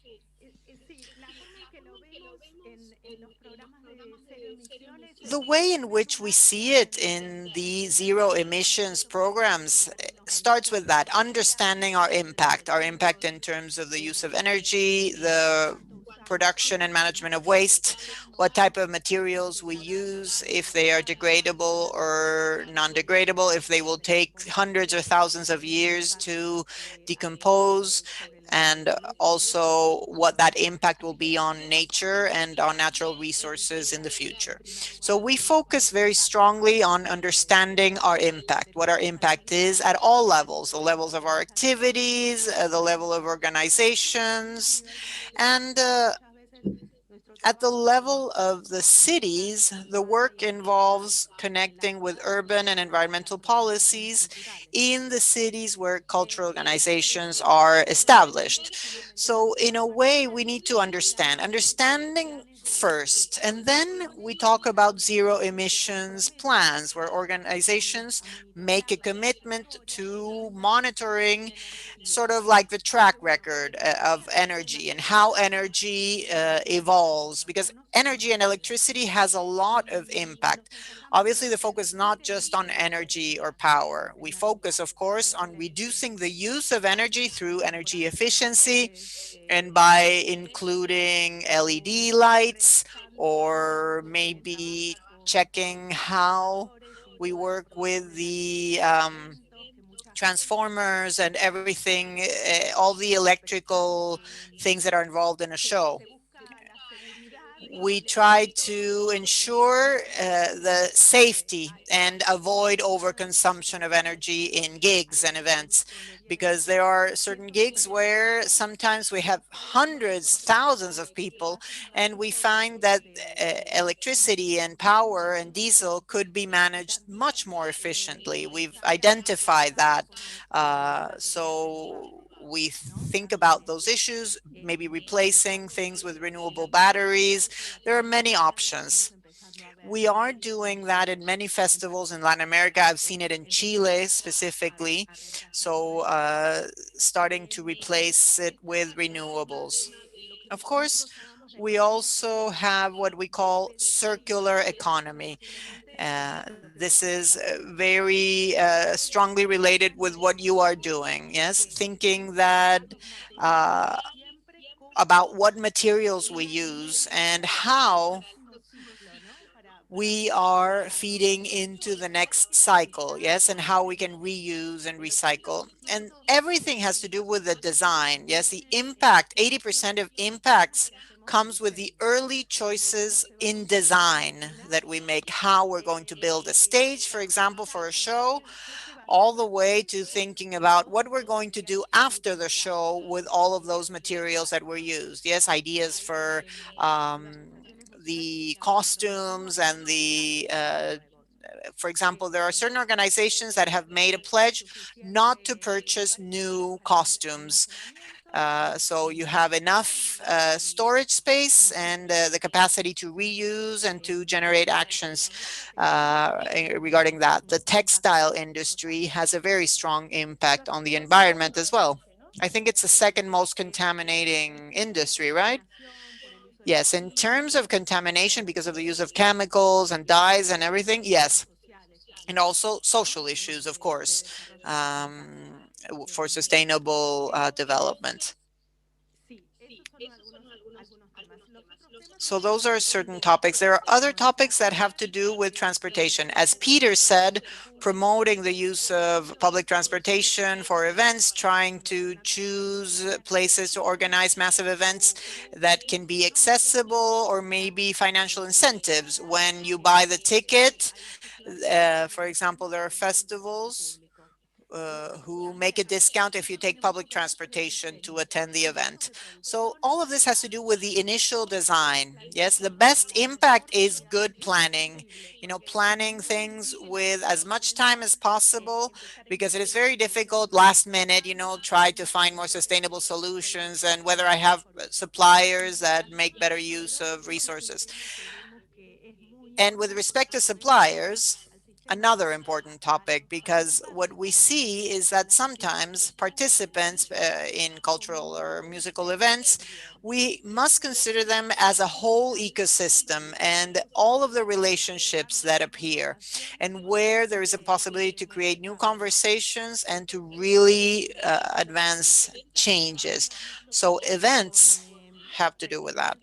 The way in which we see it in the zero emissions programs starts with that, understanding our impact in terms of the use of energy, the production and management of waste, what type of materials we use, if they are degradable or non-degradable, if they will take hundreds or thousands of years to decompose, and also what that impact will be on nature and on natural resources in the future. So we focus very strongly on understanding our impact, what our impact is at all levels, the levels of our activities, the level of organizations, and at the level of the cities, the work involves connecting with urban and environmental policies in the cities where cultural organizations are established. So in a way, we need to understanding first, and then we talk about zero emissions plans where organizations make a commitment to monitoring sort of like the track record of energy and how energy evolves, because energy and electricity has a lot of impact. Obviously, the focus is not just on energy or power. We focus, of course, on reducing the use of energy through energy efficiency and by including LED lights, or maybe checking how we work with the transformers and everything, all the electrical things that are involved in a show. We try to ensure the safety and avoid overconsumption of energy in gigs and events, because there are certain gigs where sometimes we have hundreds, thousands of people, and we find that electricity and power and diesel could be managed much more efficiently. We've identified that. So we think about those issues, maybe replacing things with renewable batteries. There are many options. We are doing that in many festivals in Latin America. I've seen it in Chile specifically. So starting to replace it with renewables. Of course, we also have what we call circular economy. This is very strongly related with what you are doing, yes? Thinking that about what materials we use and how we are feeding into the next cycle, yes, and how we can reuse and recycle. And everything has to do with the design, yes, the impact, 80% of impacts comes with the early choices in design that we make, how we're going to build a stage, for example, for a show, all the way to thinking about what we're going to do after the show with all of those materials that were used. Yes, ideas for the costumes and for example, there are certain organizations that have made a pledge not to purchase new costumes. So you have enough storage space and the capacity to reuse and to generate actions regarding that. The textile industry has a very strong impact on the environment as well. I think it's the second most contaminating industry, right? Yes, in terms of contamination because of the use of chemicals and dyes and everything, yes. And also social issues, of course, for sustainable development. So those are certain topics. There are other topics that have to do with transportation. As Peter said, promoting the use of public transportation for events, trying to choose places to organize massive events that can be accessible, or maybe financial incentives. When you buy the ticket, for example, there are festivals who make a discount if you take public transportation to attend the event. So all of this has to do with the initial design. Yes, the best impact is good planning, planning things with as much time as possible, because it is very difficult last minute, try to find more sustainable solutions, and whether I have suppliers that make better use of resources. And with respect to suppliers, another important topic, because what we see is that sometimes participants in cultural or musical events, we must consider them as a whole ecosystem and all of the relationships that appear, and where there is a possibility to create new conversations and to really advance changes. So events have to do with that.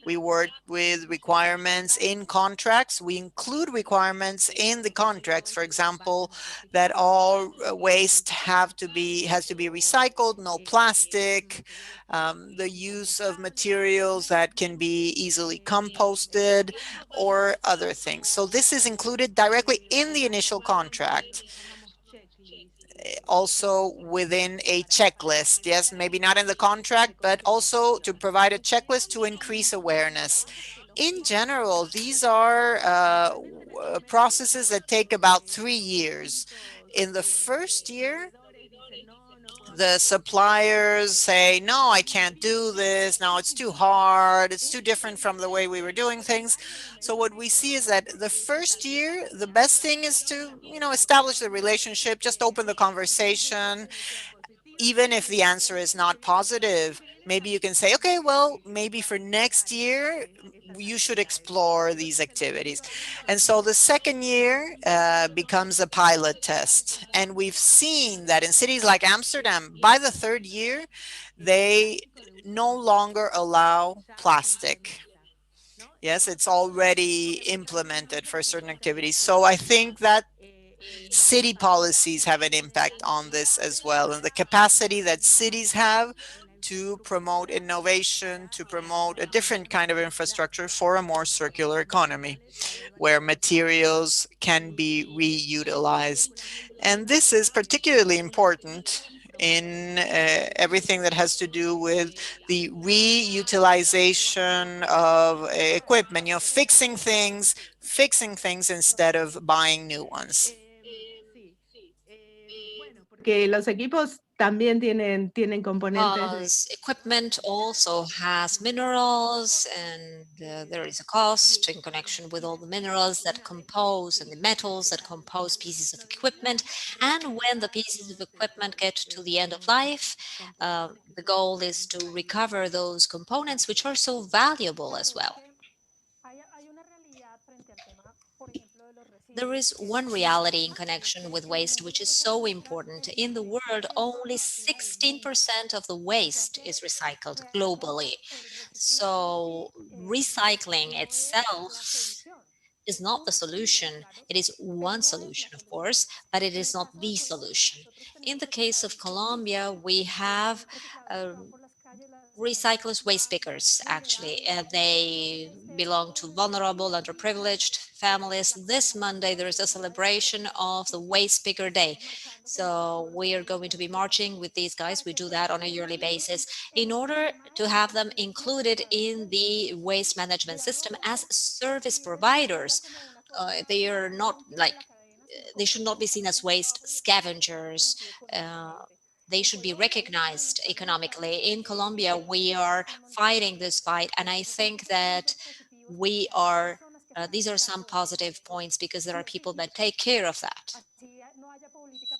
We work with requirements in contracts. We include requirements in the contracts, for example, that all waste has to be recycled, no plastic, the use of materials that can be easily composted, or other things. So this is included directly in the initial contract. Also within a checklist. Yes, maybe not in the contract, but also to provide a checklist to increase awareness. In general, these are processes that take about 3 years. In the first year, the suppliers say, no, I can't do this. No, it's too hard. It's too different from the way we were doing things. So what we see is that the first year, the best thing is to, establish the relationship, just open the conversation. Even if the answer is not positive, maybe you can say, okay, well, maybe for next year, you should explore these activities. And so the second year becomes a pilot test. And we've seen that in cities like Amsterdam, by the third year, they no longer allow plastic. Yes, it's already implemented for certain activities. So I think that city policies have an impact on this as well, and the capacity that cities have to promote innovation, to promote a different kind of infrastructure for a more circular economy, where materials can be reutilized. And this is particularly important in everything that has to do with the reutilization of equipment, fixing things instead of buying new ones. Que los equipos también tienen componentes. Because equipment also has minerals, and there is a cost in connection with all the minerals that compose and the metals that compose pieces of equipment. And when the pieces of equipment get to the end of life, the goal is to recover those components, which are so valuable as well. There is one reality in connection with waste which is so important. In the world, only 16% of the waste is recycled globally. So recycling itself is not the solution. It is one solution, of course, but it is not the solution. In the case of Colombia, we have recyclers, waste pickers, actually. They belong to vulnerable, underprivileged families. This Monday, there is a celebration of the Waste Picker Day. So we are going to be marching with these guys. We do that on a yearly basis in order to have them included in the waste management system as service providers. They are not like, they should not be seen as waste scavengers. They should be recognized economically. In Colombia, we are fighting this fight, and I think that we are, these are some positive points because there are people that take care of that.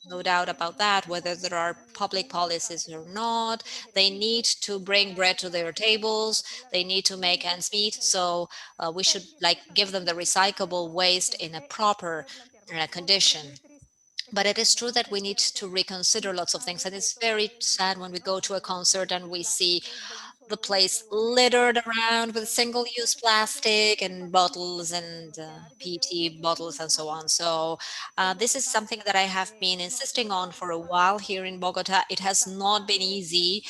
No doubt about that, whether there are public policies or not, they need to bring bread to their tables, they need to make ends meet, so we should like give them the recyclable waste in a proper condition. But it is true that we need to reconsider lots of things. And it's very sad when we go to a concert and we see the place littered around with single-use plastic and bottles and PET bottles and so on. So this is something that I have been insisting on for a while here in Bogota. It has not been easy.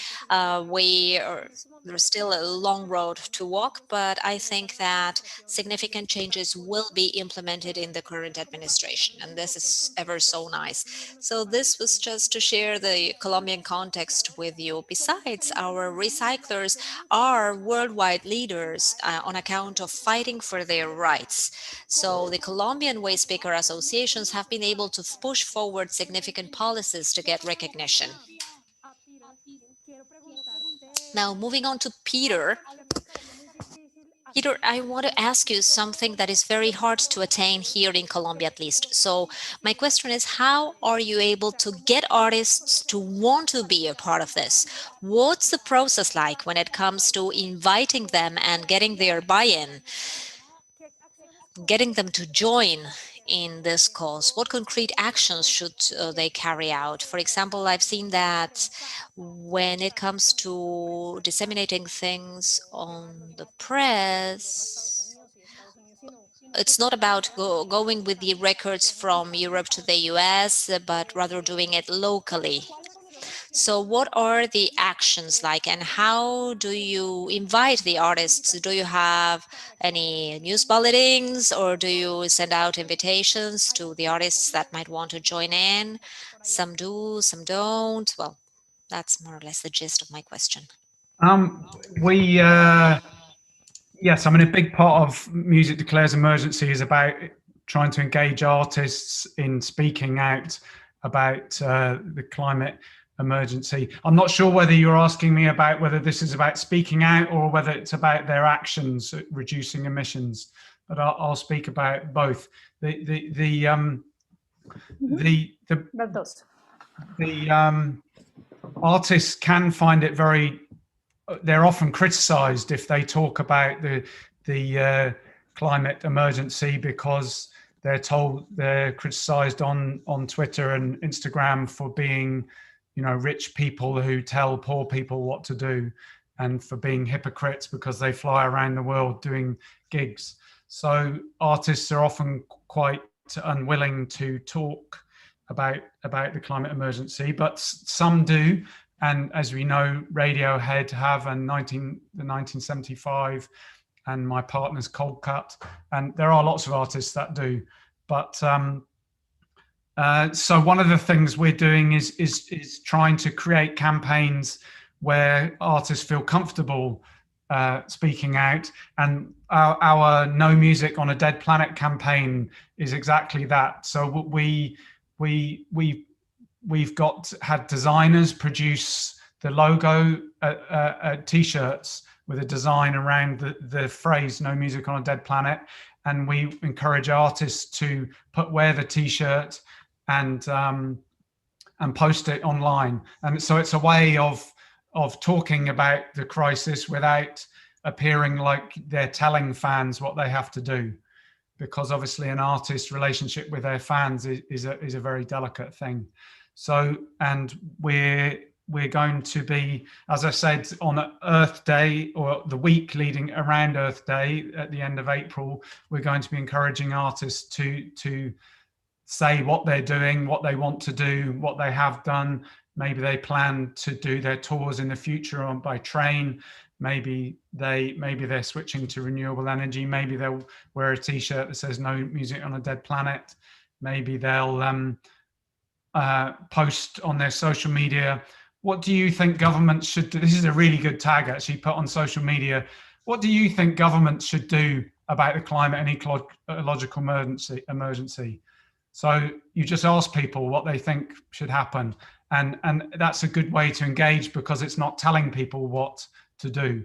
There's still a long road to walk, but I think that significant changes will be implemented in the current administration, and this is ever so nice. So this was just to share the Colombian context with you. Besides, our recyclers are worldwide leaders on account of fighting for their rights. So the Colombian waste picker associations have been able to push forward significant policies to get recognition. Now, moving on to Peter. Peter, I want to ask you something that is very hard to attain here in Colombia, at least. So my question is, how are you able to get artists to want to be a part of this? What's the process like when it comes to inviting them and getting their buy-in, getting them to join in this cause? What concrete actions should they carry out? For example, I've seen that when it comes to disseminating things on the press, it's not about going with the records from Europe to the US, but rather doing it locally. So what are the actions like, and how do you invite the artists? Do you have any news bulletins, or do you send out invitations to the artists that might want to join in? Some do, some don't. Well, that's more or less the gist of my question. Yes, I mean, a big part of Music Declares Emergency is about trying to engage artists in speaking out about the climate emergency. I'm not sure whether you're asking me about whether this is about speaking out or whether it's about their actions reducing emissions, but I'll speak about both. The artists can find it very, they're often criticized if they talk about the climate emergency, because they're told, they're criticized on Twitter and Instagram for being, you know, rich people who tell poor people what to do, and for being hypocrites because they fly around the world doing gigs. So artists are often quite unwilling to talk about the climate emergency, but some do. And as we know, Radiohead have in the 1975, and my partner's Cold Cut, and there are lots of artists that do. But so one of the things we're doing is trying to create campaigns where artists feel comfortable speaking out, and our No Music on a Dead Planet campaign is exactly that. So we've had designers produce the logo t-shirts with a design around the phrase "No Music on a Dead Planet," and we encourage artists to wear the t-shirt and post it online. And so it's a way of talking about the crisis without appearing like they're telling fans what they have to do, because obviously an artist's relationship with their fans is a very delicate thing. So, and we're going to be, as I said, on Earth Day, or the week leading around Earth Day at the end of April, we're going to be encouraging artists to say what they're doing, what they want to do, what they have done. Maybe they plan to do their tours in the future on by train. Maybe they're switching to renewable energy. Maybe they'll wear a T-shirt that says "No music on a dead planet." Maybe they'll post on their social media. What do you think governments should do? This is a really good tag actually put on social media. What do you think governments should do about the climate and ecological emergency? So you just ask people what they think should happen. And that's a good way to engage, because it's not telling people what to do.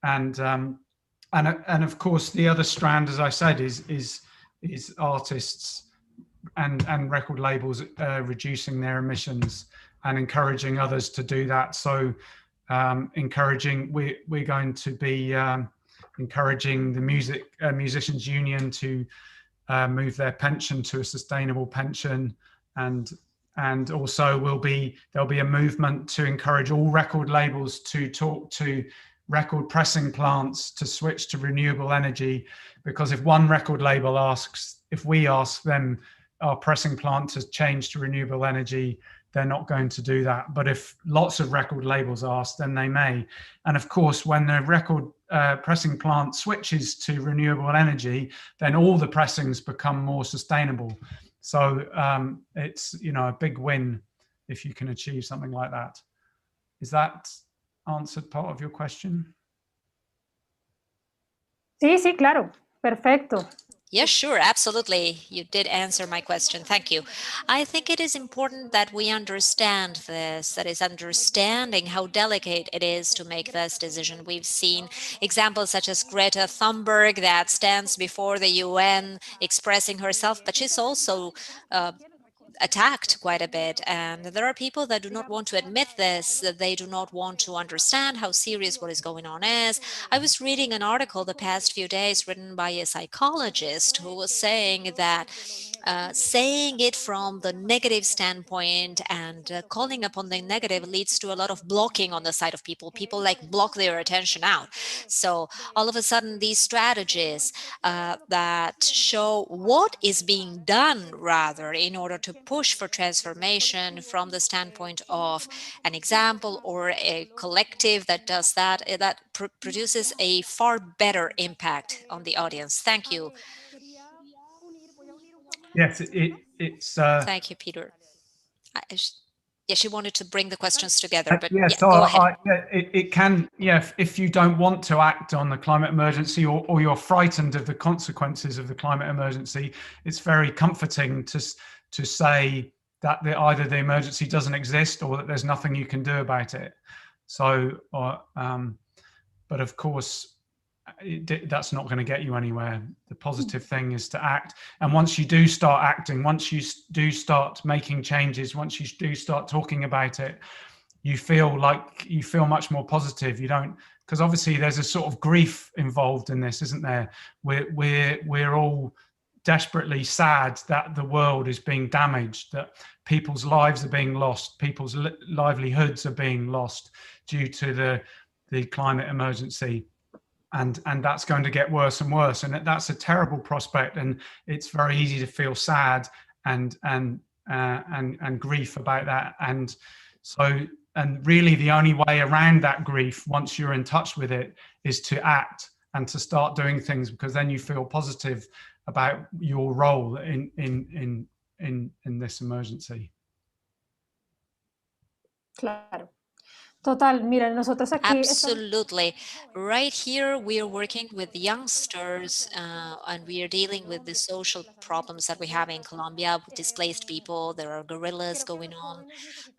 And of course, the other strand, as I said, is artists and record labels reducing their emissions and encouraging others to do that. So we're going to be encouraging the musicians union to move their pension to a sustainable pension, and also there'll be a movement to encourage all record labels to talk to record pressing plants to switch to renewable energy, because if one record label if we ask them, our pressing plant to change to renewable energy, they're not going to do that. But if lots of record labels ask, then they may. And of course, when the record pressing plant switches to renewable energy, then all the pressings become more sustainable. So it's, a big win if you can achieve something like that. Is that answered part of your question? Sí, claro. Perfecto. Yes, sure, absolutely. You did answer my question. Thank you. I think it is important that we understand this, that is understanding how delicate it is to make this decision. We've seen examples such as Greta Thunberg that stands before the UN expressing herself, but she's also attacked quite a bit, and there are people that do not want to admit this, that they do not want to understand how serious what is going on is. I was reading an article the past few days written by a psychologist who was saying that saying it from the negative standpoint and calling upon the negative leads to a lot of blocking on the side of people. People like block their attention out. So all of a sudden, these strategies that show what is being done rather in order to push for transformation from the standpoint of an example or a collective that does that, produces a far better impact on the audience. Thank you. Yes, it's. Thank you, Peter. Yeah, she wanted to bring the questions together, but yeah, so go ahead. It can, if you don't want to act on the climate emergency or you're frightened of the consequences of the climate emergency, it's very comforting to say that either the emergency doesn't exist or that there's nothing you can do about it. So, but of course, that's not going to get you anywhere. The positive thing is to act, and once you do start acting, once you do start making changes, once you do start talking about it, you feel much more positive. You don't, because obviously there's a sort of grief involved in this, isn't there? We're all desperately sad that the world is being damaged, that people's lives are being lost, people's livelihoods are being lost due to the climate emergency. And that's going to get worse and worse, and that's a terrible prospect. And it's very easy to feel sad and grief about that. And so, and really, the only way around that grief, once you're in touch with it, is to act and to start doing things, because then you feel positive about your role in this emergency. Claro. Total, mira, nosotros aquí absolutely. Right here, we are working with youngsters and we are dealing with the social problems that we have in Colombia with displaced people. There are guerrillas going on.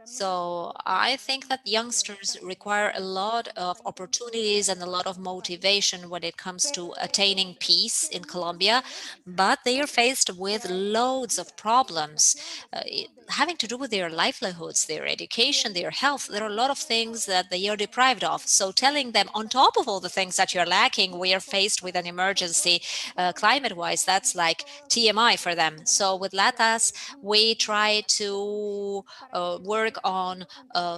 So I think that youngsters require a lot of opportunities and a lot of motivation when it comes to attaining peace in Colombia, but they are faced with loads of problems having to do with their livelihoods, their education, their health. There are a lot of things things that they are deprived of. So telling them on top of all the things that you're lacking, we are faced with an emergency climate-wise, that's like TMI for them. So with Latas, we try to work on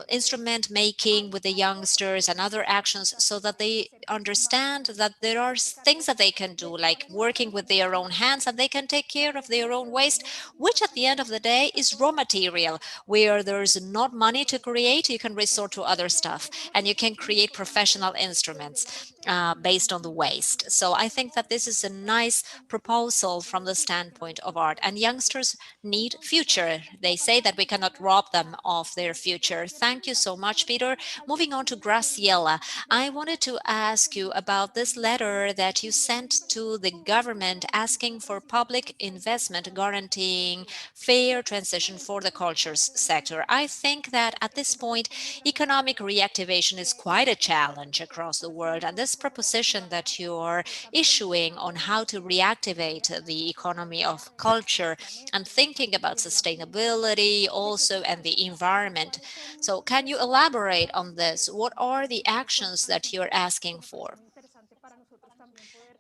instrument making with the youngsters and other actions so that they understand that there are things that they can do, like working with their own hands, and they can take care of their own waste, which at the end of the day is raw material. Where there's not money to create, you can resort to other stuff, and you can create professional instruments based on the waste. So I think that this is a nice proposal from the standpoint of art, and youngsters need future. They say that we cannot rob them of their future. Thank you so much, Peter. Moving on to Graciela, I wanted to ask you about this letter that you sent to the government asking for public investment guaranteeing fair transition for the cultures sector. I think that at this point, economic reactivation is quite a challenge across the world, and this proposition that you are issuing on how to reactivate the economy of culture and thinking about sustainability also and the environment. So can you elaborate on this? What are the actions that you're asking for?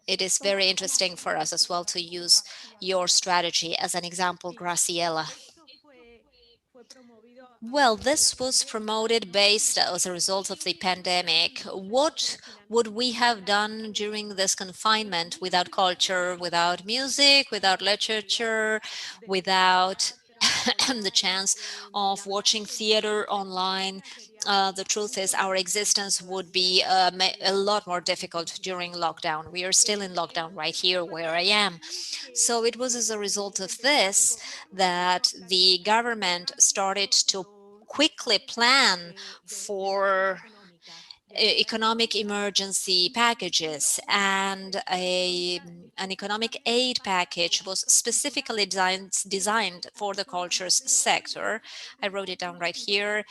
It is very interesting for us as well to use your strategy as an example, Graciela. Well, this was promoted based as a result of the pandemic. What would we have done during this confinement without culture, without music, without literature, without the chance of watching theater online? The truth is our existence would be a lot more difficult during lockdown. We are still in lockdown right here where I am. So it was as a result of this that the government started to quickly plan for economic emergency packages, and an economic aid package was specifically designed for the cultures sector. I wrote it down right here.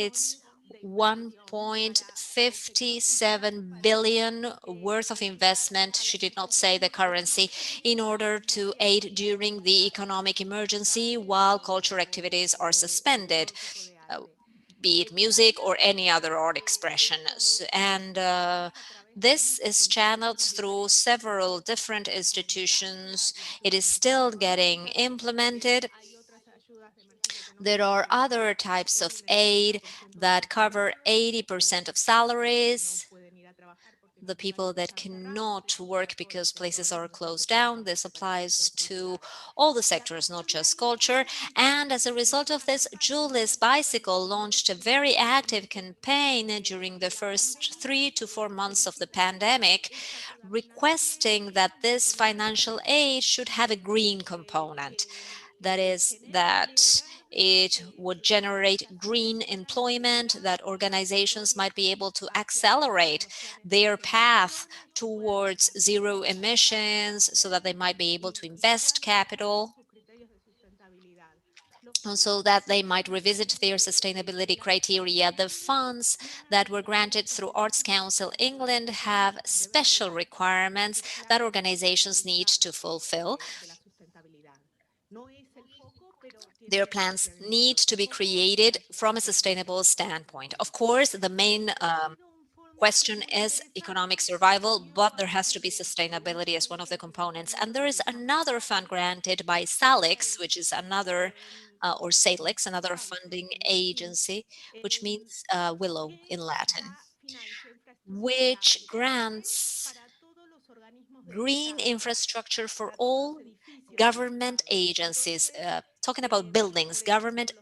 It's 1.57 billion worth of investment, she did not say the currency, in order to aid during the economic emergency while culture activities are suspended, be it music or any other art expression. And this is channeled through several different institutions. It is still getting implemented. There are other types of aid that cover 80% of salaries. The people that cannot work because places are closed down. This applies to all the sectors, not just culture. And as a result of this, Julie's Bicycle launched a very active campaign during the first 3 to 4 months of the pandemic, requesting that this financial aid should have a green component. That is, that it would generate green employment, that organizations might be able to accelerate their path towards zero emissions so that they might be able to invest capital, and so that they might revisit their sustainability criteria. The funds that were granted through Arts Council England have special requirements that organizations need to fulfill. Their plans need to be created from a sustainable standpoint. Of course, the main question is economic survival, but there has to be sustainability as one of the components. And there is another fund granted by SALIX, which is another, or SALIX, another funding agency, which means willow in Latin, which grants green infrastructure for all government agencies, talking about buildings, government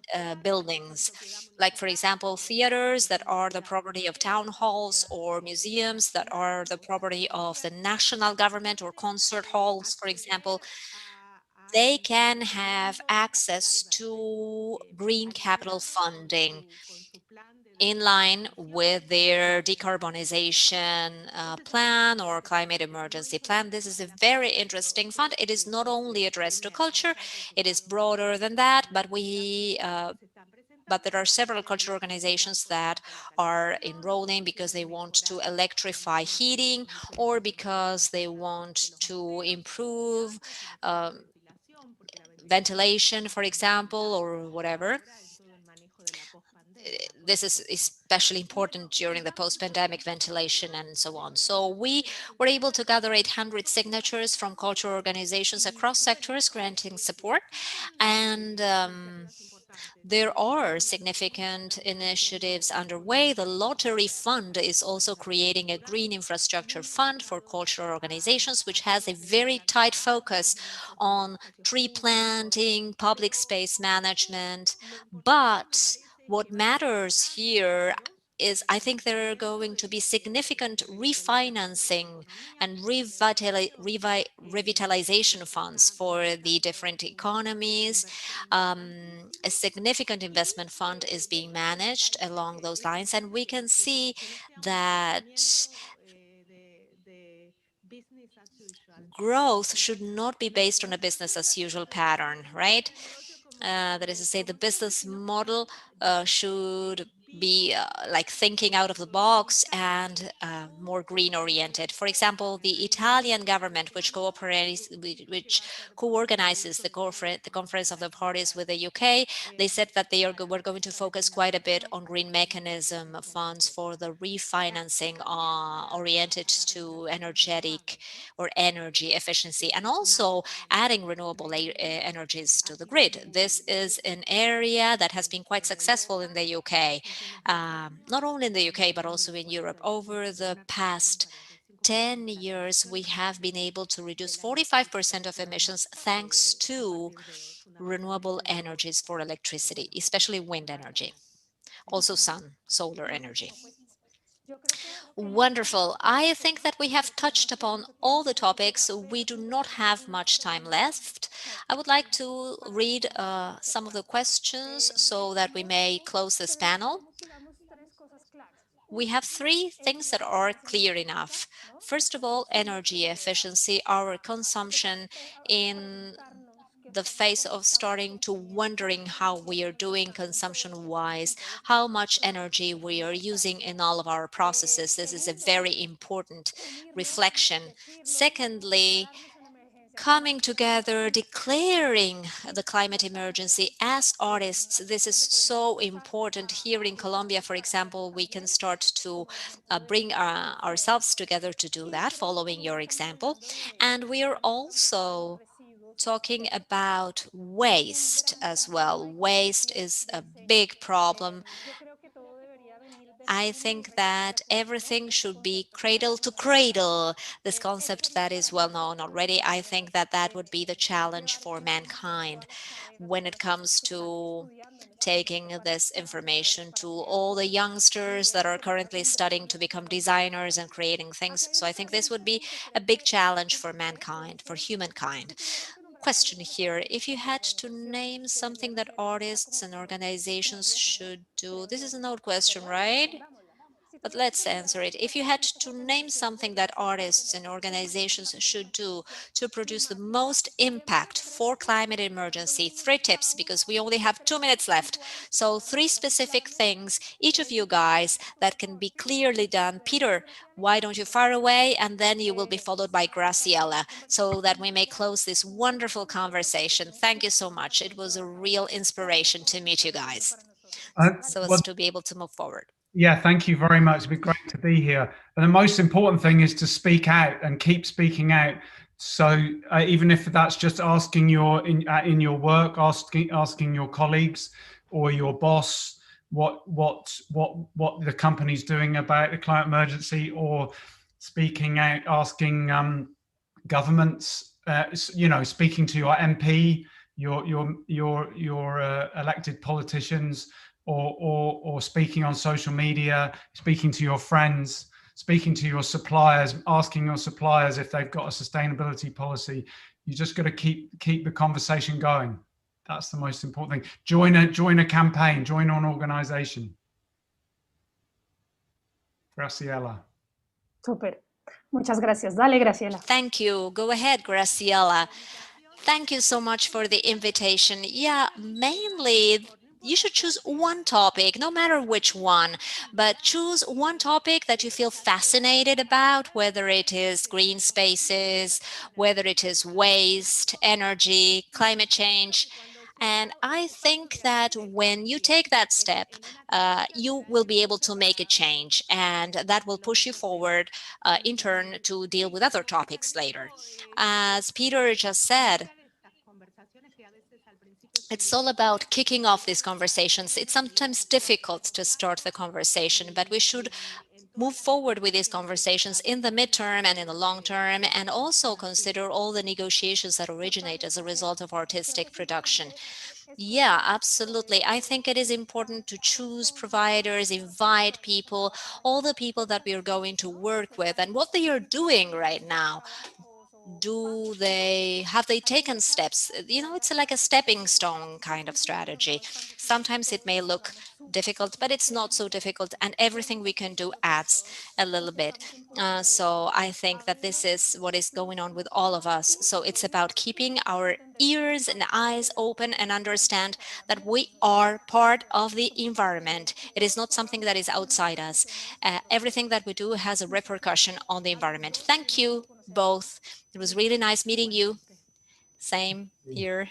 buildings, like, for example, theaters that are the property of town halls, or museums that are the property of the national government, or concert halls, for example. They can have access to green capital funding in line with their decarbonization plan or climate emergency plan. This is a very interesting fund. It is not only addressed to culture, it is broader than that, but there are several cultural organizations that are enrolling because they want to electrify heating, or because they want to improve ventilation, for example, or whatever. this is especially important during the post-pandemic ventilation and so on. So we were able to gather 800 signatures from cultural organizations across sectors granting support. And there are significant initiatives underway. The Lottery Fund is also creating a green infrastructure fund for cultural organizations, which has a very tight focus on tree planting, public space management. But what matters here is I think there are going to be significant refinancing and revitalization funds for the different economies. A significant investment fund is being managed along those lines, and we can see that growth should not be based on a business as usual pattern, right? That is to say, the business model should be like thinking out of the box and more green oriented. For example, the Italian government, which cooperates, which co-organizes the conference of the parties with the UK, they said that were going to focus quite a bit on green mechanism funds for the refinancing oriented to energetic or energy efficiency, and also adding renewable energies to the grid. This is an area that has been quite successful in the UK, not only in the UK, but also in Europe. Over the past 10 years, we have been able to reduce 45% of emissions thanks to renewable energies for electricity, especially wind energy, also solar energy. Wonderful. I think that we have touched upon all the topics. We do not have much time left. I would like to read some of the questions so that we may close this panel. We have three things that are clear enough. First of all, energy efficiency, our consumption in the face of starting to wondering how we are doing consumption-wise, how much energy we are using in all of our processes. This is a very important reflection. Secondly, coming together, declaring the climate emergency as artists. This is so important. Here in Colombia, for example, we can start to bring ourselves together to do that, following your example. And we are also talking about waste as well. Waste is a big problem. I think that everything should be cradle to cradle, this concept that is well known already. I think that that would be the challenge for mankind when it comes to taking this information to all the youngsters that are currently studying to become designers and creating things. So I think this would be a big challenge for mankind, for humankind. Question here, if you had to name something that artists and organizations should do, this is an old question, right? But let's answer it. If you had to name something that artists and organizations should do to produce the most impact for climate emergency, 3 tips, because we only have 2 minutes left. So 3 specific things, each of you guys, that can be clearly done. Peter, why don't you fire away, and then you will be followed by Graciela, so that we may close this wonderful conversation. Thank you so much. It was a real inspiration to meet you guys, so as to be able to move forward. Yeah, thank you very much. It's been great to be here. And the most important thing is to speak out and keep speaking out. So even if that's just asking in your work, asking your colleagues or your boss what the company's doing about the climate emergency, or speaking out, asking governments, speaking to your MP, your elected politicians, or speaking on social media, speaking to your friends, speaking to your suppliers, asking your suppliers if they've got a sustainability policy. You just got to keep the conversation going. That's the most important thing. Join a campaign, join an organization. Graciela. Super. Muchas gracias. Dale, Graciela. Thank you. Go ahead, Graciela. Thank you so much for the invitation. Yeah, mainly you should choose one topic, no matter which one, but choose one topic that you feel fascinated about, whether it is green spaces, whether it is waste, energy, climate change. And I think that when you take that step, you will be able to make a change, and that will push you forward in turn to deal with other topics later. As Peter just said, it's all about kicking off these conversations. It's sometimes difficult to start the conversation, but we should move forward with these conversations in the midterm and in the long term, and also consider all the negotiations that originate as a result of artistic production. Yeah, absolutely. I think it is important to choose providers, invite people, all the people that we are going to work with, and what they are doing right now. Have they taken steps? It's like a stepping stone kind of strategy. Sometimes it may look difficult, but it's not so difficult, and everything we can do adds a little bit. So I think that this is what is going on with all of us. So it's about keeping our ears and eyes open and understand that we are part of the environment. It is not something that is outside us. Everything that we do has a repercussion on the environment. Thank you both. It was really nice meeting you. Same here.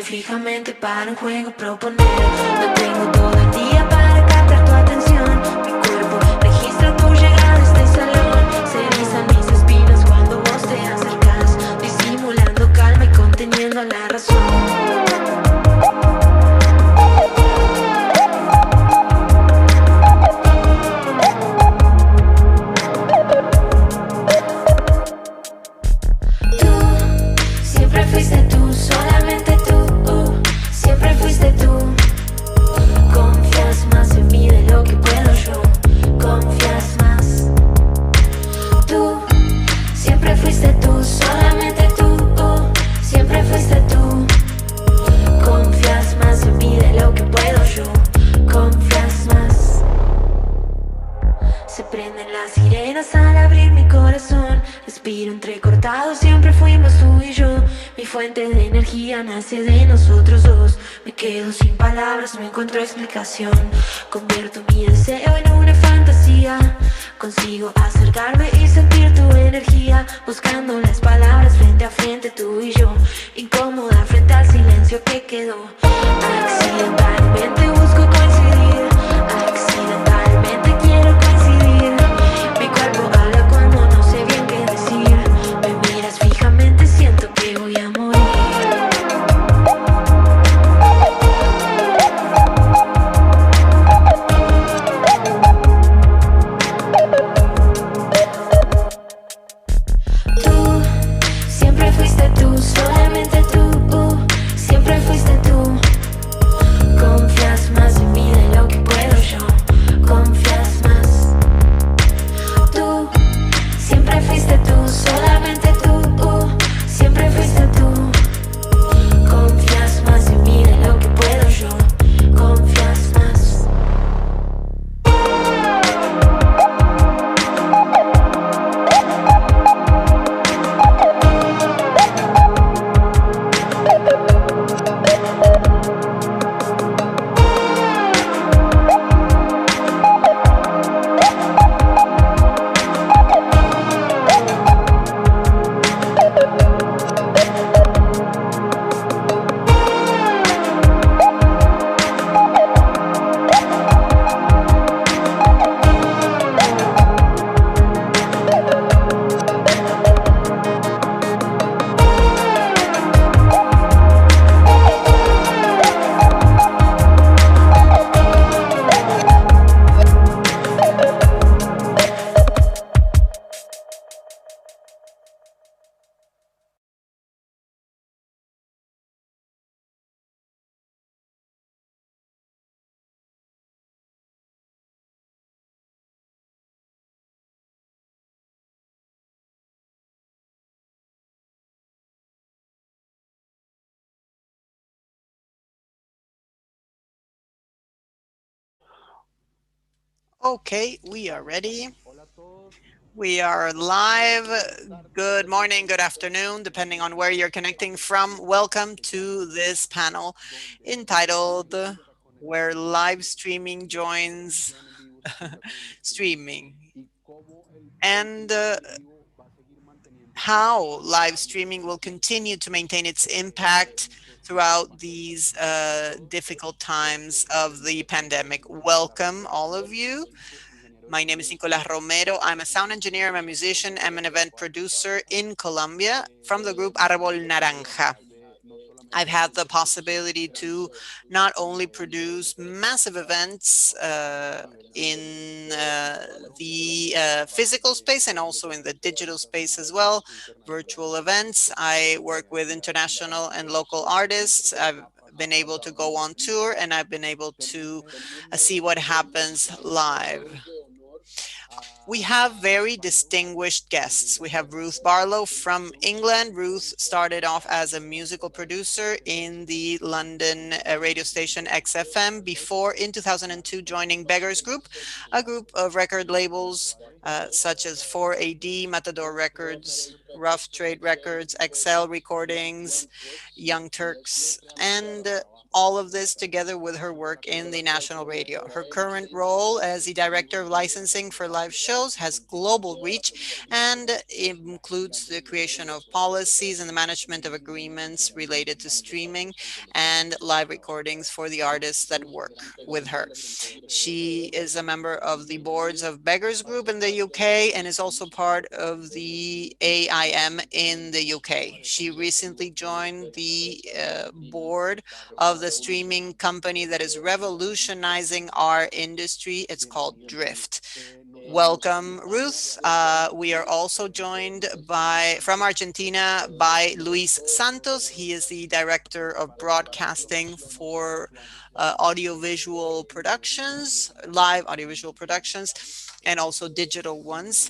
Fijamente para un juego proponer. No tengo todo el día para captar tu atención. Mi cuerpo registra tu llegada a este salón. Se erizan mis espinas cuando vos te acercas, disimulando calma y conteniendo la razón. Nace de nosotros dos. Me quedo sin palabras, no encuentro explicación. Convierto mi deseo en una fantasía. Consigo acercarme y sentir tu energía, buscando las palabras frente a frente, tú y yo, incómoda frente al silencio que quedó. Accidentalmente busco coincidir, accidentalmente quiero coincidir. Mi cuerpo habla cuando no sé bien qué decir. Me miras fijamente, siento que voy a morir. Solamente tú, siempre fuiste tú. Confías más en mí Okay, we are ready. We are live. Good morning, good afternoon, depending on where you're connecting from. Welcome to this panel entitled Where Live Streaming Joins Streaming, and how live streaming will continue to maintain its impact throughout these difficult times of the pandemic. Welcome, all of you. My name is Nicolas Romero. I'm a sound engineer, I'm a musician, I'm an event producer in Colombia from the group Árbol Naranja. I've had the possibility to not only produce massive events in the physical space and also in the digital space as well, virtual events. I work with international and local artists. I've been able to go on tour and I've been able to see what happens live. We have very distinguished guests. We have Ruth Barlow from England. Ruth started off as a musical producer in the London radio station XFM before, in 2002, joining Beggars Group, a group of record labels such as 4AD, Matador Records, Rough Trade Records, XL Recordings, Young Turks, and all of this together with her work in the national radio. Her current role as the director of licensing for live shows has global reach and includes the creation of policies and the management of agreements related to streaming and live recordings for the artists that work with her. She is a member of the boards of Beggars Group in the UK and is also part of the AIM in the UK. She recently joined the board of the streaming company that is revolutionizing our industry. It's called Drift. Welcome, Ruth. We are also joined from Argentina by Luis Santos. He is the director of broadcasting for audiovisual productions, live audiovisual productions, and also digital ones.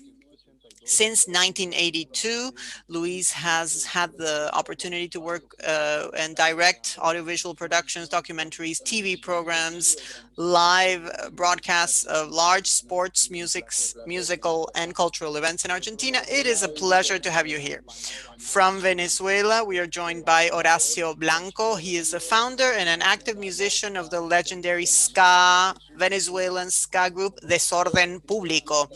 Since 1982, Luis has had the opportunity to work and direct audiovisual productions, documentaries, TV programs, live broadcasts of large sports, musical, and cultural events in Argentina. It is a pleasure to have you here. From Venezuela, we are joined by Horacio Blanco. He is the founder and an active musician of the legendary Venezuelan ska group Desorden Público.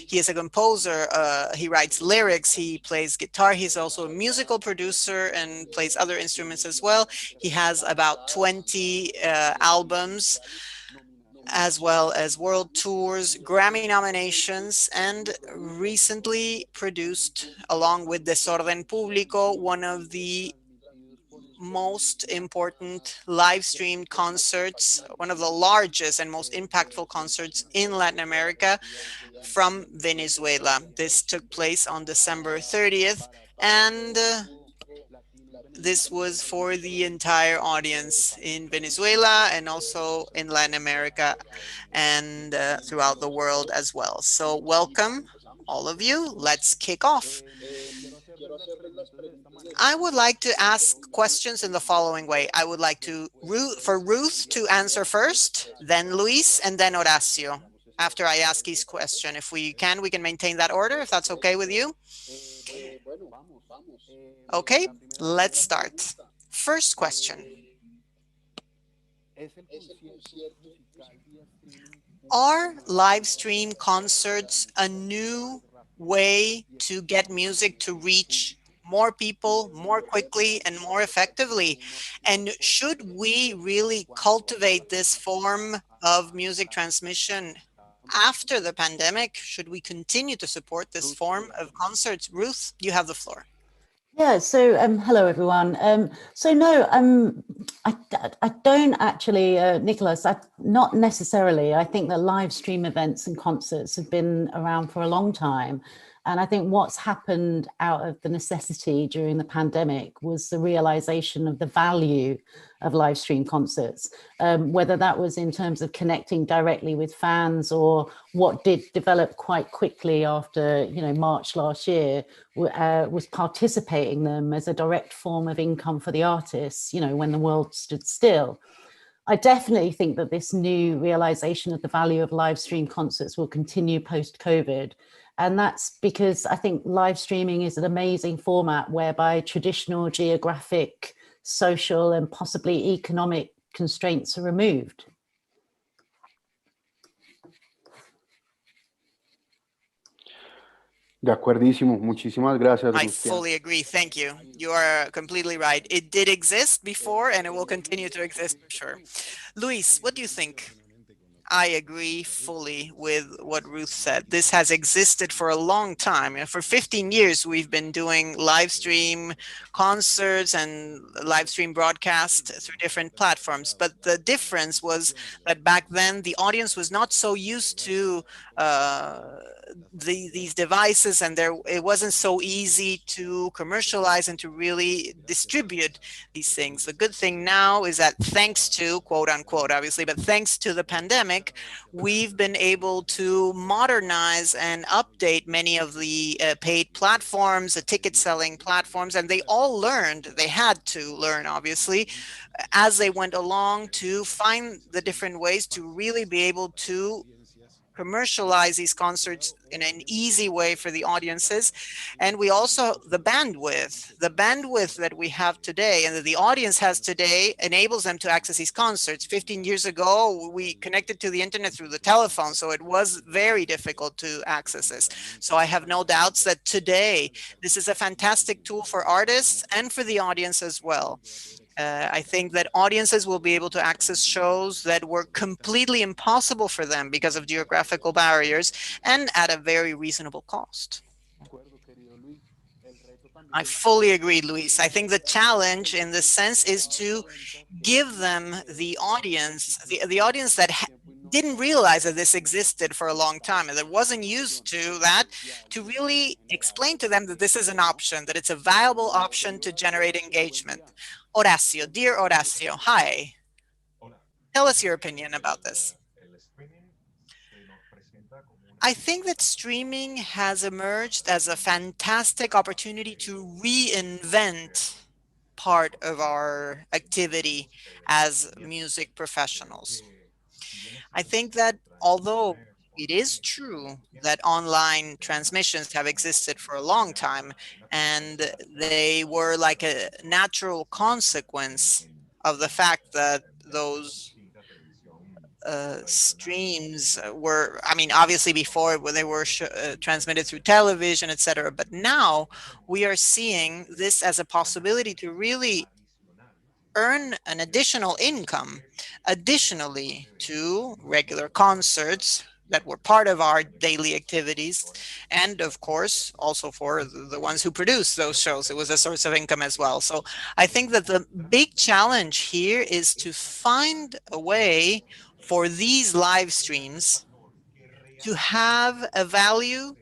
He is a composer. He writes lyrics. He plays guitar. He's also a musical producer and plays other instruments as well. He has about 20 albums, as well as world tours, Grammy nominations, and recently produced, along with Desorden Público, one of the most important live streamed concerts, one of the largest and most impactful concerts in Latin America from Venezuela. This took place on December 30th, and this was for the entire audience in Venezuela and also in Latin America and throughout the world as well. So welcome, all of you. Let's kick off. I would like to ask questions in the following way. I would like for Ruth to answer first, then Luis, and then Horacio. After I ask his question, if we can maintain that order, if that's okay with you. Okay, let's start. First question. Are live stream concerts a new way to get music to reach more people more quickly and more effectively? And should we really cultivate this form of music transmission after the pandemic? Should we continue to support this form of concerts? Ruth, you have the floor. Yeah, so hello everyone. So no, I don't actually, Nicholas, not necessarily. I think that live stream events and concerts have been around for a long time. And I think what's happened out of the necessity during the pandemic was the realization of the value of live stream concerts, whether that was in terms of connecting directly with fans or what did develop quite quickly after, March last year, was participating them as a direct form of income for the artists, when the world stood still. I definitely think that this new realization of the value of live stream concerts will continue post-COVID. And that's because I think live streaming is an amazing format whereby traditional geographic, social, and possibly economic constraints are removed. De acuerdísimo. Muchísimas gracias, I Cristian. fully agree. Thank you. You are completely right. It did exist before and it will continue to exist for sure. Luis, what do you think? I agree fully with what Ruth said. This has existed for a long time. For 15 years, we've been doing live stream concerts and live stream broadcast through different platforms. But the difference was that back then, the audience was not so used to these devices, and it wasn't so easy to commercialize and to really distribute these things. The good thing now is that thanks to, quote unquote, obviously, but thanks to the pandemic, we've been able to modernize and update many of the paid platforms, the ticket selling platforms, and they all learned, they had to learn, obviously, as they went along to find the different ways to really be able to commercialize these concerts in an easy way for the audiences. And we also, the bandwidth that we have today and that the audience has today enables them to access these concerts. 15 years ago, we connected to the internet through the telephone, so it was very difficult to access this. So I have no doubts that today, this is a fantastic tool for artists and for the audience as well. I think that audiences will be able to access shows that were completely impossible for them because of geographical barriers and at a very reasonable cost. I fully agree, Luis. I think the challenge in this sense is to give them the audience, the audience that didn't realize that this existed for a long time and that wasn't used to that, to really explain to them that this is an option, that it's a viable option to generate engagement. Horacio, dear Horacio, hi. Tell us your opinion about this. I think that streaming has emerged as a fantastic opportunity to reinvent part of our activity as music professionals. I think that although it is true that online transmissions have existed for a long time and they were like a natural consequence of the fact that those streams were, I mean, obviously before when they were transmitted through television, etc. But now we are seeing this as a possibility to really earn an additional income additionally to regular concerts that were part of our daily activities, and of course also for the ones who produce those shows. It was a source of income as well. So I think that the big challenge here is to find a way for these live streams to have a value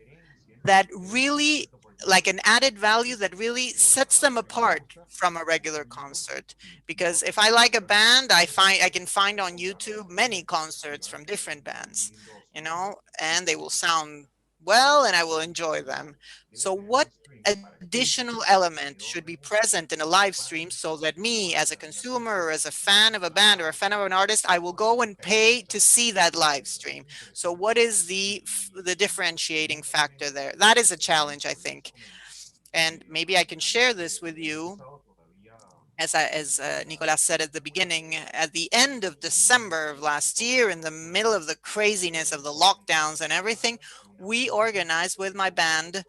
that really, like an added value that really sets them apart from a regular concert. Because if I like a band, I can find on YouTube many concerts from different bands, you know, and they will sound well and I will enjoy them. So what additional element should be present in a live stream so that me as a consumer or as a fan of a band or a fan of an artist, I will go and pay to see that live stream? So what is the differentiating factor there? That is a challenge, I think. And maybe I can share this with you. As Nicolas said at the beginning, at the end of December of last year, in the middle of the craziness of the lockdowns and everything, we organized with my band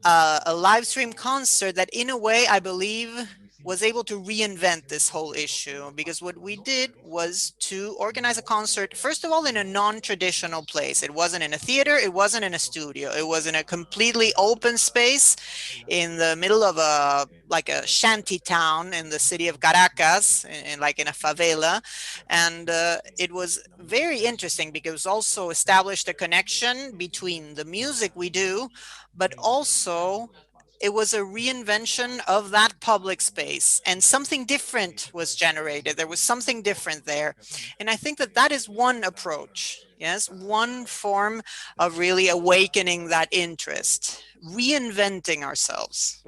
a live stream concert that in a way, I believe, was able to reinvent this whole issue, because what we did was to organize a concert, first of all, in a non-traditional place. It wasn't in a theater, it wasn't in a studio, it was in a completely open space in the middle of a shanty town in the city of Caracas, like in a favela. And it was very interesting because also established a connection between the music we do, but also it was a reinvention of that public space, and something different was generated. There was something different there. And I think that that is one approach, yes, one form of really awakening that interest, reinventing ourselves.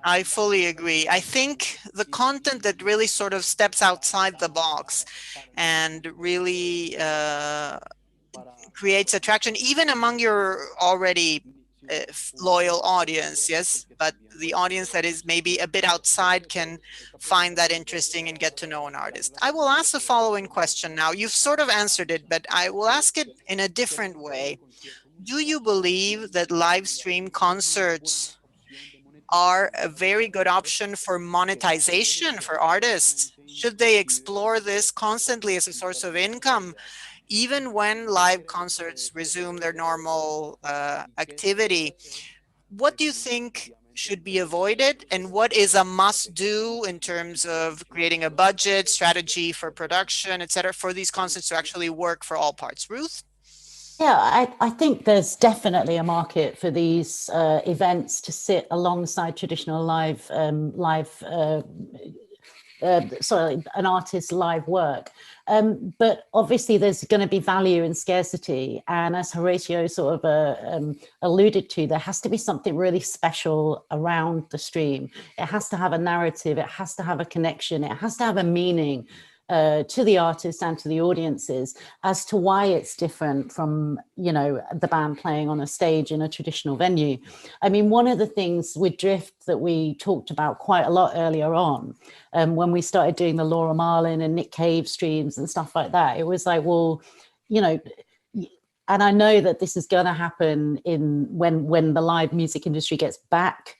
I fully agree. I think the content that really sort of steps outside the box and really creates attraction, even among your already loyal audience, yes, but the audience that is maybe a bit outside can find that interesting and get to know an artist. I will ask the following question now. You've sort of answered it, but I will ask it in a different way. Do you believe that live stream concerts are a very good option for monetization for artists? Should they explore this constantly as a source of income, even when live concerts resume their normal activity? What do you think should be avoided, and what is a must-do in terms of creating a budget, strategy for production, etc., for these concerts to actually work for all parts? Ruth? Yeah, I think there's definitely a market for these events to sit alongside traditional an artist's live work. But obviously there's going to be value in scarcity. And as Horatio sort of alluded to, there has to be something really special around the stream. It has to have a narrative, it has to have a connection, it has to have a meaning to the artist and to the audiences as to why it's different from, you know, the band playing on a stage in a traditional venue. I mean, one of the things with Drift that we talked about quite a lot earlier on, when we started doing the Laura Marlin and Nick Cave streams and stuff like that, it was like, well, you know, and I know that this is going to happen when the live music industry gets back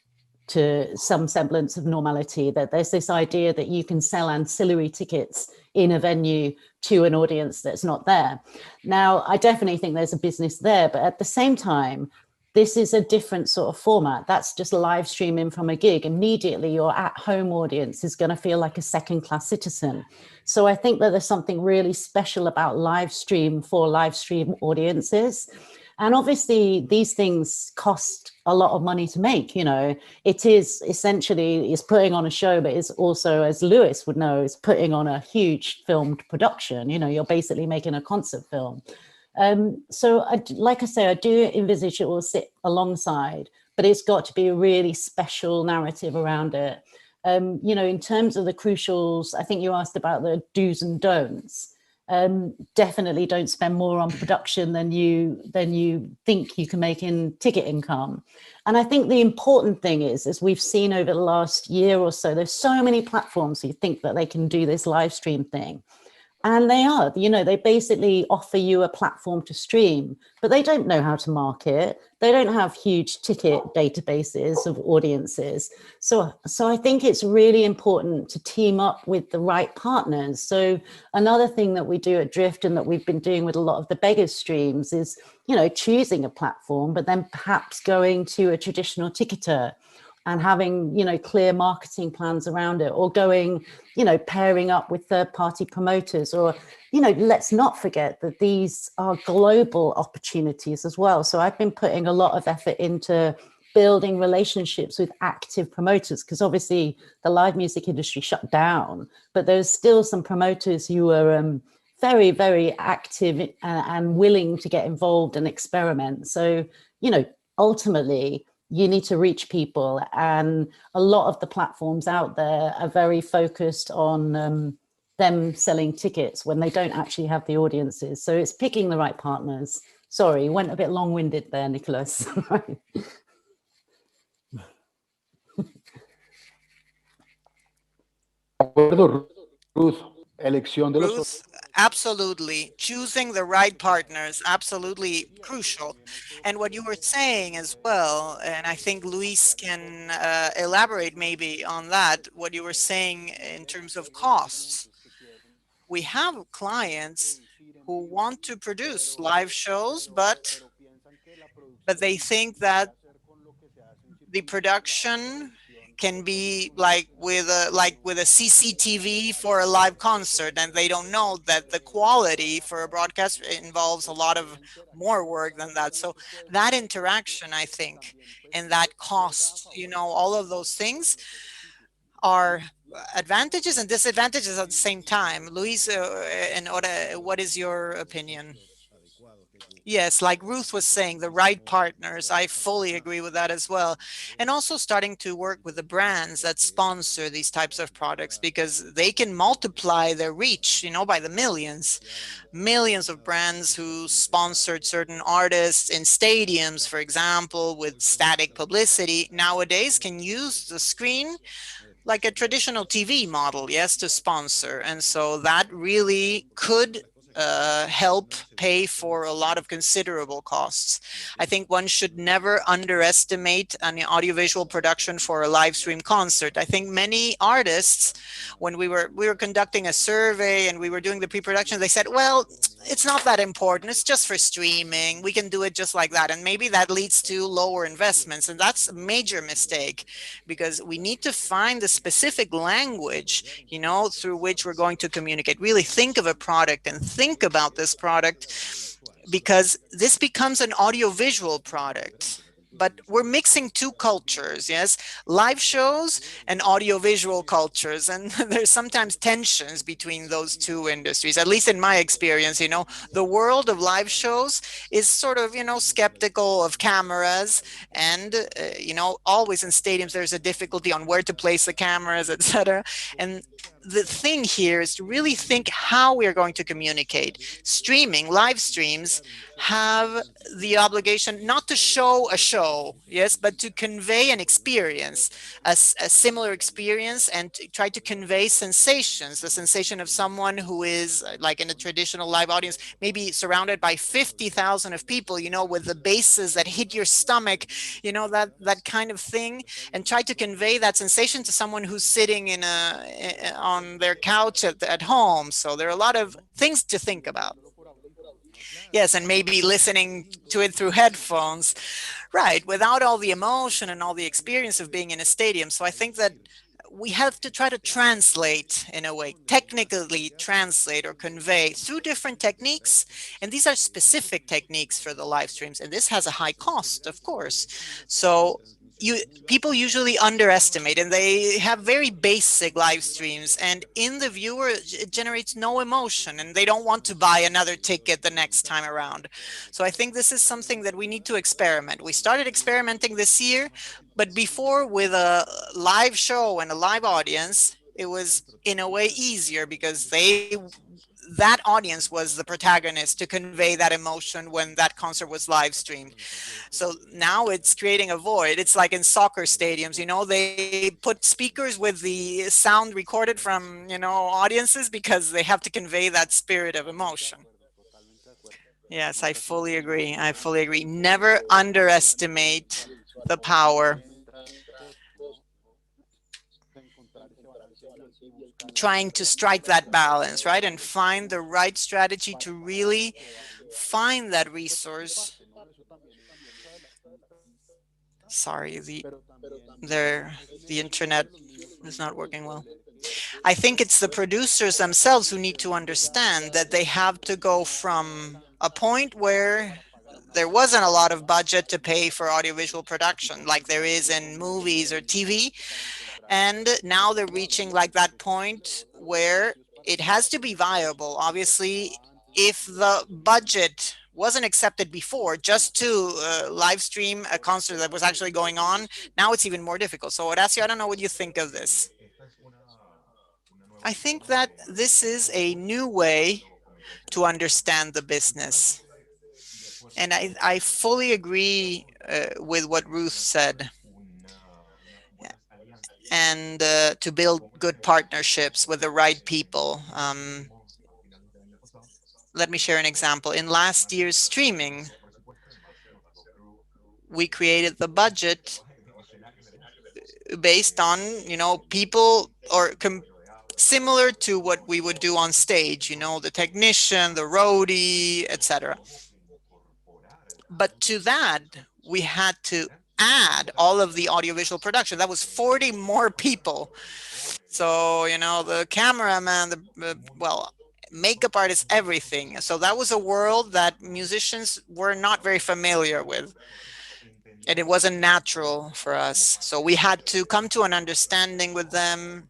to some semblance of normality, that there's this idea that you can sell ancillary tickets in a venue to an audience that's not there. Now, I definitely think there's a business there, but at the same time, this is a different sort of format. That's just live streaming from a gig. Immediately, your at-home audience is going to feel like a second-class citizen. So I think that there's something really special about live stream for live stream audiences. And obviously, these things cost a lot of money to make. You know, it is essentially is putting on a show, but it's also, as Lewis would know, is putting on a huge filmed production. You know, you're basically making a concert film. So like I say, I do envisage it will sit alongside, but it's got to be a really special narrative around it. You know, in terms of the crucials, I think you asked about the do's and don'ts. Definitely don't spend more on production than you think you can make in ticket income. And I think the important thing is, as we've seen over the last year or so, there's so many platforms who think that they can do this live stream thing. And they are, you know, they basically offer you a platform to stream, but they don't know how to market. They don't have huge ticket databases of audiences. So I think it's really important to team up with the right partners. So another thing that we do at Drift and that we've been doing with a lot of the beggars streams is, you know, choosing a platform, but then perhaps going to a traditional ticketer and having, you know, clear marketing plans around it, or going, you know, pairing up with third-party promoters, or, you know, let's not forget that these are global opportunities as well. So I've been putting a lot of effort into building relationships with active promoters, because obviously the live music industry shut down, but there's still some promoters who are very, very active and willing to get involved and experiment. So, you know, ultimately, you need to reach people, and a lot of the platforms out there are very focused on them selling tickets when they don't actually have the audiences. So it's picking the right partners. Sorry, went a bit long-winded there, Nicholas. Ruth, absolutely. Choosing the right partners, absolutely crucial. And what you were saying as well, and I think Luis can elaborate maybe on that, what you were saying in terms of costs. We have clients who want to produce live shows, but they think that the production can be like with a CCTV for a live concert, and they don't know that the quality for a broadcast involves a lot of more work than that. So that interaction, I think, and that cost, you know, all of those things are advantages and disadvantages at the same time. Luis and Ora, what is your opinion? Yes, like Ruth was saying, the right partners. I fully agree with that as well. And also starting to work with the brands that sponsor these types of products, because they can multiply their reach, by the millions. Millions of brands who sponsored certain artists in stadiums, for example, with static publicity, nowadays can use the screen like a traditional TV model, yes, to sponsor. And so that really could help pay for a lot of considerable costs. I think one should never underestimate an audiovisual production for a live stream concert. I think many artists, when we were conducting a survey and we were doing the pre-production, they said, well, it's not that important. It's just for streaming. We can do it just like that. And maybe that leads to lower investments. And that's a major mistake, because we need to find the specific language, through which we're going to communicate. Really think of a product and think about this product, because this becomes an audiovisual product. But we're mixing two cultures, yes, live shows and audiovisual cultures. And there's sometimes tensions between those two industries, at least in my experience. The world of live shows is sort of, skeptical of cameras. And, always in stadiums, there's a difficulty on where to place the cameras, etc. And the thing here is to really think how we are going to communicate. Streaming, live streams, have the obligation not to show a show, yes, but to convey an experience, a similar experience, and to try to convey sensations, the sensation of someone who is, like in a traditional live audience, maybe surrounded by 50,000 of people, with the basses that hit your stomach, that kind of thing, and try to convey that sensation to someone who's sitting on their couch at home. So there are a lot of things to think about. Yes, and maybe listening to it through headphones, right, without all the emotion and all the experience of being in a stadium. So I think that we have to try to translate, in a way, technically translate or convey through different techniques. And these are specific techniques for the live streams. And this has a high cost, of course. So people usually underestimate, and they have very basic live streams, and in the viewer it generates no emotion, and they don't want to buy another ticket the next time around. So I think this is something that we need to experiment. We started experimenting this year, but before, with a live show and a live audience, it was in a way easier, because that audience was the protagonist to convey that emotion when that concert was live streamed. So now it's creating a void. It's like in soccer stadiums, they put speakers with the sound recorded from, audiences, because they have to convey that spirit of emotion. Yes, I fully agree. I fully agree. Never underestimate the power. Trying to strike that balance, right? And find the right strategy to really find that resource. Sorry, the internet is not working well. I think it's the producers themselves who need to understand that they have to go from a point where there wasn't a lot of budget to pay for audiovisual production, like there is in movies or TV. And now they're reaching like that point where it has to be viable. Obviously, if the budget wasn't accepted before just to live stream a concert that was actually going on, now it's even more difficult. So Horacio, I don't know what you think of this. I think that this is a new way to understand the business. And I fully agree with what Ruth said. And to build good partnerships with the right people. Let me share an example. In last year's streaming, we created the budget based on, people, or similar to what we would do on stage, the technician, the roadie, etc. But to that, we had to add all of the audiovisual production. That was 40 more people. So, the cameraman, makeup artists, everything. So that was a world that musicians were not very familiar with. And it wasn't natural for us. So we had to come to an understanding with them.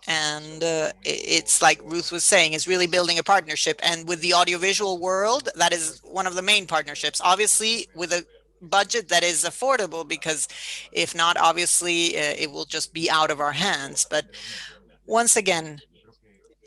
And it's like Ruth was saying, is really building a partnership. And with the audiovisual world, that is one of the main partnerships, obviously with a budget that is affordable, because if not, obviously it will just be out of our hands. But once again,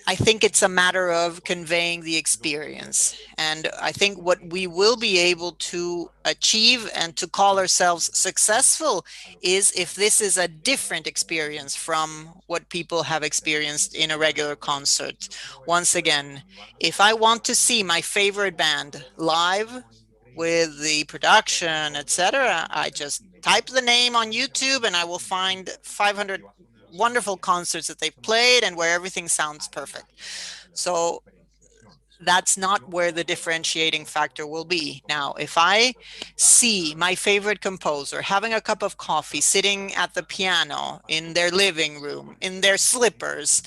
I think it's a matter of conveying the experience. And I think what we will be able to achieve and to call ourselves successful is if this is a different experience from what people have experienced in a regular concert. Once again, if I want to see my favorite band live with the production, etc., I just type the name on YouTube and I will find 500 wonderful concerts that they've played and where everything sounds perfect. So that's not where the differentiating factor will be. Now, if I see my favorite composer having a cup of coffee, sitting at the piano in their living room, in their slippers,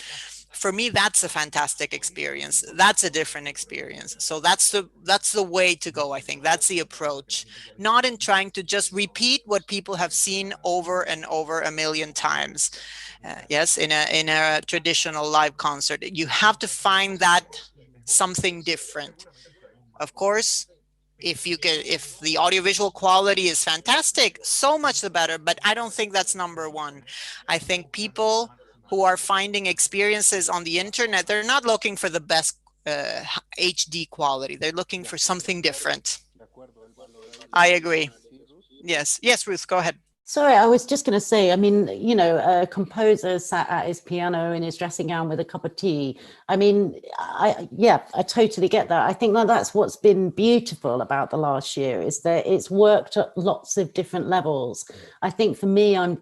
for me, that's a fantastic experience. That's a different experience. So that's the way to go, I think. That's the approach. Not in trying to just repeat what people have seen over and over a million times. Yes, in a traditional live concert, you have to find that something different. Of course, if the audiovisual quality is fantastic, so much the better. But I don't think that's number one. I think people who are finding experiences on the internet, they're not looking for the best HD quality. They're looking for something different. I agree. Yes. Yes, Ruth, go ahead. Sorry, I was just going to say, I mean, you know, a composer sat at his piano in his dressing gown with a cup of tea. I mean, I totally get that. I think that's what's been beautiful about the last year, is that it's worked at lots of different levels. I think for me, I'm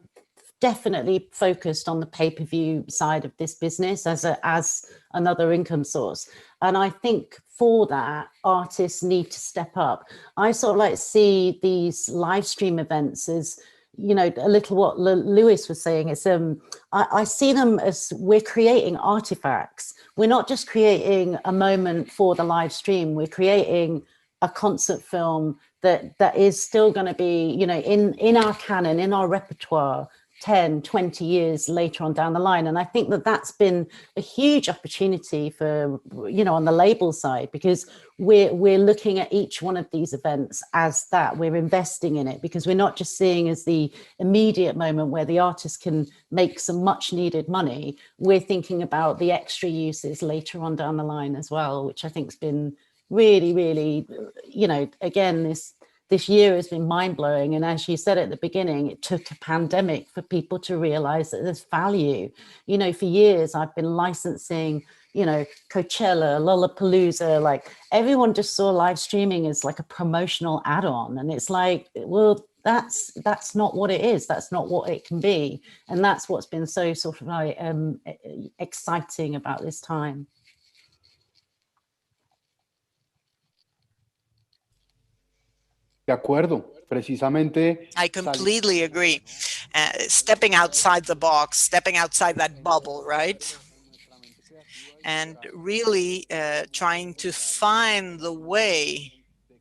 definitely focused on the pay-per-view side of this business as another income source. And I think for that, artists need to step up. I sort of like see these live stream events as, you know, a little what Lewis was saying is I see them as we're creating artifacts. We're not just creating a moment for the live stream. We're creating a concert film that is still going to be, you know, in our canon, in our repertoire 10, 20 years later on down the line. And I think that's been a huge opportunity for, you know, on the label side, because we're looking at each one of these events as that. We're investing in it because we're not just seeing as the immediate moment where the artist can make some much needed money. We're thinking about the extra uses later on down the line as well, which I think has been really, really, you know, again, this year has been mind-blowing. And as you said at the beginning, it took a pandemic for people to realize that there's value. You know, for years I've been licensing, you know, Coachella, Lollapalooza, like everyone just saw live streaming as like a promotional add-on. And it's like, well, that's not what it is. That's not what it can be. And that's what's been so sort of like exciting about this time. De acuerdo, precisamente. I completely agree. Stepping outside the box, stepping outside that bubble, right? And really trying to find the way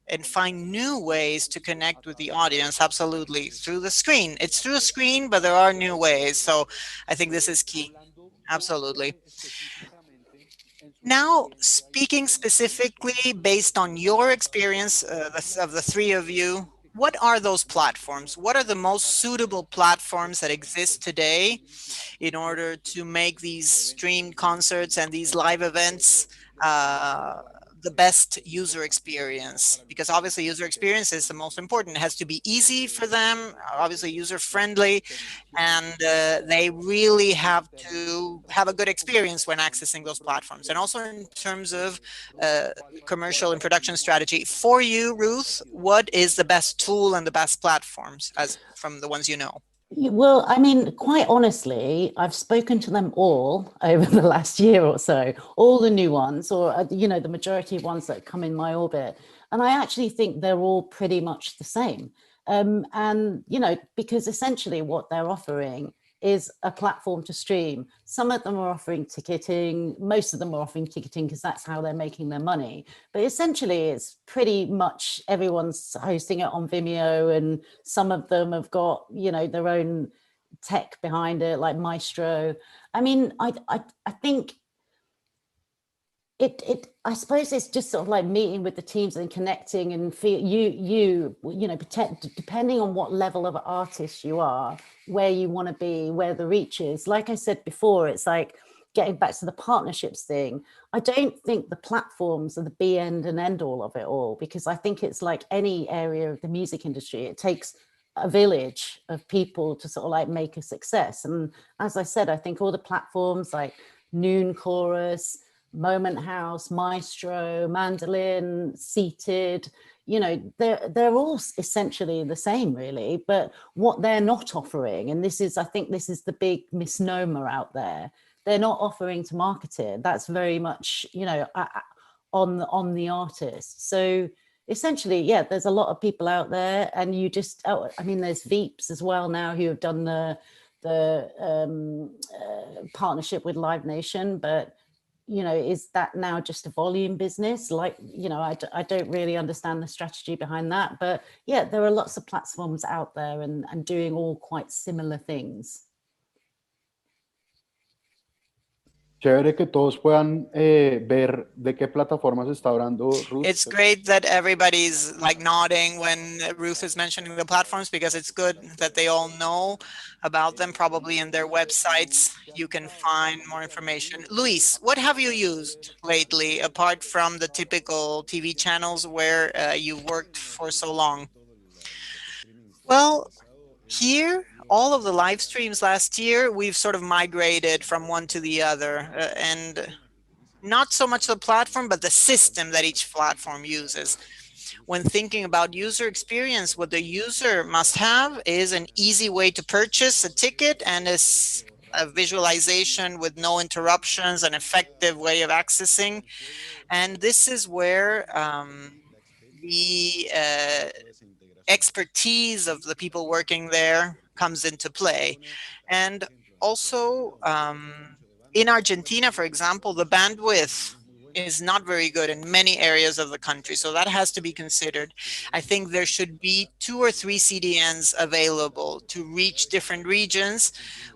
and find new ways to connect with the audience, absolutely, through the screen. It's through a screen, but there are new ways. So I think this is key. Absolutely. Now, speaking specifically based on your experience of the three of you, what are those platforms? What are the most suitable platforms that exist today in order to make these streamed concerts and these live events the best user experience? Because obviously user experience is the most important. It has to be easy for them, obviously user friendly, and they really have to have a good experience when accessing those platforms. And also in terms of commercial and production strategy, for you, Ruth, what is the best tool and the best platforms as from the ones you know? Well, I mean, quite honestly, I've spoken to them all over the last year or so, all the new ones, or, you know, the majority of ones that come in my orbit. And I actually think they're all pretty much the same. And, you know, because essentially what they're offering is a platform to stream. Some of them are offering ticketing. Most of them are offering ticketing because that's how they're making their money. But essentially, it's pretty much everyone's hosting it on Vimeo, and some of them have got, you know, their own tech behind it, like Maestro. I mean, I think I suppose it's just sort of like meeting with the teams and connecting and feel you know, depending on what level of artist you are, where you want to be, where the reach is. Like I said before, it's like getting back to the partnerships thing. I don't think the platforms are the be end and end all of it all, because I think it's like any area of the music industry. It takes a village of people to sort of like make a success. And as I said, I think all the platforms like Noon Chorus, Moment House, Maestro, Mandolin, Seated, you know, they're all essentially the same really, but what they're not offering, and this is, I think this is the big misnomer out there, they're not offering to market it. That's very much, you know, on the artist. So essentially, yeah, there's a lot of people out there, and you just, I mean, there's Veeps as well now who have done the partnership with Live Nation, but you know, is that now just a volume business? Like, you know, I don't really understand the strategy behind that, but yeah, there are lots of platforms out there and doing all quite similar things. Chévere que todos puedan ver de qué plataformas está hablando Ruth. It's great that everybody's like nodding when Ruth is mentioning the platforms, because it's good that they all know about them. Probably in their websites you can find more information. Luis, what have you used lately apart from the typical TV channels where you've worked for so long? Well, here, all of the live streams last year, we've sort of migrated from one to the other, and not so much the platform, but the system that each platform uses. When thinking about user experience, what the user must have is an easy way to purchase a ticket and a visualization with no interruptions, an effective way of accessing. And this is where the expertise of the people working there comes into play. And also in Argentina, for example, the bandwidth is not very good in many areas of the country. So that has to be considered. I think there should be 2 or 3 CDNs available to reach different regions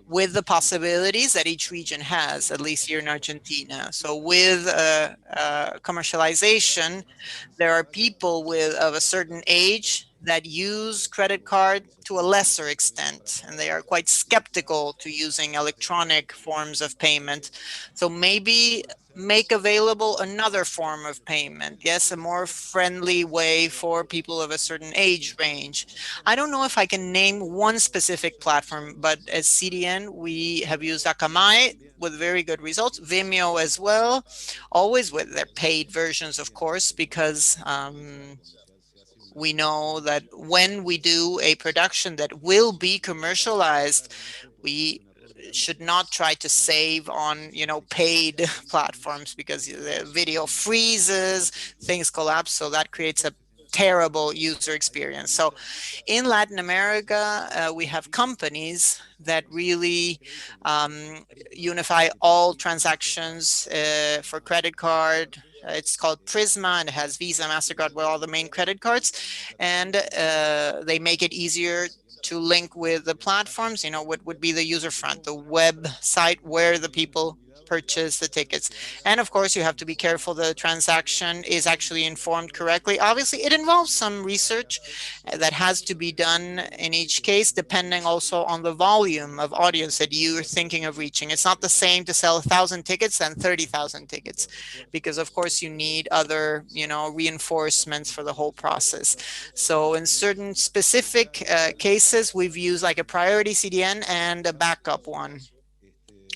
with the possibilities that each region has, at least here in Argentina. So with commercialization, there are people of a certain age that use credit card to a lesser extent, and they are quite skeptical to using electronic forms of payment. So maybe make available another form of payment. Yes, a more friendly way for people of a certain age range. I don't know if I can name one specific platform, but as CDN, we have used Akamai with very good results. Vimeo as well, always with their paid versions, of course, because we know that when we do a production that will be commercialized, we should not try to save on, you know, paid platforms, because the video freezes, things collapse, so that creates a terrible user experience. So in Latin America, we have companies that really unify all transactions for credit card. It's called Prisma, and it has Visa, MasterCard with all the main credit cards. And they make it easier to link with the platforms, you know, what would be the user front, the website where the people purchase the tickets. And of course, you have to be careful the transaction is actually informed correctly. Obviously, it involves some research that has to be done in each case, depending also on the volume of audience that you're thinking of reaching. It's not the same to sell 1,000 tickets than 30,000 tickets, because of course you need other, you know, reinforcements for the whole process. So in certain specific cases, we've used like a priority CDN and a backup one,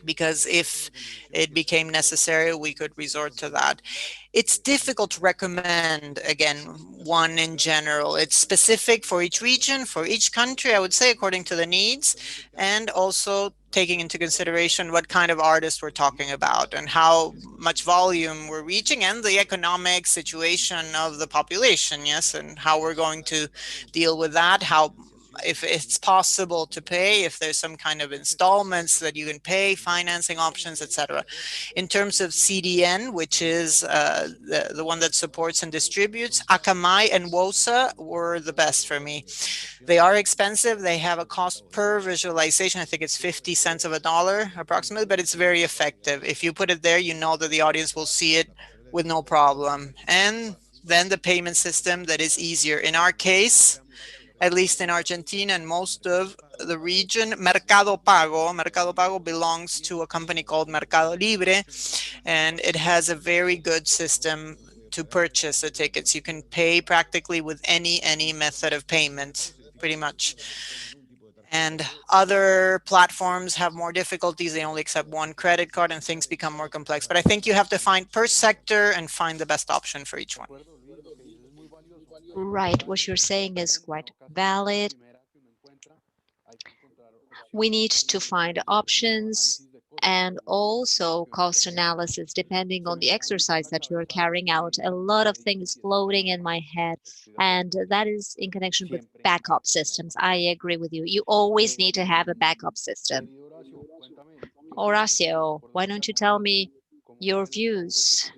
because if it became necessary, we could resort to that. It's difficult to recommend, again, one in general. It's specific for each region, for each country, I would say, according to the needs, and also taking into consideration what kind of artist we're talking about and how much volume we're reaching, and the economic situation of the population, yes, and how we're going to deal with that, how if it's possible to pay, if there's some kind of installments that you can pay, financing options, etc. In terms of CDN, which is the one that supports and distributes, Akamai and Wosa were the best for me. They are expensive. They have a cost per visualization. I think it's 50 cents of a dollar approximately, but it's very effective. If you put it there, you know that the audience will see it with no problem. And then the payment system that is easier. In our case, at least in Argentina and most of the region, Mercado Pago belongs to a company called Mercado Libre, and it has a very good system to purchase the tickets. You can pay practically with any method of payment, pretty much. And other platforms have more difficulties. They only accept one credit card and things become more complex. But I think you have to find per sector and find the best option for each one. Right, what you're saying is quite valid. We need to find options and also cost analysis depending on the exercise that you're carrying out. A lot of things floating in my head, and that is in connection with backup systems. I agree with you. You always need to have a backup system. Horacio, why don't you tell me your views?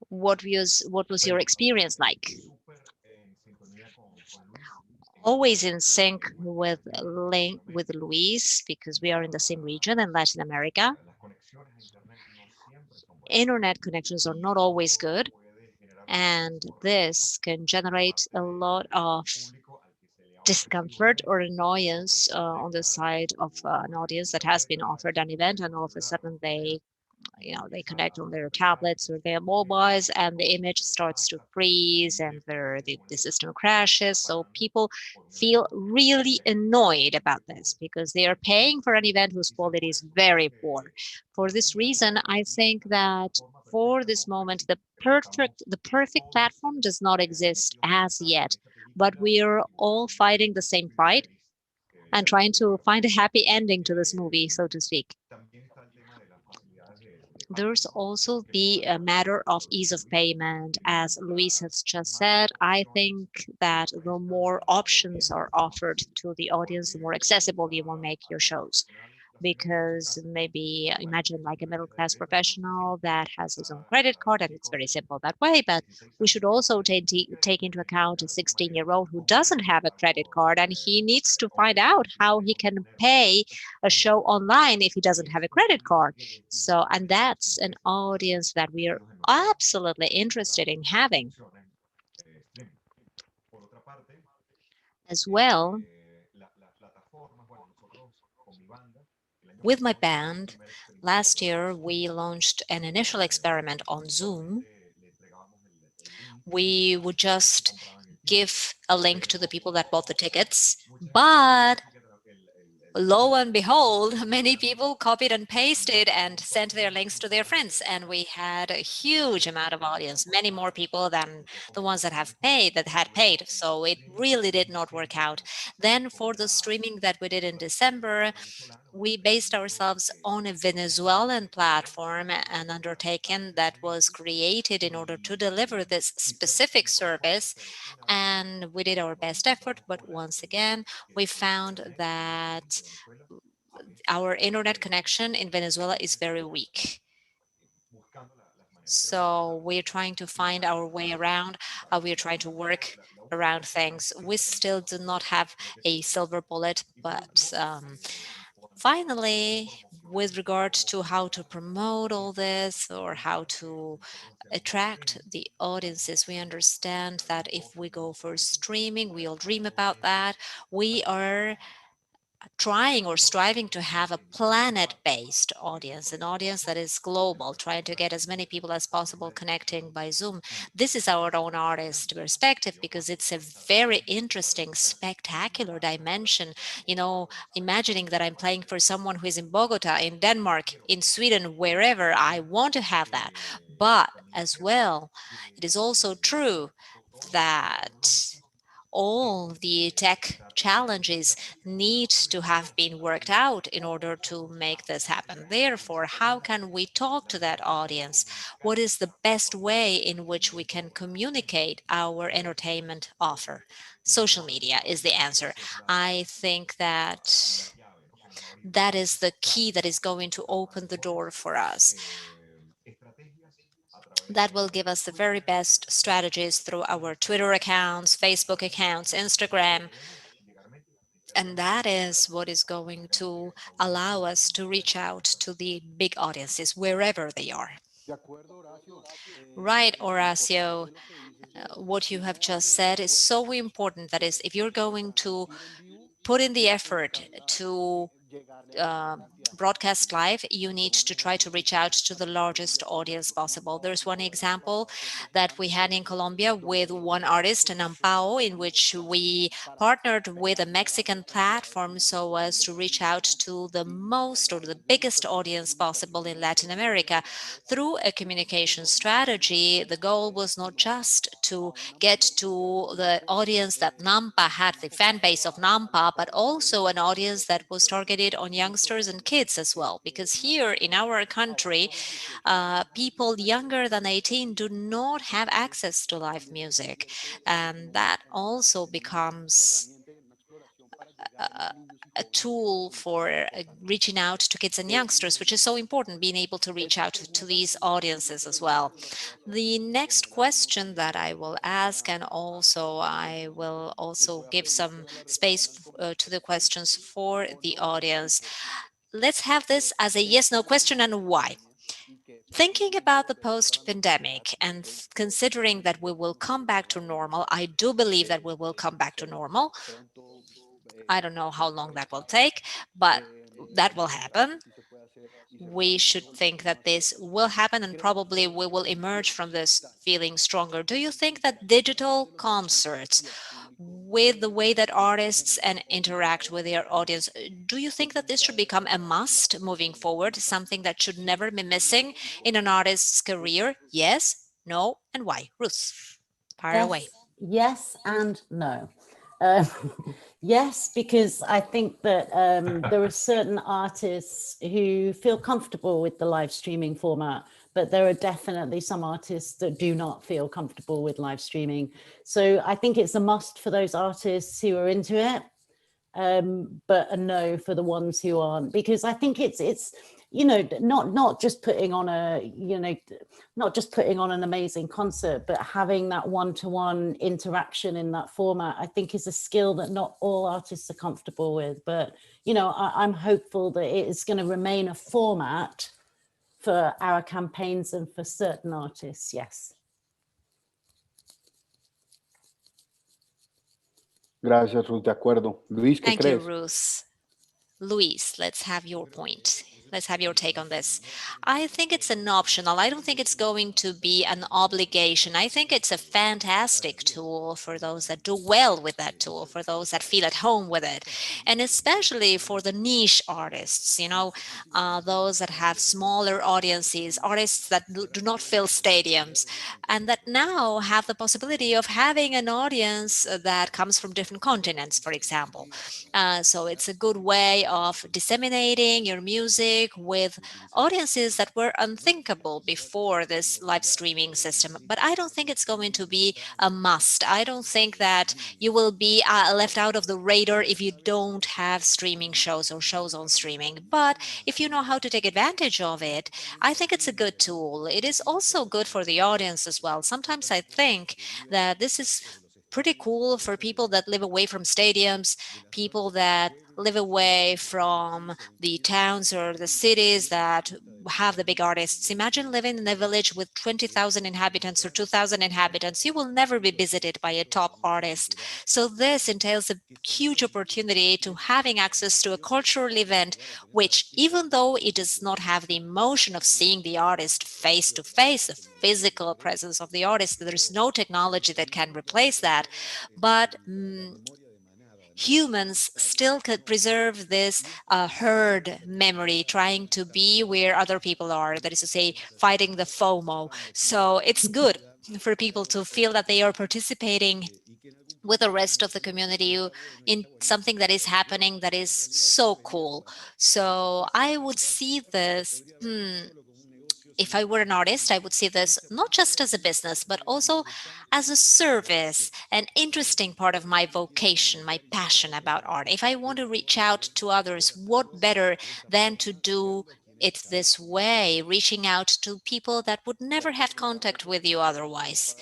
What was your experience like? Always in sync with Luis, because we are in the same region in Latin America. Internet connections are not always good, and this can generate a lot of discomfort or annoyance on the side of an audience that has been offered an event, and all of a sudden they connect on their tablets or their mobiles, and the image starts to freeze and the system crashes. So people feel really annoyed about this because they are paying for an event whose quality is very poor. For this reason, I think that for this moment, the perfect platform does not exist as yet, but we are all fighting the same fight and trying to find a happy ending to this movie, so to speak. There's also the matter of ease of payment. As Luis has just said, I think that the more options are offered to the audience, the more accessible you will make your shows. Because maybe imagine like a middle-class professional that has his own credit card, and it's very simple that way, but we should also take into account a 16-year-old who doesn't have a credit card, and he needs to find out how he can pay a show online if he doesn't have a credit card. So, and that's an audience that we are absolutely interested in having. As well, with my band, last year we launched an initial experiment on Zoom. We would just give a link to the people that bought the tickets, but lo and behold, many people copied and pasted and sent their links to their friends, and we had a huge amount of audience, many more people than the ones that had paid. So it really did not work out. Then for the streaming that we did in December, we based ourselves on a Venezuelan platform, an undertaking that was created in order to deliver this specific service. And we did our best effort, but once again, we found that our internet connection in Venezuela is very weak. So we're trying to find our way around. We're trying to work around things. We still do not have a silver bullet, but finally, with regard to how to promote all this or how to attract the audiences, we understand that if we go for streaming, we all dream about that. We are trying or striving to have a planet-based audience, an audience that is global, trying to get as many people as possible connecting by Zoom. This is our own artist perspective because it's a very interesting, spectacular dimension. Imagining that I'm playing for someone who is in Bogota, in Denmark, in Sweden, wherever, I want to have that. But as well, it is also true that all the tech challenges need to have been worked out in order to make this happen. Therefore, how can we talk to that audience? What is the best way in which we can communicate our entertainment offer? Social media is the answer. I think that that is the key that is going to open the door for us. That will give us the very best strategies through our Twitter accounts, Facebook accounts, Instagram. And that is what is going to allow us to reach out to the big audiences wherever they are. Right, Horacio, what you have just said is so important. That is, if you're going to put in the effort to broadcast live, you need to try to reach out to the largest audience possible. There's one example that we had in Colombia with one artist, Nampao, in which we partnered with a Mexican platform so as to reach out to the most or the biggest audience possible in Latin America. Through a communication strategy, the goal was not just to get to the audience that Nampa had, the fan base of Nampa, but also an audience that was targeted on youngsters and kids as well. Because here in our country, people younger than 18 do not have access to live music. And that also becomes a tool for reaching out to kids and youngsters, which is so important, being able to reach out to these audiences as well. The next question that I will ask, and also I will also give some space to the questions for the audience. Let's have this as a yes-no question, and why. Thinking about the post-pandemic and considering that we will come back to normal, I do believe that we will come back to normal. I don't know how long that will take, but that will happen. We should think that this will happen, and probably we will emerge from this feeling stronger. Do you think that digital concerts, with the way that artists and interact with their audience, do you think that this should become a must moving forward, something that should never be missing in an artist's career? Yes, no, and why? Ruth, fire away. Yes and no. Um, yes, because I think that there are certain artists who feel comfortable with the live streaming format, but there are definitely some artists that do not feel comfortable with live streaming. So I think it's a must for those artists who are into it, but a no for the ones who aren't, because I think it's you know, not just putting on not just putting on an amazing concert, but having that one-to-one interaction in that format, I think is a skill that not all artists are comfortable with. But, you know, I'm hopeful that it is going to remain a format for our campaigns and for certain artists, yes. Gracias, Ruth, de acuerdo. Luis, ¿qué crees? Thank you, Ruth. Luis, let's have your point. Let's have your take on this. I think it's an optional. I don't think it's going to be an obligation. I think it's a fantastic tool for those that do well with that tool, for those that feel at home with it, and especially for the niche artists, you know, those that have smaller audiences, artists that do not fill stadiums, and that now have the possibility of having an audience that comes from different continents, for example. So it's a good way of disseminating your music with audiences that were unthinkable before this live streaming system. But I don't think it's going to be a must. I don't think that you will be left out of the radar if you don't have streaming shows or shows on streaming. But if you know how to take advantage of it, I think it's a good tool. It is also good for the audience as well. Sometimes I think that this is pretty cool for people that live away from stadiums, people that live away from the towns or the cities that have the big artists. Imagine living in a village with 20,000 inhabitants or 2,000 inhabitants. You will never be visited by a top artist. So this entails a huge opportunity to having access to a cultural event, which, even though it does not have the emotion of seeing the artist face to face, the physical presence of the artist, there's no technology that can replace that. But humans still could preserve this herd memory, trying to be where other people are, that is to say, fighting the FOMO. So it's good for people to feel that they are participating with the rest of the community in something that is happening that is so cool. So I would see this, if I were an artist, I would see this not just as a business, but also as a service, an interesting part of my vocation, my passion about art. If I want to reach out to others, what better than to do it this way, reaching out to people that would never have contact with you otherwise.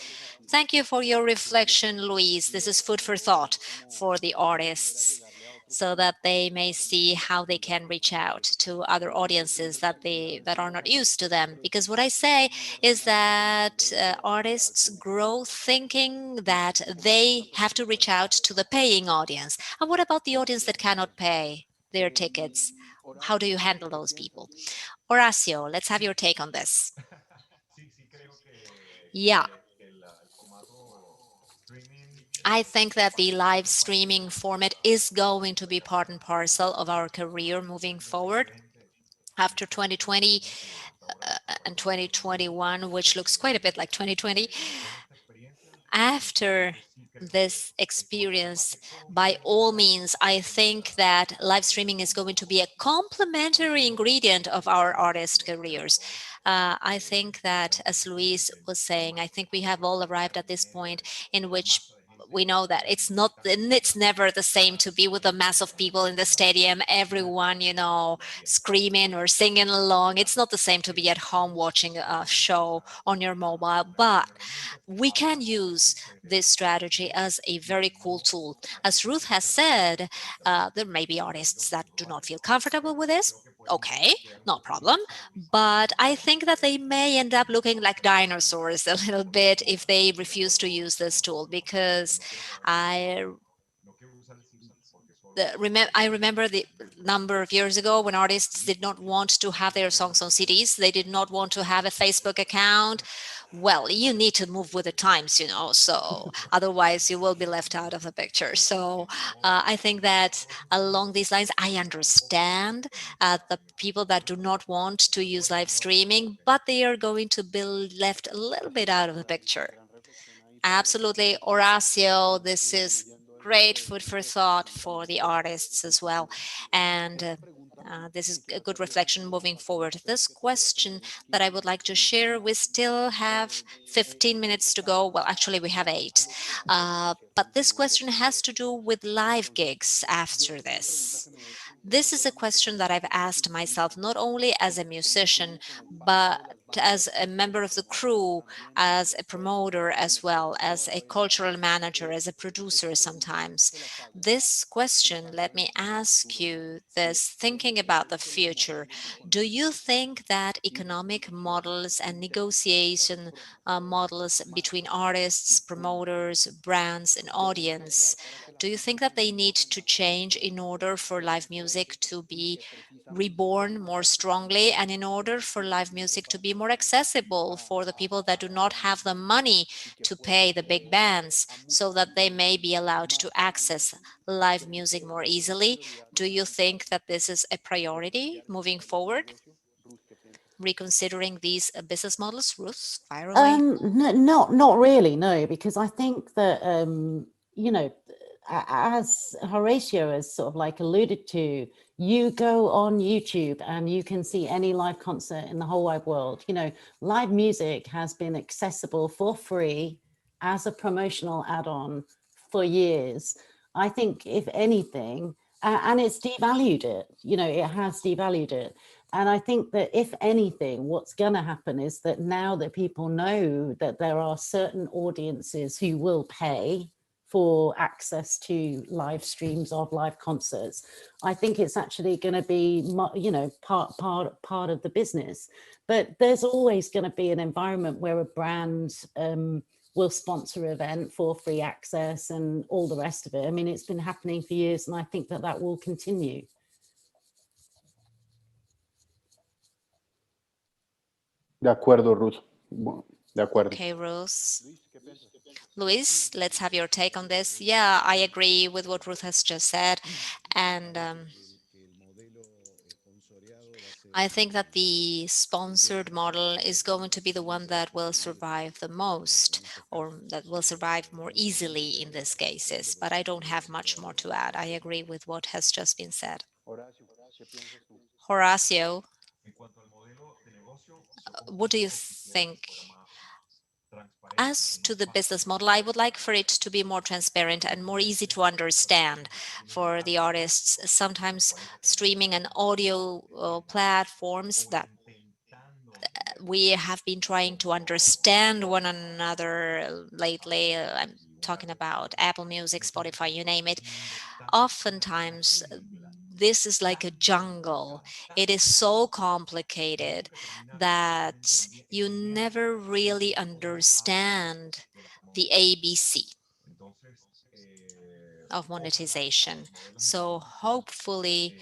Thank you for your reflection, Luis. This is food for thought for the artists so that they may see how they can reach out to other audiences that are not used to them. Because what I say is that artists grow thinking that they have to reach out to the paying audience. And what about the audience that cannot pay their tickets? How do you handle those people? Horacio, let's have your take on this. Yeah. I think that the live streaming format is going to be part and parcel of our career moving forward. After 2020 and 2021, which looks quite a bit like 2020, after this experience, by all means, I think that live streaming is going to be a complementary ingredient of our artist careers. I think that, as Luis was saying, I think we have all arrived at this point in which we know that it's never the same to be with a mass of people in the stadium, everyone, screaming or singing along. It's not the same to be at home watching a show on your mobile, but we can use this strategy as a very cool tool. As Ruth has said, there may be artists that do not feel comfortable with this. Okay, no problem. But I think that they may end up looking like dinosaurs a little bit if they refuse to use this tool, because I remember the number of years ago when artists did not want to have their songs on CDs. They did not want to have a Facebook account. Well, you need to move with the times, so otherwise you will be left out of the picture. So I think that along these lines, I understand the people that do not want to use live streaming, but they are going to be left a little bit out of the picture. Absolutely, Horacio, this is great food for thought for the artists as well. And this is a good reflection moving forward. This question that I would like to share, we still have 15 minutes to go. Well, actually, we have 8. But this question has to do with live gigs after this. This is a question that I've asked myself, not only as a musician, but as a member of the crew, as a promoter, as well as a cultural manager, as a producer sometimes. This question, let me ask you this, thinking about the future, do you think that economic models and negotiation models between artists, promoters, brands, and audience, do you think that they need to change in order for live music to be reborn more strongly, and in order for live music to be more accessible for the people that do not have the money to pay the big bands, so that they may be allowed to access live music more easily? Do you think that this is a priority moving forward? Reconsidering these business models? Ruth, fire away. Not really, no, because I think that as Horatio has sort of like alluded to, you go on YouTube and you can see any live concert in the whole wide world. Live music has been accessible for free as a promotional add-on for years. I think if anything, and it's devalued it, it has devalued it. And I think that if anything, what's going to happen is that now that people know that there are certain audiences who will pay for access to live streams of live concerts, I think it's actually going to be, part of the business. But there's always going to be an environment where a brand will sponsor an event for free access and all the rest of it. I mean, it's been happening for years, and I think that that will continue. De acuerdo, Ruth. De acuerdo. Okay, Ruth. Luis, let's have your take on this. Yeah, I agree with what Ruth has just said. And I think that the sponsored model is going to be the one that will survive the most, or that will survive more easily in these cases. But I don't have much more to add. I agree with what has just been said. Horacio, what do you think? As to the business model, I would like for it to be more transparent and more easy to understand for the artists. Sometimes streaming and audio platforms that we have been trying to understand one another lately. I'm talking about Apple Music, Spotify, you name it. Oftentimes, this is like a jungle. It is so complicated that you never really understand the ABC of monetization. So hopefully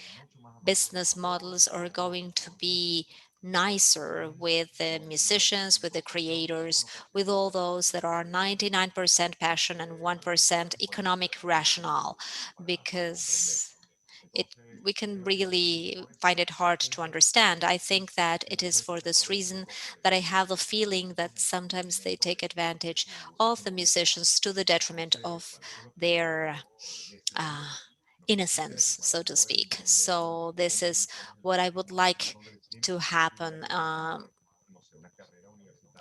business models are going to be nicer with the musicians, with the creators, with all those that are 99% passion and 1% economic rationale, because it we can really find it hard to understand. I think that it is for this reason that I have the feeling that sometimes they take advantage of the musicians to the detriment of their innocence, so to speak. So this is what I would like to happen.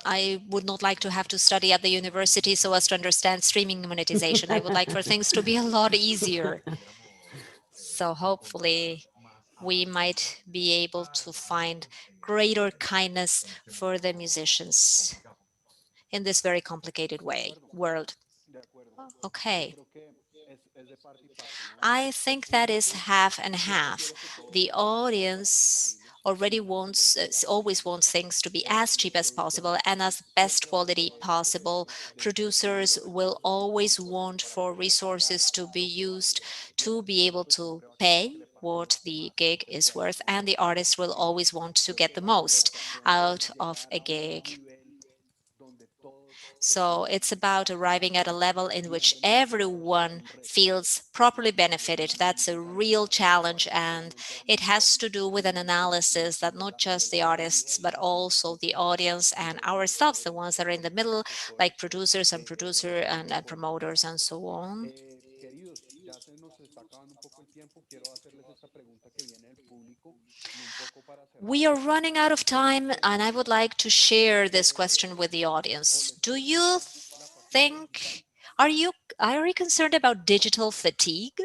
I would not like to have to study at the university so as to understand streaming monetization. I would like for things to be a lot easier. So hopefully we might be able to find greater kindness for the musicians in this very complicated world. Okay. I think that is half and half. The audience always wants things to be as cheap as possible and as best quality possible. Producers will always want for resources to be used to be able to pay what the gig is worth, and the artist will always want to get the most out of a gig. So it's about arriving at a level in which everyone feels properly benefited. That's a real challenge, and it has to do with an analysis that not just the artists, but also the audience and ourselves, the ones that are in the middle, like producers and and promoters and so on. We are running out of time, and I would like to share this question with the audience. Do you think, are you concerned about digital fatigue?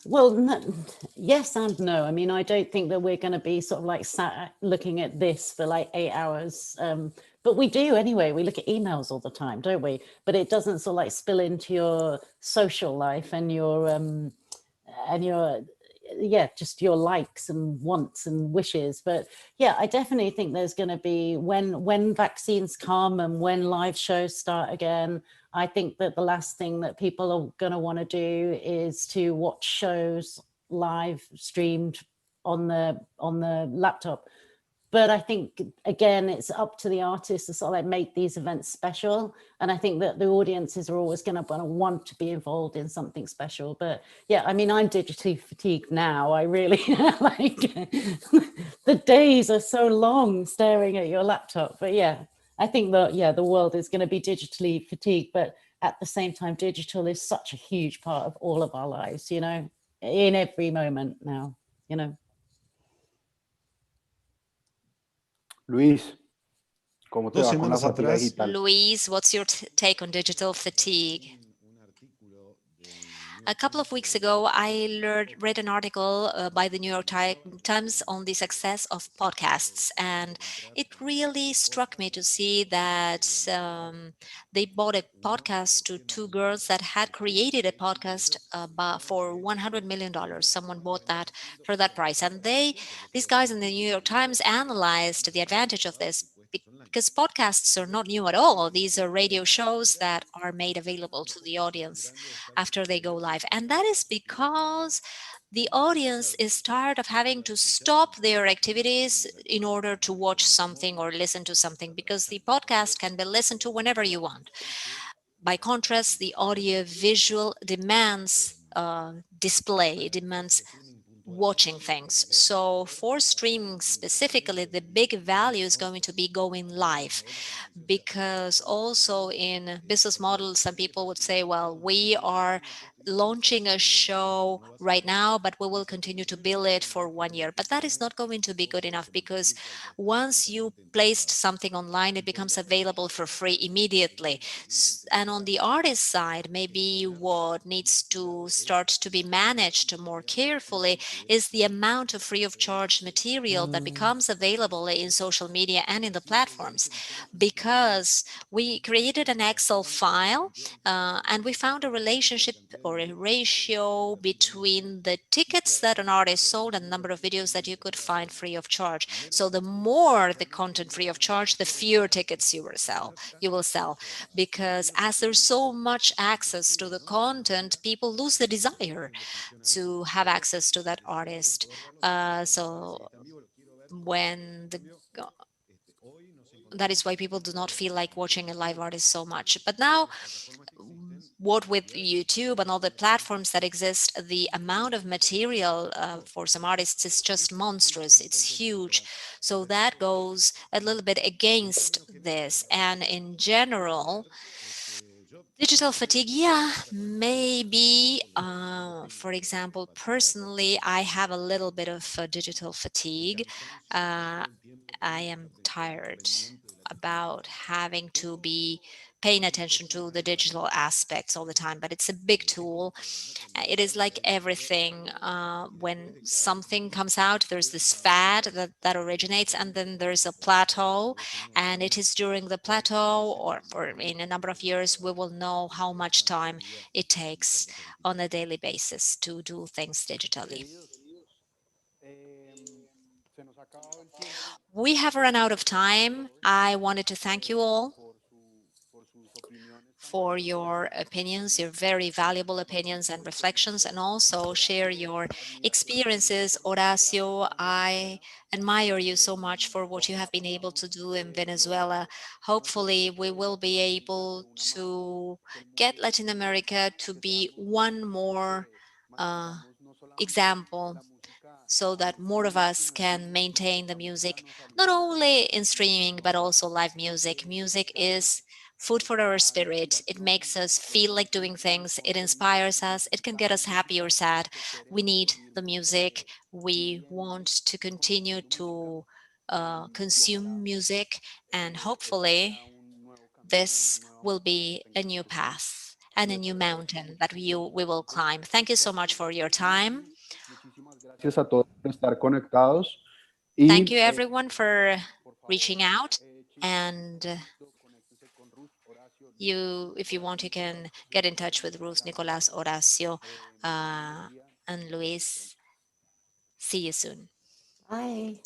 Well, yes and no. I mean, I don't think that we're going to be sort of like sat looking at this for like 8 hours. But we do anyway. We look at emails all the time, don't we? But it doesn't sort of like spill into your social life and your yeah, just your likes and wants and wishes. But yeah, I definitely think there's going to be, when vaccines come and when live shows start again, I think that the last thing that people are going to want to do is to watch shows live streamed on the laptop. But I think, again, it's up to the artists to sort of like make these events special. And I think that the audiences are always going to want to be involved in something special. But yeah, I mean, I'm digitally fatigued now. I really like the days are so long staring at your laptop. But yeah, I think that, yeah, the world is going to be digitally fatigued. But at the same time, digital is such a huge part of all of our lives, you know, in every moment now, you know. Luis, ¿cómo te 2 va con la semanas fatiga atrás, digital? Luis, what's your take on digital fatigue? A couple of weeks ago, I read an article by the New York Times on the success of podcasts, and it really struck me to see that they bought a podcast to two girls that had created a podcast for $100 million. Someone bought that for that price, and these guys in the New York Times analyzed the advantage of this. Because podcasts are not new at all. These are radio shows that are made available to the audience after they go live. And that is because the audience is tired of having to stop their activities in order to watch something or listen to something, because the podcast can be listened to whenever you want. By contrast, the audio visual demands display, it demands watching things. So for streaming specifically, the big value is going to be going live, because also in business models, some people would say, well, we are launching a show right now, but we will continue to bill it for 1 year. But that is not going to be good enough, because once you placed something online, it becomes available for free immediately. And on the artist side, maybe what needs to start to be managed more carefully is the amount of free of charge material that becomes available in social media and in the platforms. Because we created an Excel file and we found a relationship or a ratio between the tickets that an artist sold and the number of videos that you could find free of charge. So the more the content free of charge, the fewer tickets you will sell. Because as there's so much access to the content, people lose the desire to have access to that artist. So when that is why people do not feel like watching a live artist so much. But now, what with YouTube and all the platforms that exist, the amount of material for some artists is just monstrous. It's huge. So that goes a little bit against this. And in general, digital fatigue, yeah, maybe. For example, personally, I have a little bit of digital fatigue. I am tired about having to be paying attention to the digital aspects all the time, but it's a big tool. It is like everything. When something comes out, there's this fad that originates, and then there's a plateau. And it is during the plateau, or in a number of years, we will know how much time it takes on a daily basis to do things digitally. We have run out of time. I wanted to thank you all for your opinions, your very valuable opinions and reflections, and also share your experiences. Horacio, I admire you so much for what you have been able to do in Venezuela. Hopefully, we will be able to get Latin America to be one more example, so that more of us can maintain the music, not only in streaming, but also live music. Music is food for our spirit. It makes us feel like doing things. It inspires us. It can get us happy or sad. We need the music. We want to continue to consume music, and hopefully this will be a new path and a new mountain that we will climb. Thank you so much for your time. Gracias a todos por estar conectados. Thank you everyone for reaching out, and if you want, you can get in touch with Ruth, Nicolas, Horacio, and Luis. See you soon. Bye.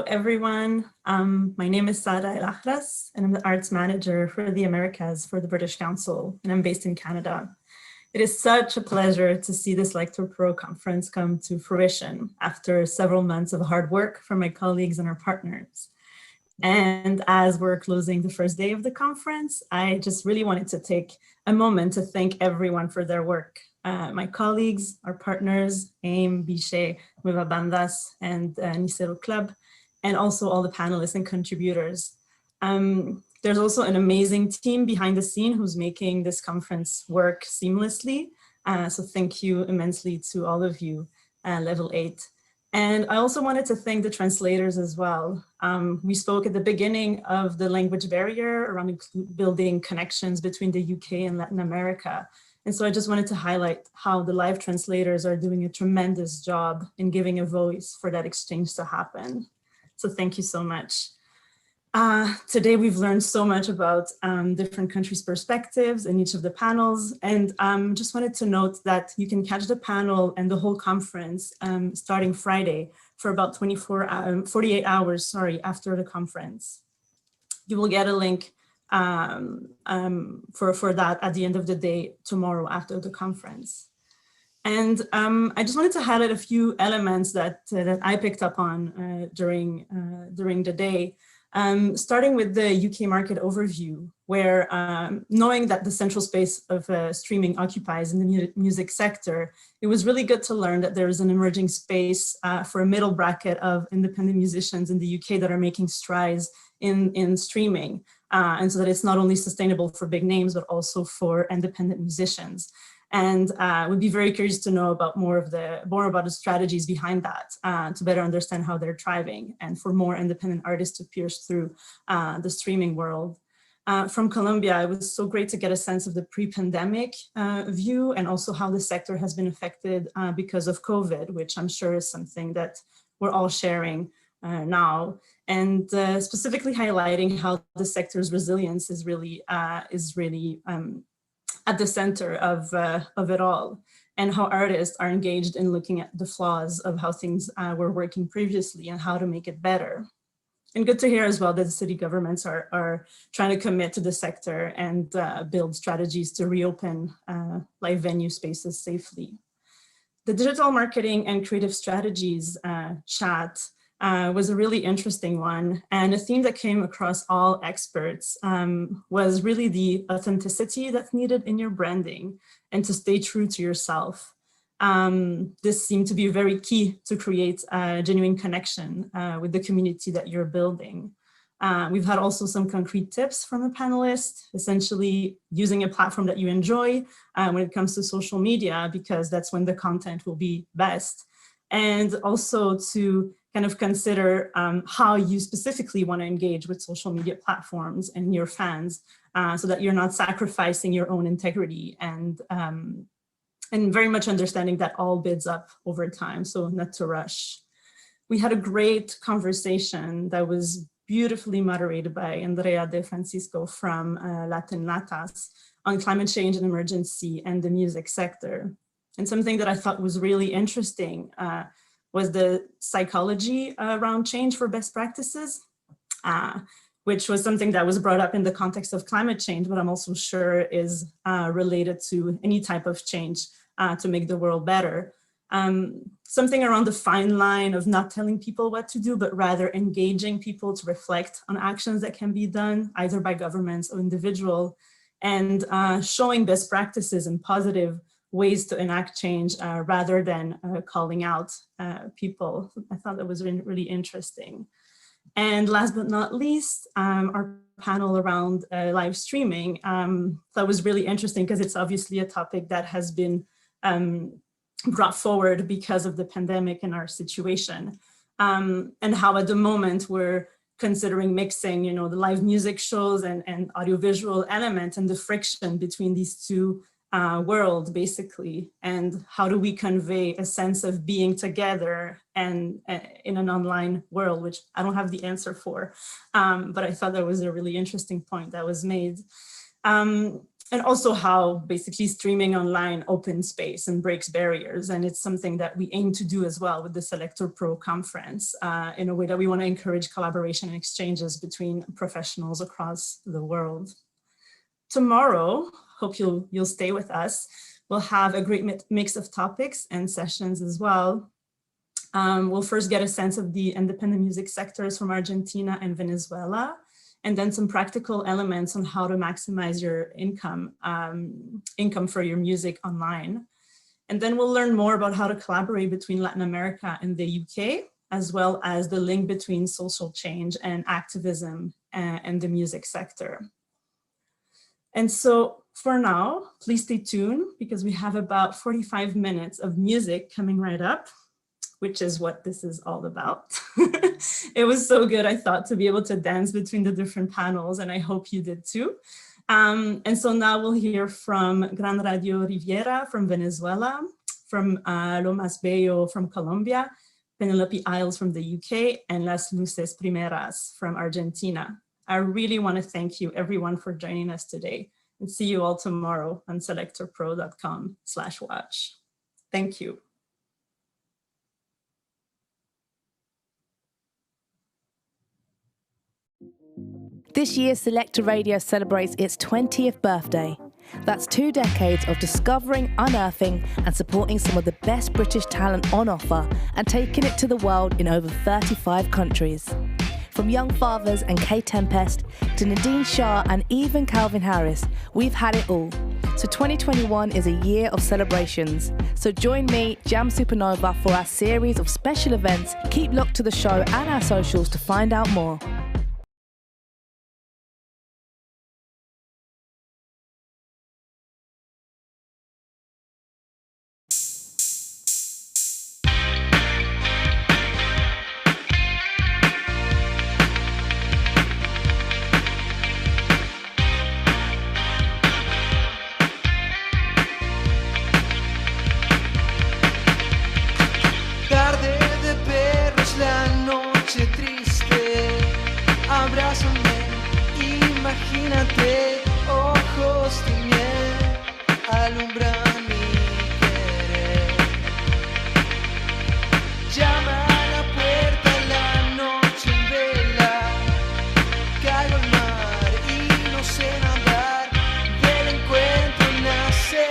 everyone. My name is Sara El Ahras, and I'm the arts manager for the Americas for the British Council, and I'm based in Canada. It is such a pleasure to see the Selector Pro conference come to fruition after several months of hard work from my colleagues and our partners. And as we're closing the first day of the conference, I just really wanted to take a moment to thank everyone for their work. My colleagues, our partners, AIM, Biche, Nueva Bandas, and Nicero Club, and also all the panelists and contributors. There's also an amazing team behind the scene who's making this conference work seamlessly. So thank you immensely to all of you, Level 8. And I also wanted to thank the translators as well. We spoke at the beginning of the language barrier around building connections between the UK and Latin America. And so I just wanted to highlight how the live translators are doing a tremendous job in giving a voice for that exchange to happen. So thank you so much. Today we've learned so much about different countries' perspectives in each of the panels, and just wanted to note that you can catch the panel and the whole conference starting Friday for about 48 hours, after the conference. You will get a link for that at the end of the day tomorrow after the conference. And I just wanted to highlight a few elements that I picked up on during the day. Starting with the UK market overview, where knowing that the central space of streaming occupies in the music sector, it was really good to learn that there is an emerging space for a middle bracket of independent musicians in the UK that are making strides in streaming. And so that it's not only sustainable for big names, but also for independent musicians. And would be very curious to know about more about the strategies behind that to better understand how they're thriving and for more independent artists to pierce through the streaming world. From Colombia, it was so great to get a sense of the pre-pandemic view and also how the sector has been affected because of COVID, which I'm sure is something that we're all sharing now. And specifically highlighting how the sector's resilience is really at the center of it all, and how artists are engaged in looking at the flaws of how things were working previously and how to make it better. And good to hear as well that the city governments are trying to commit to the sector and build strategies to reopen live venue spaces safely. The digital marketing and creative strategies chat was a really interesting one. And a theme that came across all experts was really the authenticity that's needed in your branding and to stay true to yourself. This seemed to be very key to create a genuine connection with the community that you're building. We've had also some concrete tips from the panelists, essentially using a platform that you enjoy when it comes to social media, because that's when the content will be best. And also to kind of consider how you specifically want to engage with social media platforms and your fans so that you're not sacrificing your own integrity and very much understanding that all builds up over time, so not to rush. We had a great conversation that was beautifully moderated by Andrea De Francisco from Latin Latas on climate change and emergency and the music sector. And something that I thought was really interesting was the psychology around change for best practices, which was something that was brought up in the context of climate change, but I'm also sure is related to any type of change to make the world better. Something around the fine line of not telling people what to do, but rather engaging people to reflect on actions that can be done either by governments or individual, and showing best practices and positive ways to enact change rather than calling out people. I thought that was really interesting. And last but not least, our panel around live streaming that was really interesting because it's obviously a topic that has been brought forward because of the pandemic and our situation, and how at the moment we're considering mixing, the live music shows and audiovisual element and the friction between these two world basically, and how do we convey a sense of being together and in an online world, which I don't have the answer for, but I thought that was a really interesting point that was made. and also how basically streaming online opens space and breaks barriers. And it's something that we aim to do as well with the Selector Pro conference, in a way that we want to encourage collaboration and exchanges between professionals across the world. Tomorrow, hope you'll stay with us. We'll have a great mix of topics and sessions as well. We'll first get a sense of the independent music sectors from Argentina and Venezuela, and then some practical elements on how to maximize your income for your music online. And then we'll learn more about how to collaborate between Latin America and the UK, as well as the link between social change and activism and the music sector. And so for now, please stay tuned because we have about 45 minutes of music coming right up, which is what this is all about. It was so good, I thought, to be able to dance between the different panels, and I hope you did too. And so now we'll hear from Gran Radio Riviera from Venezuela, from LoMaasBello from Colombia, Penelope from the UK, and Las Luces Primeras from Argentina. I really want to thank you everyone for joining us today, and see you all tomorrow on selectorpro.com/watch. Thank you. This year, Selector Radio celebrates its 20th birthday. That's 2 decades of discovering, unearthing, and supporting some of the best British talent on offer and taking it to the world in over 35 countries. From Young Fathers and K Tempest to Nadine Shah and even Calvin Harris, we've had it all. So 2021 is a year of celebrations. So join me, Jam Supernova, for our series of special events. Keep locked to the show and our socials to find out more. Imagínate, ojos de miel alumbran mi querer. Llama a la puerta la noche en vela. Caigo al mar y no sé nadar. Del encuentro nace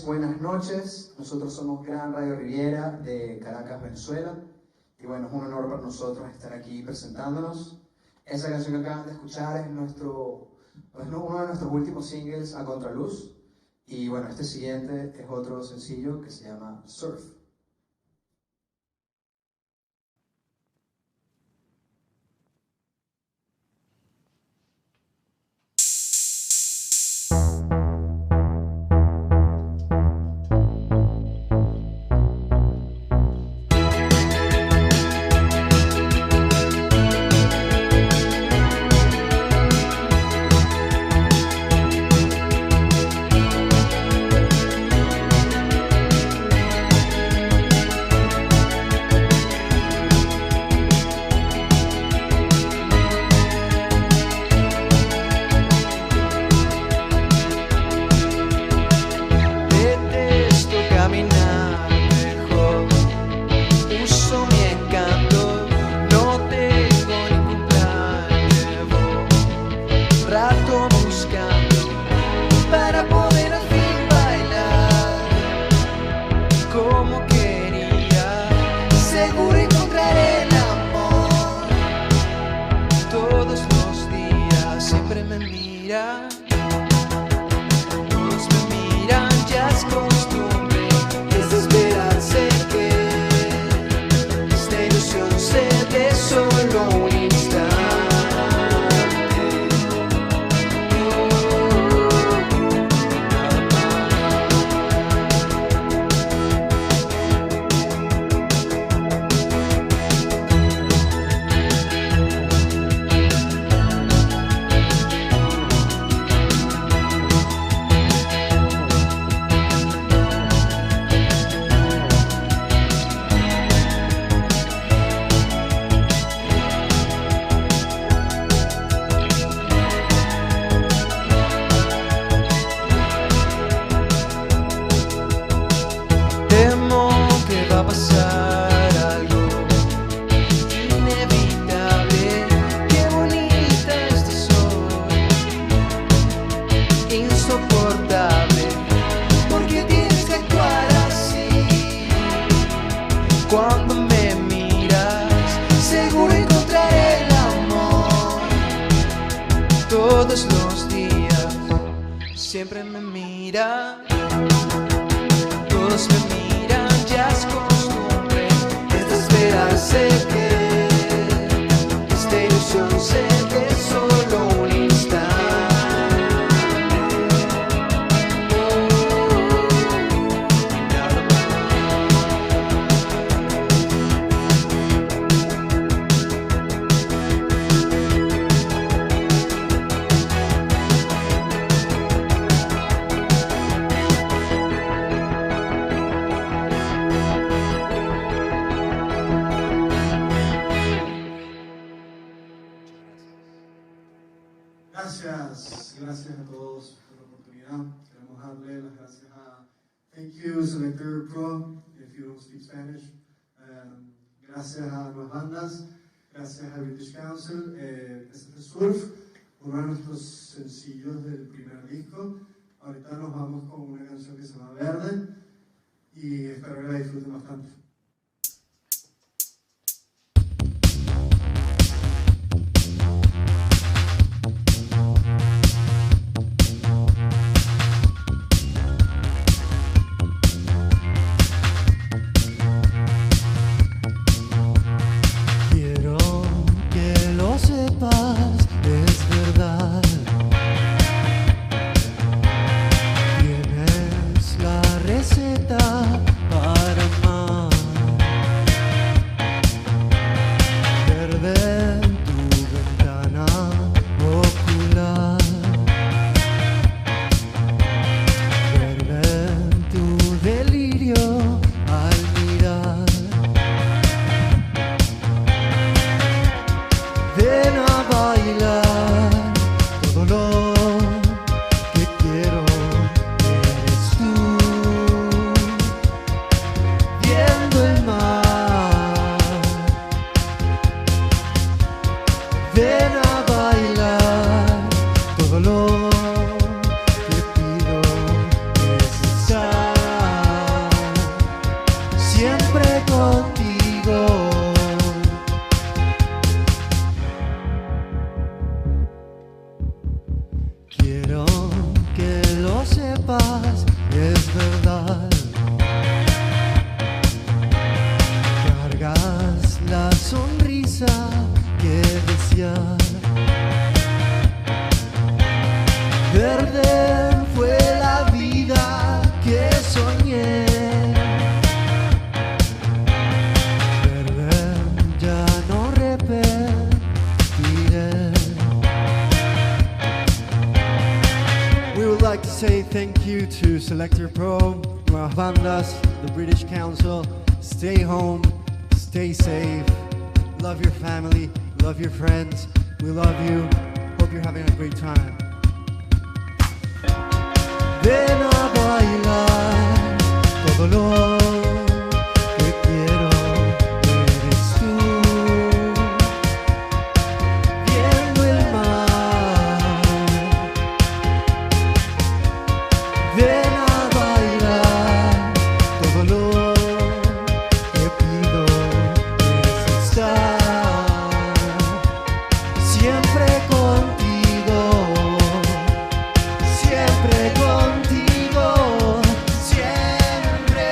tardes, buenas noches. Nosotros somos Gran Radio Riviera de Caracas, Venezuela. Y bueno, es un honor para nosotros estar aquí presentándonos. Esa canción que acaban de escuchar es uno de nuestros últimos singles a contraluz. Y bueno, este siguiente es otro sencillo que se llama Surf. Gracias a todos por la oportunidad. Queremos darle las gracias a Thank you, Selector Pro, if you speak Spanish. Gracias a las bandas, gracias a British Council, este es Surf, uno de nuestros sencillos del primer disco. Ahorita nos vamos con una canción que se llama Verde y espero que la disfruten bastante. Para amar. siempre contigo. Quiero que lo sepas, es verdad. Cargas la sonrisa que desear. Perder fue la vida que soñé. Perder ya no repetiré. We would like to say thank you to Selector Pro, Nuevas Bandas, the British Council. Stay home, stay safe, love your family, love your friends. We love you. Hope you're having a great time. Ven a bailar todo lo que quiero, eres tú. Viendo el mar. Ven a bailar todo lo que pido es estar siempre contigo. Siempre contigo, siempre.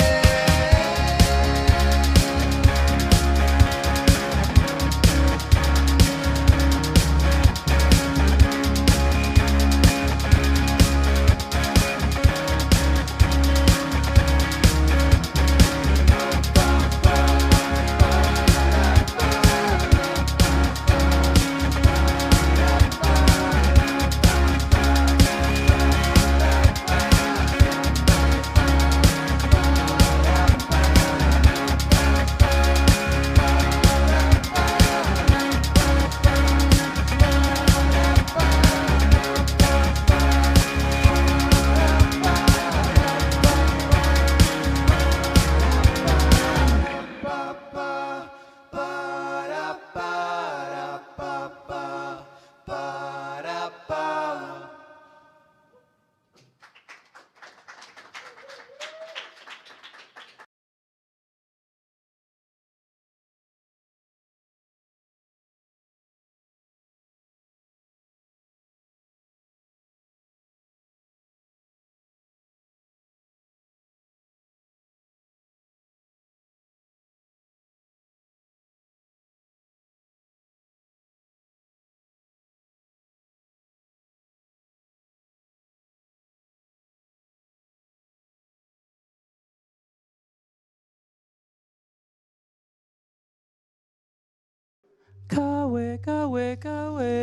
Kawe, kawe, kawe.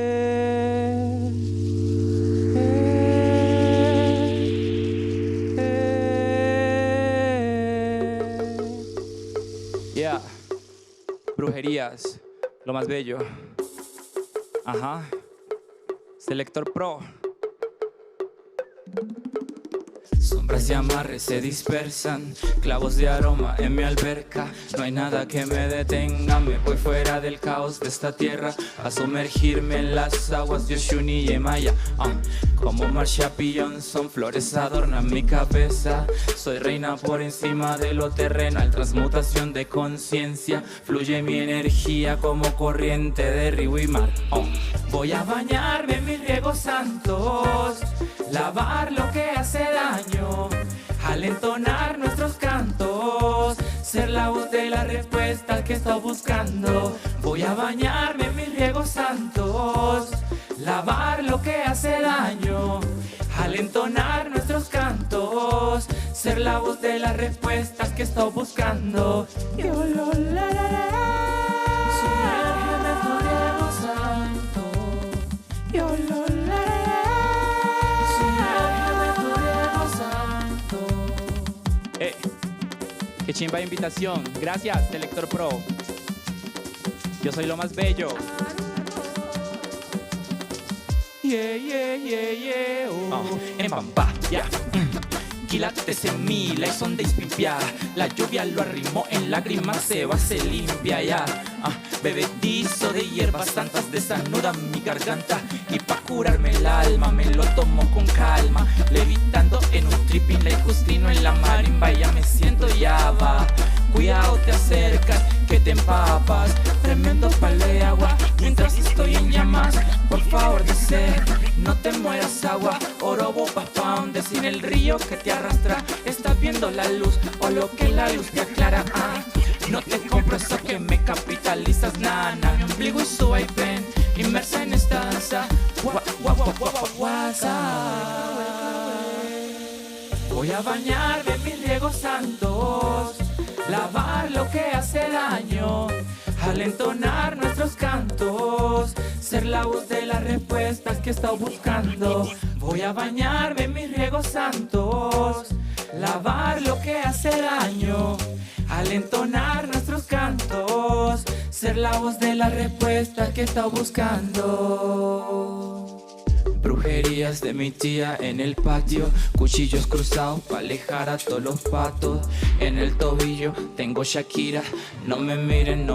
Yeah. Brujerías, lo más bello. Ajá. Selector Pro. Sombras y amarres se dispersan, clavos de aroma en mi alberca. No hay nada que me detenga, me voy fuera del caos de esta tierra a sumergirme en las aguas de Oshuni y Maya. Como Marsha P. Johnson, flores adornan mi cabeza. Soy reina por encima de lo terrenal, transmutación de conciencia. Fluye mi energía como corriente de río y mar. Voy a bañarme en mis riegos santos, lavar lo que hace daño, al entonar nuestros cantos, ser la voz de la respuesta que estoy buscando. Voy a bañarme en mis riegos santos, lavar lo que hace daño, al entonar nuestros cantos, ser la voz de las respuestas que estoy buscando. Sumérgeme en tu riego santo. Sumérgeme en tu riego santo. Qué chimba de invitación. Gracias, Selector Pro. Yo soy lo más bello. Yeah, yeah, yeah, yeah. En Bamba, ya. Quilates en mí, la son de ispimpia. La lluvia lo arrimó en lágrimas, se va, se limpia ya. Bebedizo de hierbas santas desanudan mi garganta. Y pa' curarme el alma me lo tomo con calma. Levitando en un tripping like Justino en la marimba. Ya me siento ya va. cuidado te acercas, que te empapas. Tremendo palo de agua, mientras estoy en llamas. Por favor desea, no te mueras agua. Orobo pa' donde sin el río que te arrastra. Estás viendo la luz o lo que la luz te aclara. No te compro eso que me capitalizas, nana. Mi ombligo y su vaivén, inmersa en esta danza. Voy a bañarme en mis riegos santos, lavar lo que hace daño, al entonar nuestros cantos, ser la voz de las respuestas que he estado buscando. Voy a bañarme en mis riegos santos, lavar lo que hace daño, al entonar nuestros cantos, ser la voz de la respuesta que he estado buscando. Brujerías de mi tía en el patio, cuchillos cruzados para alejar a todos los patos. En el tobillo tengo Shakira, no me miren,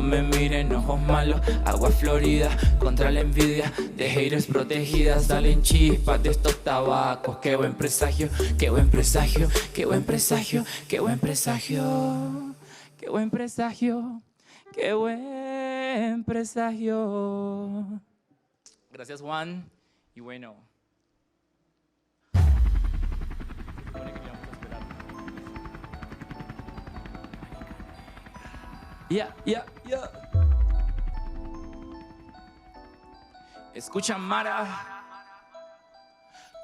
ojos malos, agua florida, contra la envidia de haters protegidas. Salen chispas de estos tabacos, qué buen presagio, qué buen presagio, qué buen presagio, qué buen presagio, qué buen presagio, qué buen presagio. Gracias, Juan. Y bueno, ya. Escucha, Mara.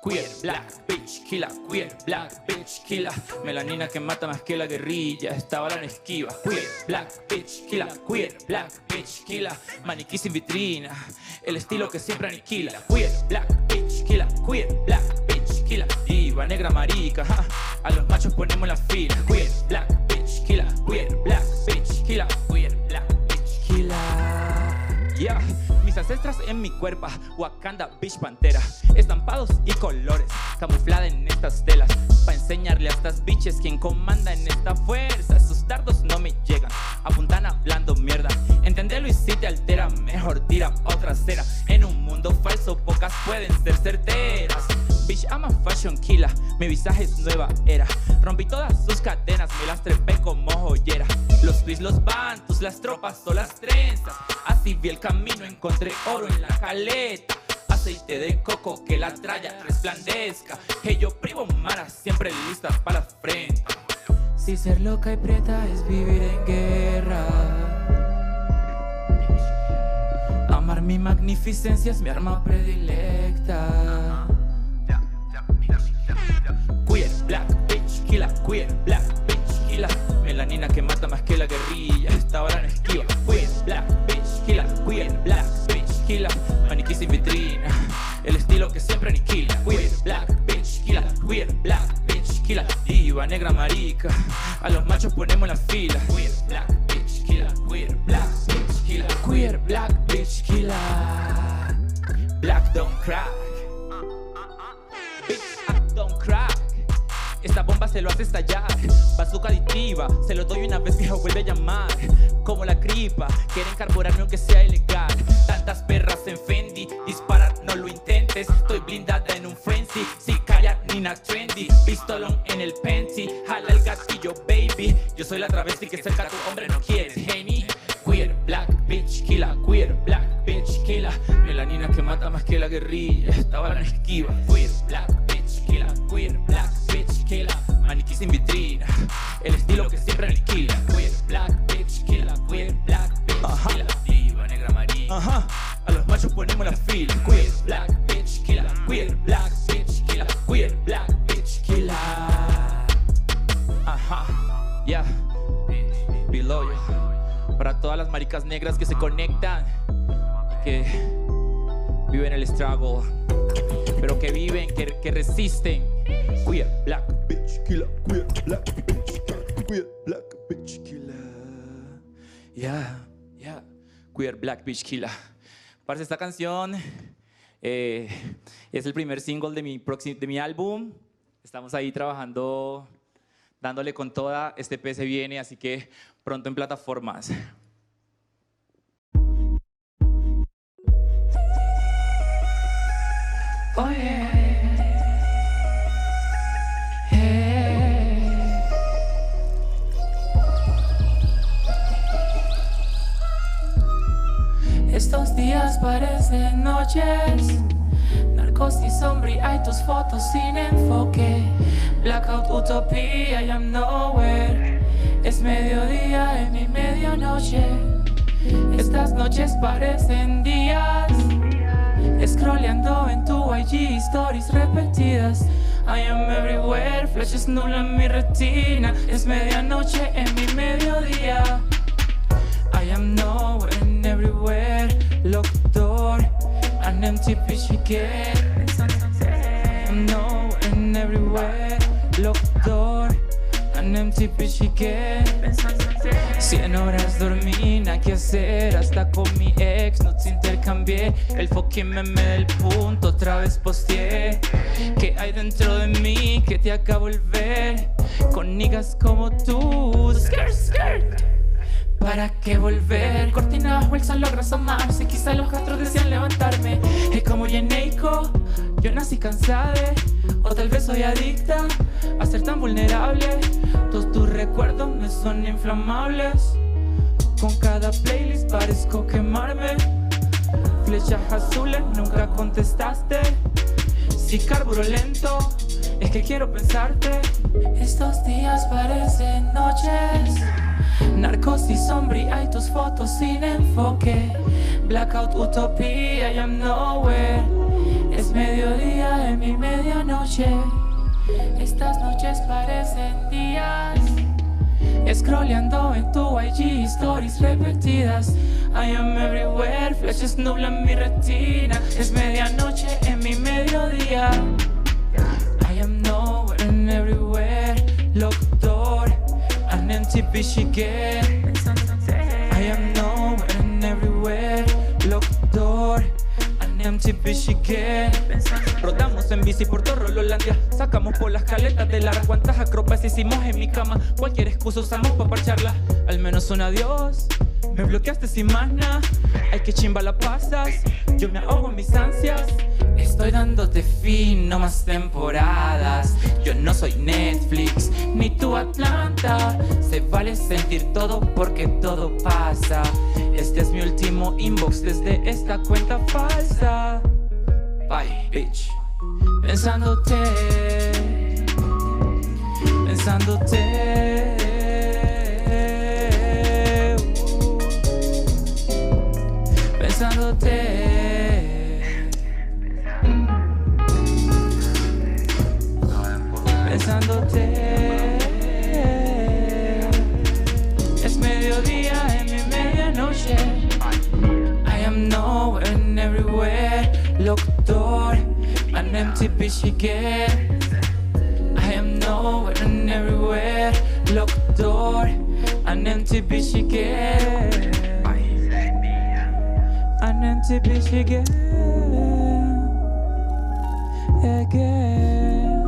Queer, black, bitch, killer. Queer, black, bitch, killer. Melanina que mata más que la guerrilla. Esta bala no esquiva. Queer, black, bitch, killer. Queer, black, bitch, killer. Maniquí sin vitrina, el estilo que siempre aniquila. Queer, black, bitch, killer. Queer, black, bitch, killer. Diva negra marica, ja. A los machos ponemos la fila. Queer, black, bitch, killer. Queer, black, bitch, killer. Queer, black, bitch, killer. Yeah. Mis ancestras en mi cuerpo, Wakanda, bitch, pantera. Estampados y colores, camuflada en estas telas. Pa' enseñarle a estas bitches quién comanda en esta fuerza. Sus dardos no me llegan, apuntan hablando mierda. Entendelo y si te altera, mejor tira otra cera. En un mundo falso pocas pueden ser certeras. Bitch, I'm a fashion killer, mi visaje es nueva era. Rompí todas sus cadenas, me las trepé como joyera. Los twists, los bantus, las tropas o las trenzas. Así vi el camino, encontré oro en la caleta. Aceite de coco que la tralla resplandezca. Que yo privo maras siempre listas para la frente. Si ser loca y prieta es vivir en guerra, amar mi magnificencia es mi arma predilecta. Queer, black, bitch, killer. Queer, black, bitch, killer. Melanina que mata más que la guerrilla. Esta hora no esquiva. Queer, black, bitch, killer. Queer, black, bitch, killer. Maniquí sin vitrina, el estilo que siempre aniquila. Queer, black, bitch, killer. Queer, black, bitch, killer. Diva negra marica, a los machos ponemos la fila. Queer, black, bitch, killer. Queer, black, bitch, killer. Queer, black, bitch, killer. Black don't crack, bitch, don't crack. Esta bomba se lo hace estallar. Bazooka adictiva, se lo doy una vez que vuelve a llamar. Como la gripa, quieren carburarme aunque sea ilegal. Tantas perras en Fendi, disparar no lo intentes. Estoy blindada en un frenzy, sicaria nina trendy. Pistolón en el panty, jala el gatillo baby. Yo soy la travesti que cerca a tu hombre no quieres, Henny. Queer, black, bitch, killer. Queer, black, bitch, killer. Melanina que mata más que la guerrilla. Esta bala no esquiva. Queer, black, bitch, killer. Queer, black, bitch, killer. Maniquí sin vitrina, el estilo que siempre aniquila. Queer, black, bitch, killer. Queer, black, bitch, killer. Diva negra marica, a los machos ponemos la fila. Queer, black, bitch, killer. Queer, black, bitch, killer. Queer, black, bitch, killer. Yeah. Below you. Para todas las maricas negras que se conectan y que viven el struggle, pero que viven, que resisten. Queer, black, bitch, killer. Queer, black, bitch, killer. Queer, black, bitch, killer. Yeah. Queer, black, bitch, killer. Para esta canción es el primer single de mi álbum. Estamos ahí trabajando, dándole con toda. Este EP se viene, así que pronto en plataformas. Oh, yeah. días parecen noches. Narcosis sombría y tus fotos sin enfoque. Blackout, utopía, I am nowhere. Es mediodía en mi medianoche. Estas noches parecen días. Scrolleando en tu IG, stories repetidas. I am everywhere, flashes nublan mi retina. Es medianoche en mi mediodía. I am nowhere and everywhere. Locked door, an empty bitch again. I am nowhere and everywhere. Locked door, an empty bitch again. 100 horas dormí, nada que hacer. Hasta con mi ex no te intercambié. El fucking meme del punto otra vez posteé. ¿Qué hay dentro de mí que te acabo de ver? Con niggas como tú. Skirt, skirt. ¿Para qué volver? Cortina bajo el sol logra asomarse. Quizá los astros desean levantarme. Es como Yeneiko, yo nací cansada. O tal vez soy adicta a ser tan vulnerable. Todos tus recuerdos me son inflamables. Con cada playlist parezco quemarme. Flechas azules, nunca contestaste. Si carburo lento, es que quiero pensarte. Estos días parecen noches. Narcosis sombría y tus fotos sin enfoque. Blackout, utopía, I am nowhere. Es mediodía en mi medianoche. Estas noches parecen días. Scrolleando en tu IG, stories repetidas. I am everywhere, flashes nublan mi retina. Es medianoche en mi mediodía. I am nowhere and everywhere. Locked door, an empty bitch again. I am nowhere and everywhere. Locked door, an empty bitch again. Rodamos en bici por todo Holandia. Sacamos por las caletas de Lara. Cuántas acropas hicimos en mi cama. Cualquier excusa usamos para parcharla. Al menos un adiós. Me bloqueaste sin más nada. Ay, que chimba la pasas. Yo me ahogo en mis ansias. Estoy dándote fin, no más temporadas. Yo no soy Netflix, ni tu Atlanta. Se vale sentir todo porque todo pasa. Este es mi último inbox desde esta cuenta falsa. Bye, bitch. Pensándote. Pensándote. Pensándote. Pensándote. Es mediodía en mi medianoche. I am nowhere and everywhere. Locked door, an empty bitch again. I am nowhere and everywhere. Locked door, an empty bitch again. An empty bitch again. Again.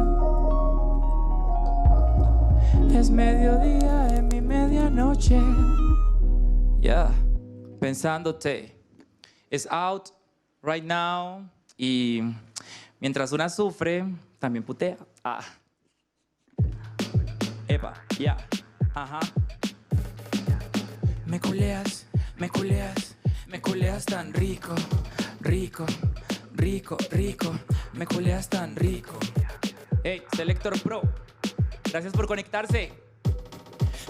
Es mediodía en mi medianoche. Yeah, pensándote. It's out right now. Y mientras una sufre, también putea. Ah. Epa, ya. Ajá. Me culeas, me culeas. Me culeas tan rico, rico, rico, rico. Me culeas tan rico. Hey, Selector Pro. Gracias por conectarse.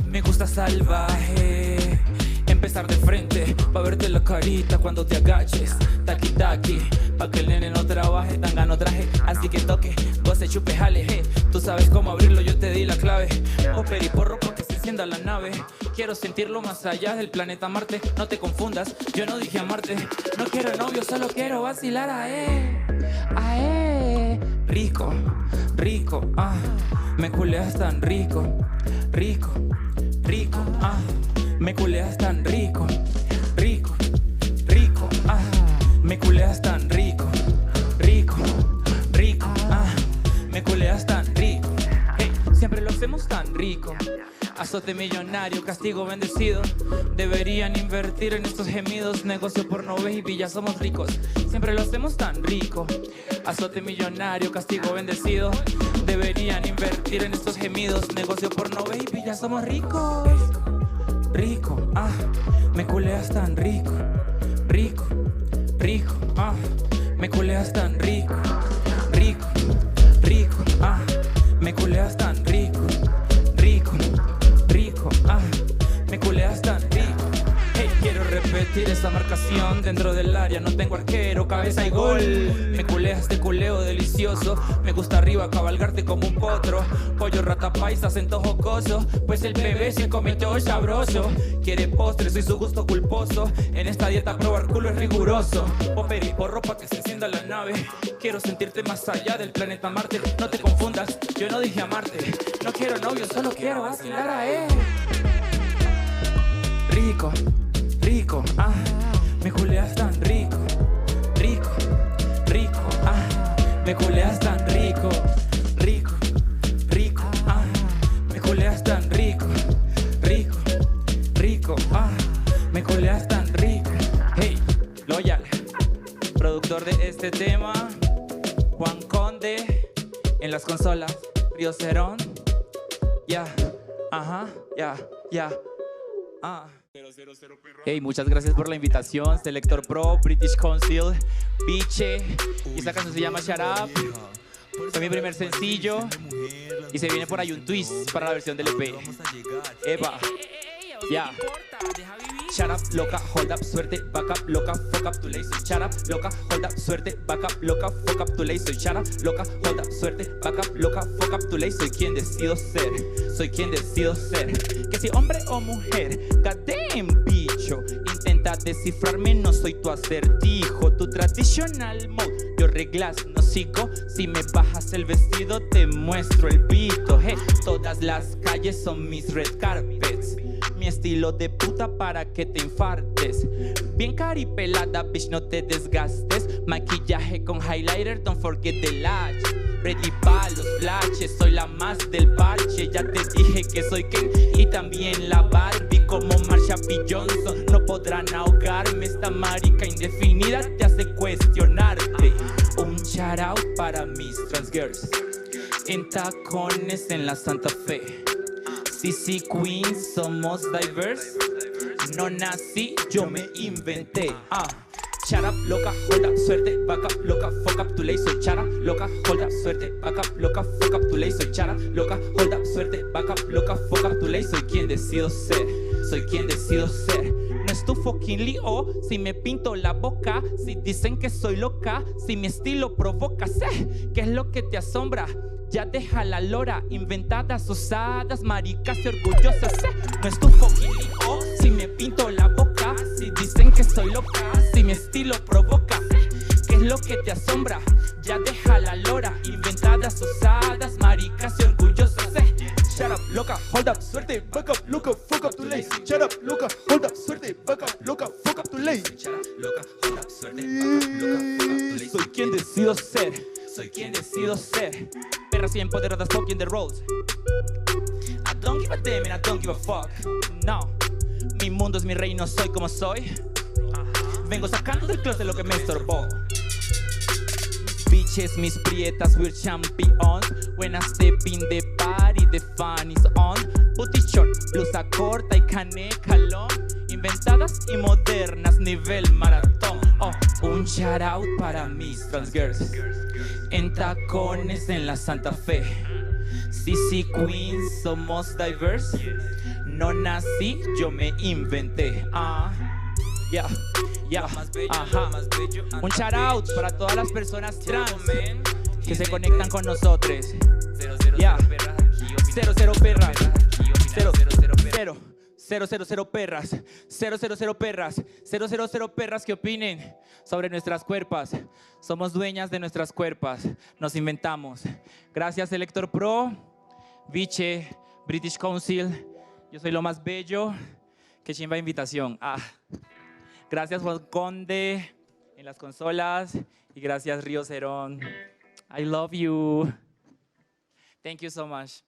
Me gusta salvaje. Empezar de frente, pa' verte la carita cuando te agaches. Taki taki, pa' que el nene no trabaje. Tangano traje, así que toque, goce, chupe, jale. Tú sabes cómo abrirlo, yo te di la clave. O pedí porro pa' que se encienda la nave. Quiero sentirlo más allá del planeta Marte. No te confundas, yo no dije amarte. No quiero novio, solo quiero vacilar a él. Rico, rico, ah. Me culeas tan rico, rico, rico, ah. Me culeas tan rico, rico, rico, ah. Me culeas tan rico, rico, rico, ah. Me culeas tan rico. Hey, siempre lo hacemos tan rico. Azote millonario, castigo bendecido. Deberían invertir en estos gemidos. Negocio porno, baby, ya somos ricos. Siempre lo hacemos tan rico. Azote millonario, castigo bendecido. Deberían invertir en estos gemidos. Negocio porno, baby, ya somos ricos. Rico, ah, me culeas tan rico. Rico, rico, me culeas tan rico, rico, rico, me culeas tan rico, rico, rico, me culeas tan rico. Hey, quiero repetir esta marcación dentro del área, no tengo arquero, cabeza y gol. Me culeas de culeo delicioso, me gusta arriba cabalgarte como un potro. Pollo rata paisa, acento jocoso, pues el bebé se come todo sabroso. Quiere postre, soy su gusto culposo, en esta dieta probar culo es riguroso. Popper y porro pa' que se encienda la nave. Quiero sentirte más allá del planeta Marte. No te confundas, yo no dije amarte. No quiero novio, solo quiero vacilar a él. Rico, rico, me culeas tan rico, rico, rico, me culeas tan rico, rico, rico, me culeas tan rico, rico, rico, me culeas tan rico. Hey, Loyal, productor de este tema, Juan Conde, en las consolas, Río Cerón, ya, ya. Hey, muchas gracias por la invitación, Selector Pro, British Council, Biche, y esta canción se llama Shut Up. Fue mi primer sencillo y se viene por ahí un twist para la versión del EP. Epa, ya. Shut up, loca, hold up, suerte, back up, loca, fuck up, tu ley. Soy shut up, loca, hold up, suerte, back up, loca, fuck up, tu ley. Soy shut up, loca, hold up, suerte, back up, loca, fuck up, tu ley. Soy quien decido ser, soy quien decido ser. Que si hombre o mujer, goddamn bicho, intenta descifrarme, no soy tu acertijo. Tu traditional mode, yo reglas no sigo. Si me bajas el vestido, te muestro el pito. Hey, todas las calles son mis red carpets. Mi estilo de puta para que te infartes. Bien caripelada, bitch, no te desgastes. Maquillaje con highlighter, don't forget the latch. Ready pa' los flashes, soy la más del parche. Ya te dije que soy Ken y también la Barbie. Como Marsha P. Johnson, no podrán ahogarme. Esta marica indefinida te hace cuestionarte. Un shout out para mis trans girls en tacones en la Santa Fe. CC Queens, somos diverse. No nací, yo me inventé. Shut up, loca, hold up, suerte, back up, loca, fuck up, tu ley. Soy chara, loca, hold up, suerte, back up, loca, fuck up, tu ley. Soy chara, loca, hold up, suerte, back up, loca, fuck up, tu ley. Soy quien decido ser, soy quien decido ser. No es tu fucking lío si me pinto la boca, si dicen que soy loca, si mi estilo provoca. Sé qué es lo que te asombra. Ya deja la lora, inventadas, usadas, maricas y orgullosas. No es tu fucking lío si me pinto la boca, si dicen que soy loca, si mi estilo provoca. ¿Qué es lo que te asombra? Ya deja la lora, inventadas, usadas, maricas y orgullosas. Shut up, loca, hold up, suerte, back up, loca, fuck up, tu ley. Shut up, loca, hold up, suerte, back up, loca, fuck up, tu ley. Shut up, loca, hold up, suerte, back up, loca, fuck up, tu ley. Soy quien decido ser, soy quien decido ser. Perras y empoderadas, fucking the roads. I don't give a damn and I don't give a fuck. No, mi mundo es mi reino, soy como soy. Vengo sacando del closet lo que me estorbó. Bitches, mis prietas, we're champions. When I step in the party, the fun is on. Booty short, blusa corta y caneca long. Inventadas y modernas, nivel maratón. Oh, un shout out para mis trans girls en tacones en la Santa Fe. CC Queens, somos diverse. No nací, yo me inventé. Ya, ajá. Un shout out para todas las personas trans que se conectan con nosotros. Ya, 00 perras, 000 perras, 000 perras, 000 perras que opinen sobre nuestras cuerpas. Somos dueñas de nuestras cuerpas, nos inventamos. Gracias Selector Pro, Biche, British Council. Yo soy LoMaasBello. Qué chimba invitación. Gracias Juan Conde en las consolas y gracias Río Cerón. I love you. Thank you so much.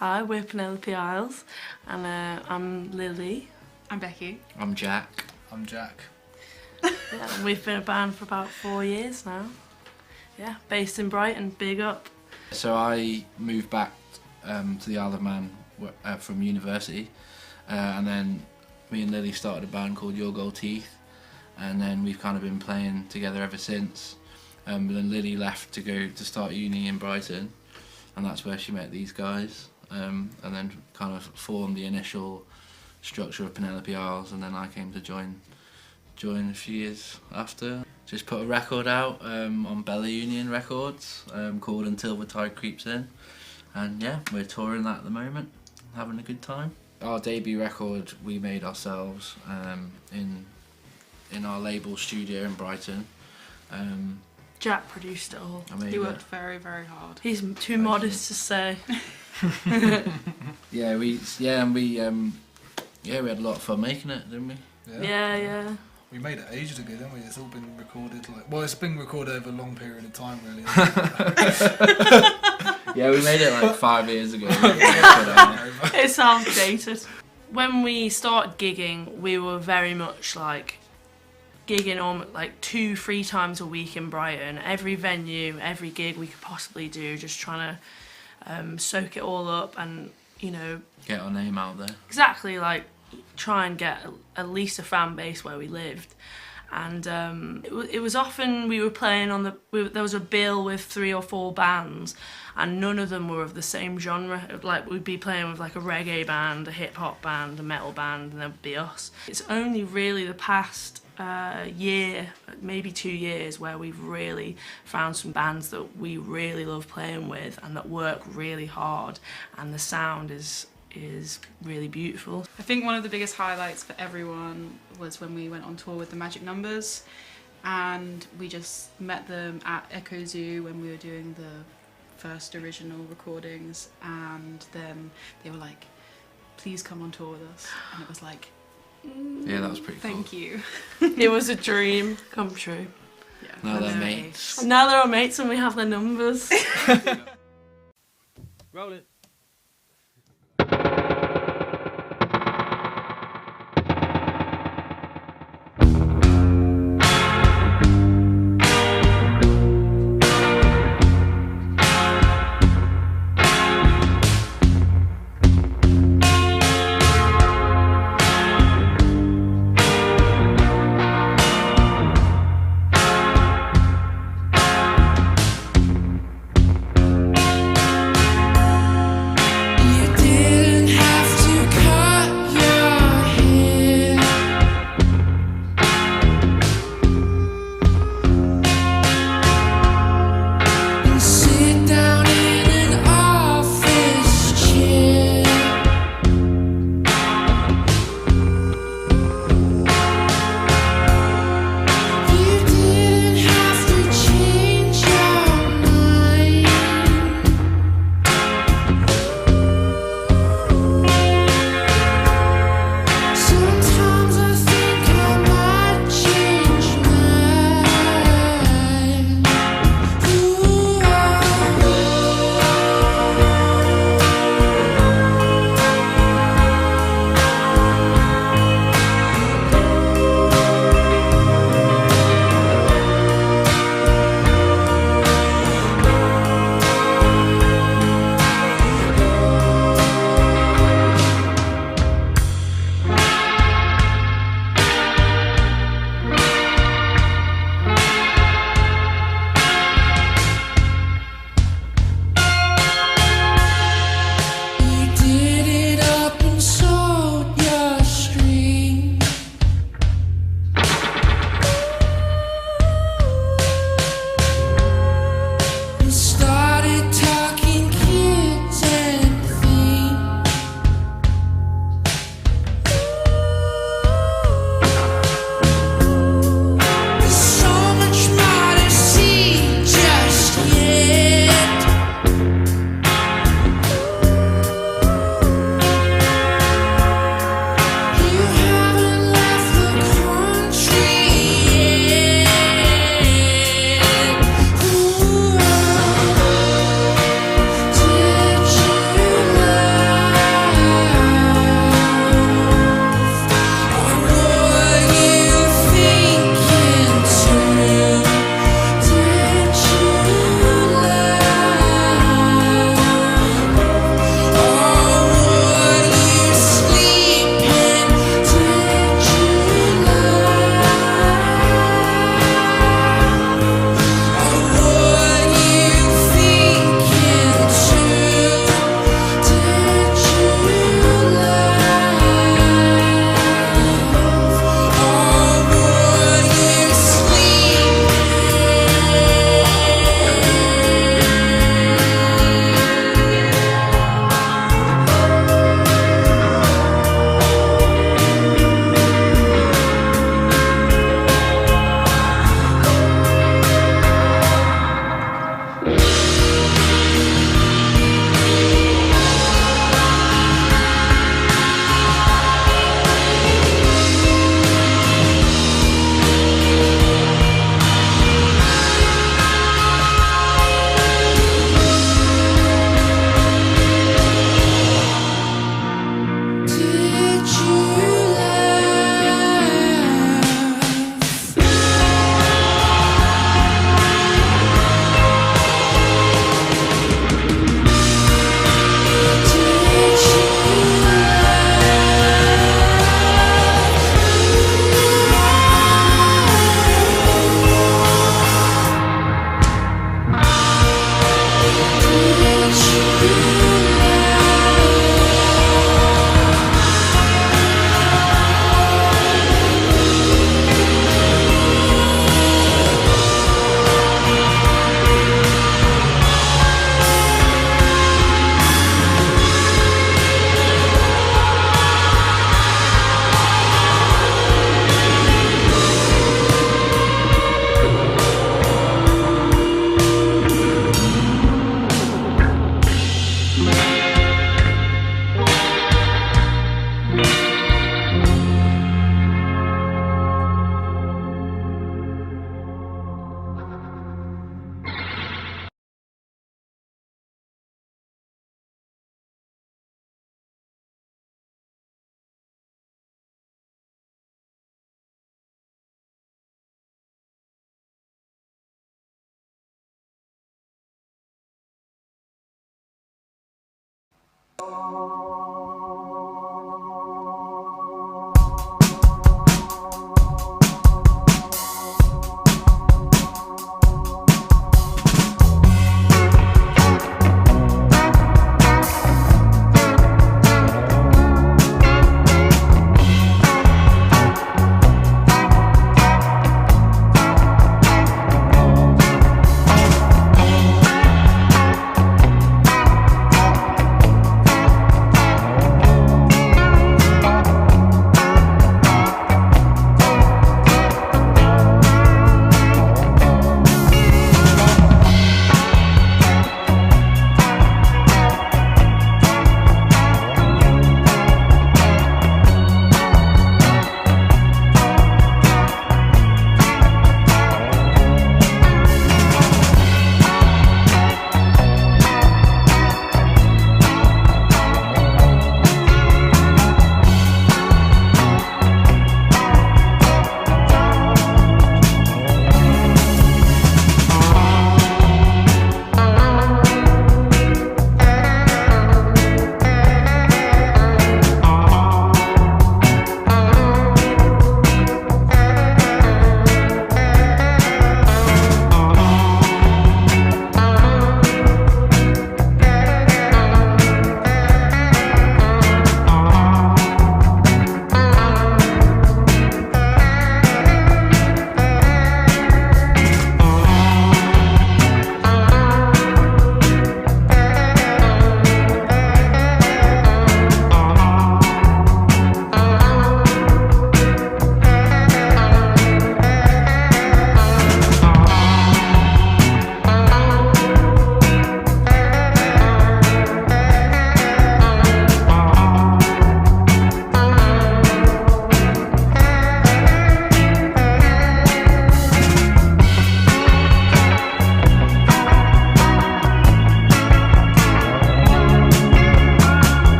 Hi, we're Penelope Isles, and I'm Lily. I'm Becky. I'm Jack. I'm Jack. Yeah, we've been a band for about 4 years now. Yeah, based in Brighton, big up. So I moved back to the Isle of Man from university, and then me and Lily started a band called Your Gold Teeth, and then we've kind of been playing together ever since. But then Lily left to go to start uni in Brighton, and that's where she met these guys, and then kind of formed the initial structure of Penelope Isles, and then I came to join a few years after. Just put a record out on Bello Union Records called Until the Tide Creeps In, and yeah, we're touring that at the moment, having a good time. Our debut record we made ourselves in our label studio in Brighton. Jack produced it all. He worked very, very hard. He's too modest to say. We had a lot of fun making it, didn't we? Yeah. We made it ages ago, didn't we? It's all been recorded. It's been recorded over a long period of time, really. Yeah, we made it like 5 years ago. It sounds dated. When we started gigging, we were very much like gigging on like 2-3 times a week in Brighton. Every venue, every gig we could possibly do, just trying to soak it all up and, you know, get our name out there. Exactly, like try and get at least a fan base where we lived. And it was often we were playing on there was a bill with 3 or 4 bands, and none of them were of the same genre. Like we'd be playing with like a reggae band, a hip hop band, a metal band, and there'd be us. It's only really the past year, maybe 2 years, where we've really found some bands that we really love playing with and that work really hard, and the sound is really beautiful. I think one of the biggest highlights for everyone was when we went on tour with the Magic Numbers, and we just met them at Echo Zoo when we were doing the first original recordings, and then they were like, please come on tour with us, and it was like, yeah, that was pretty cool. Thank you. It was a dream come true. Yeah. Now they're mates. Now they're our mates and we have their numbers. Roll it.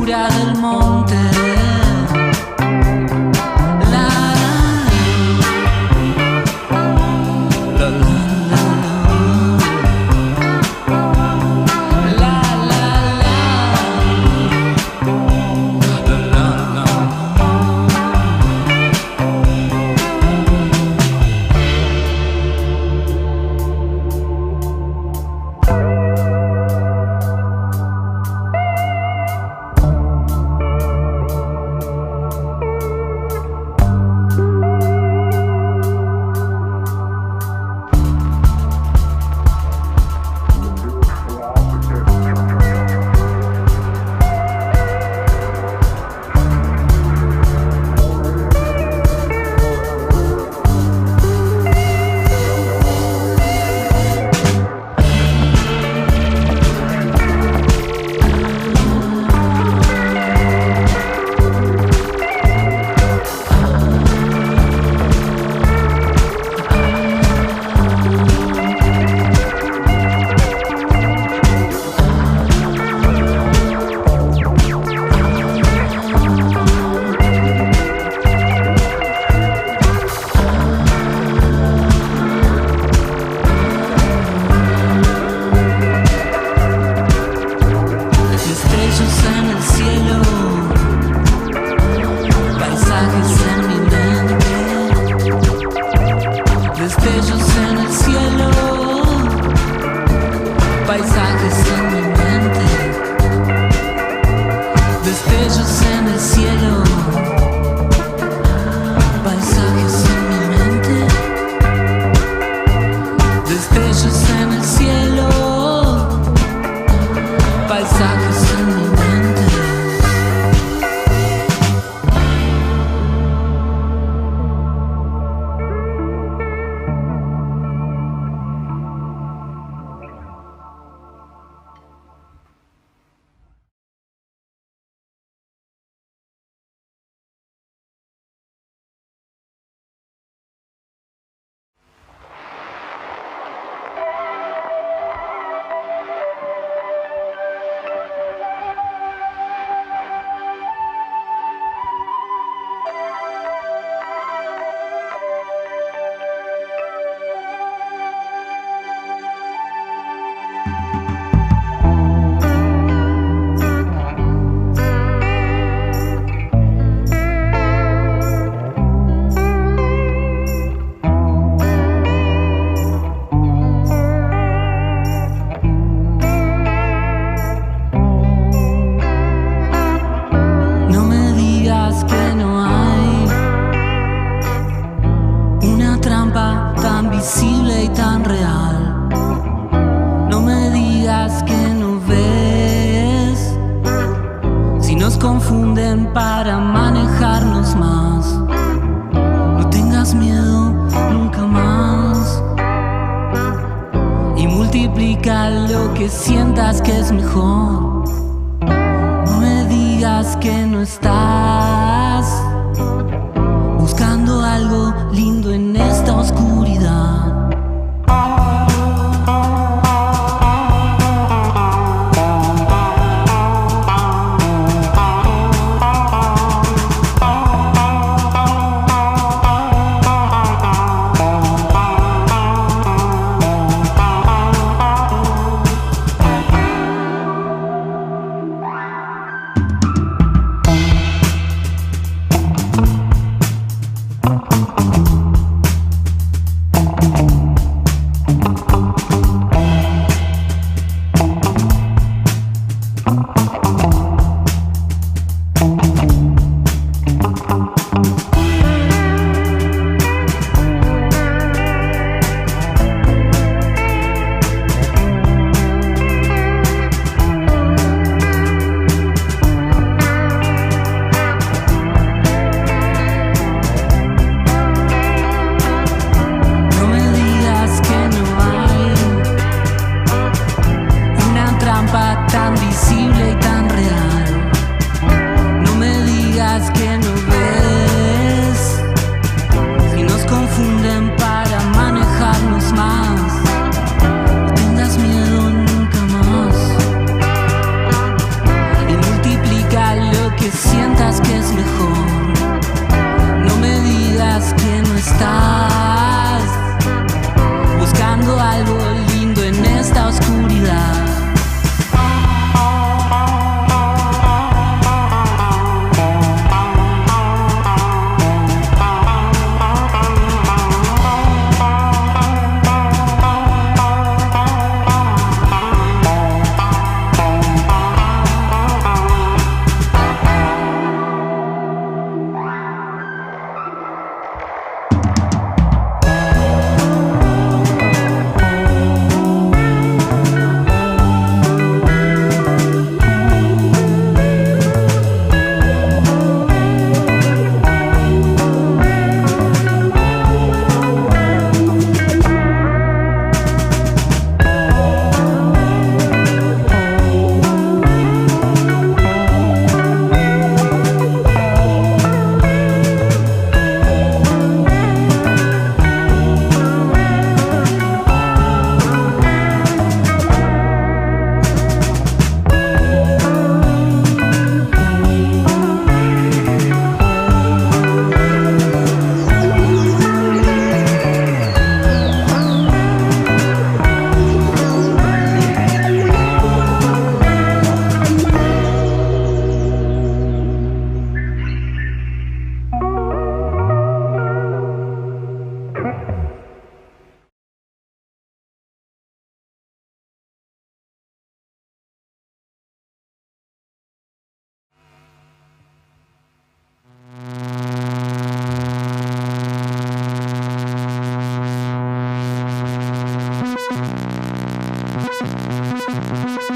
furia del monte.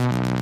Bye.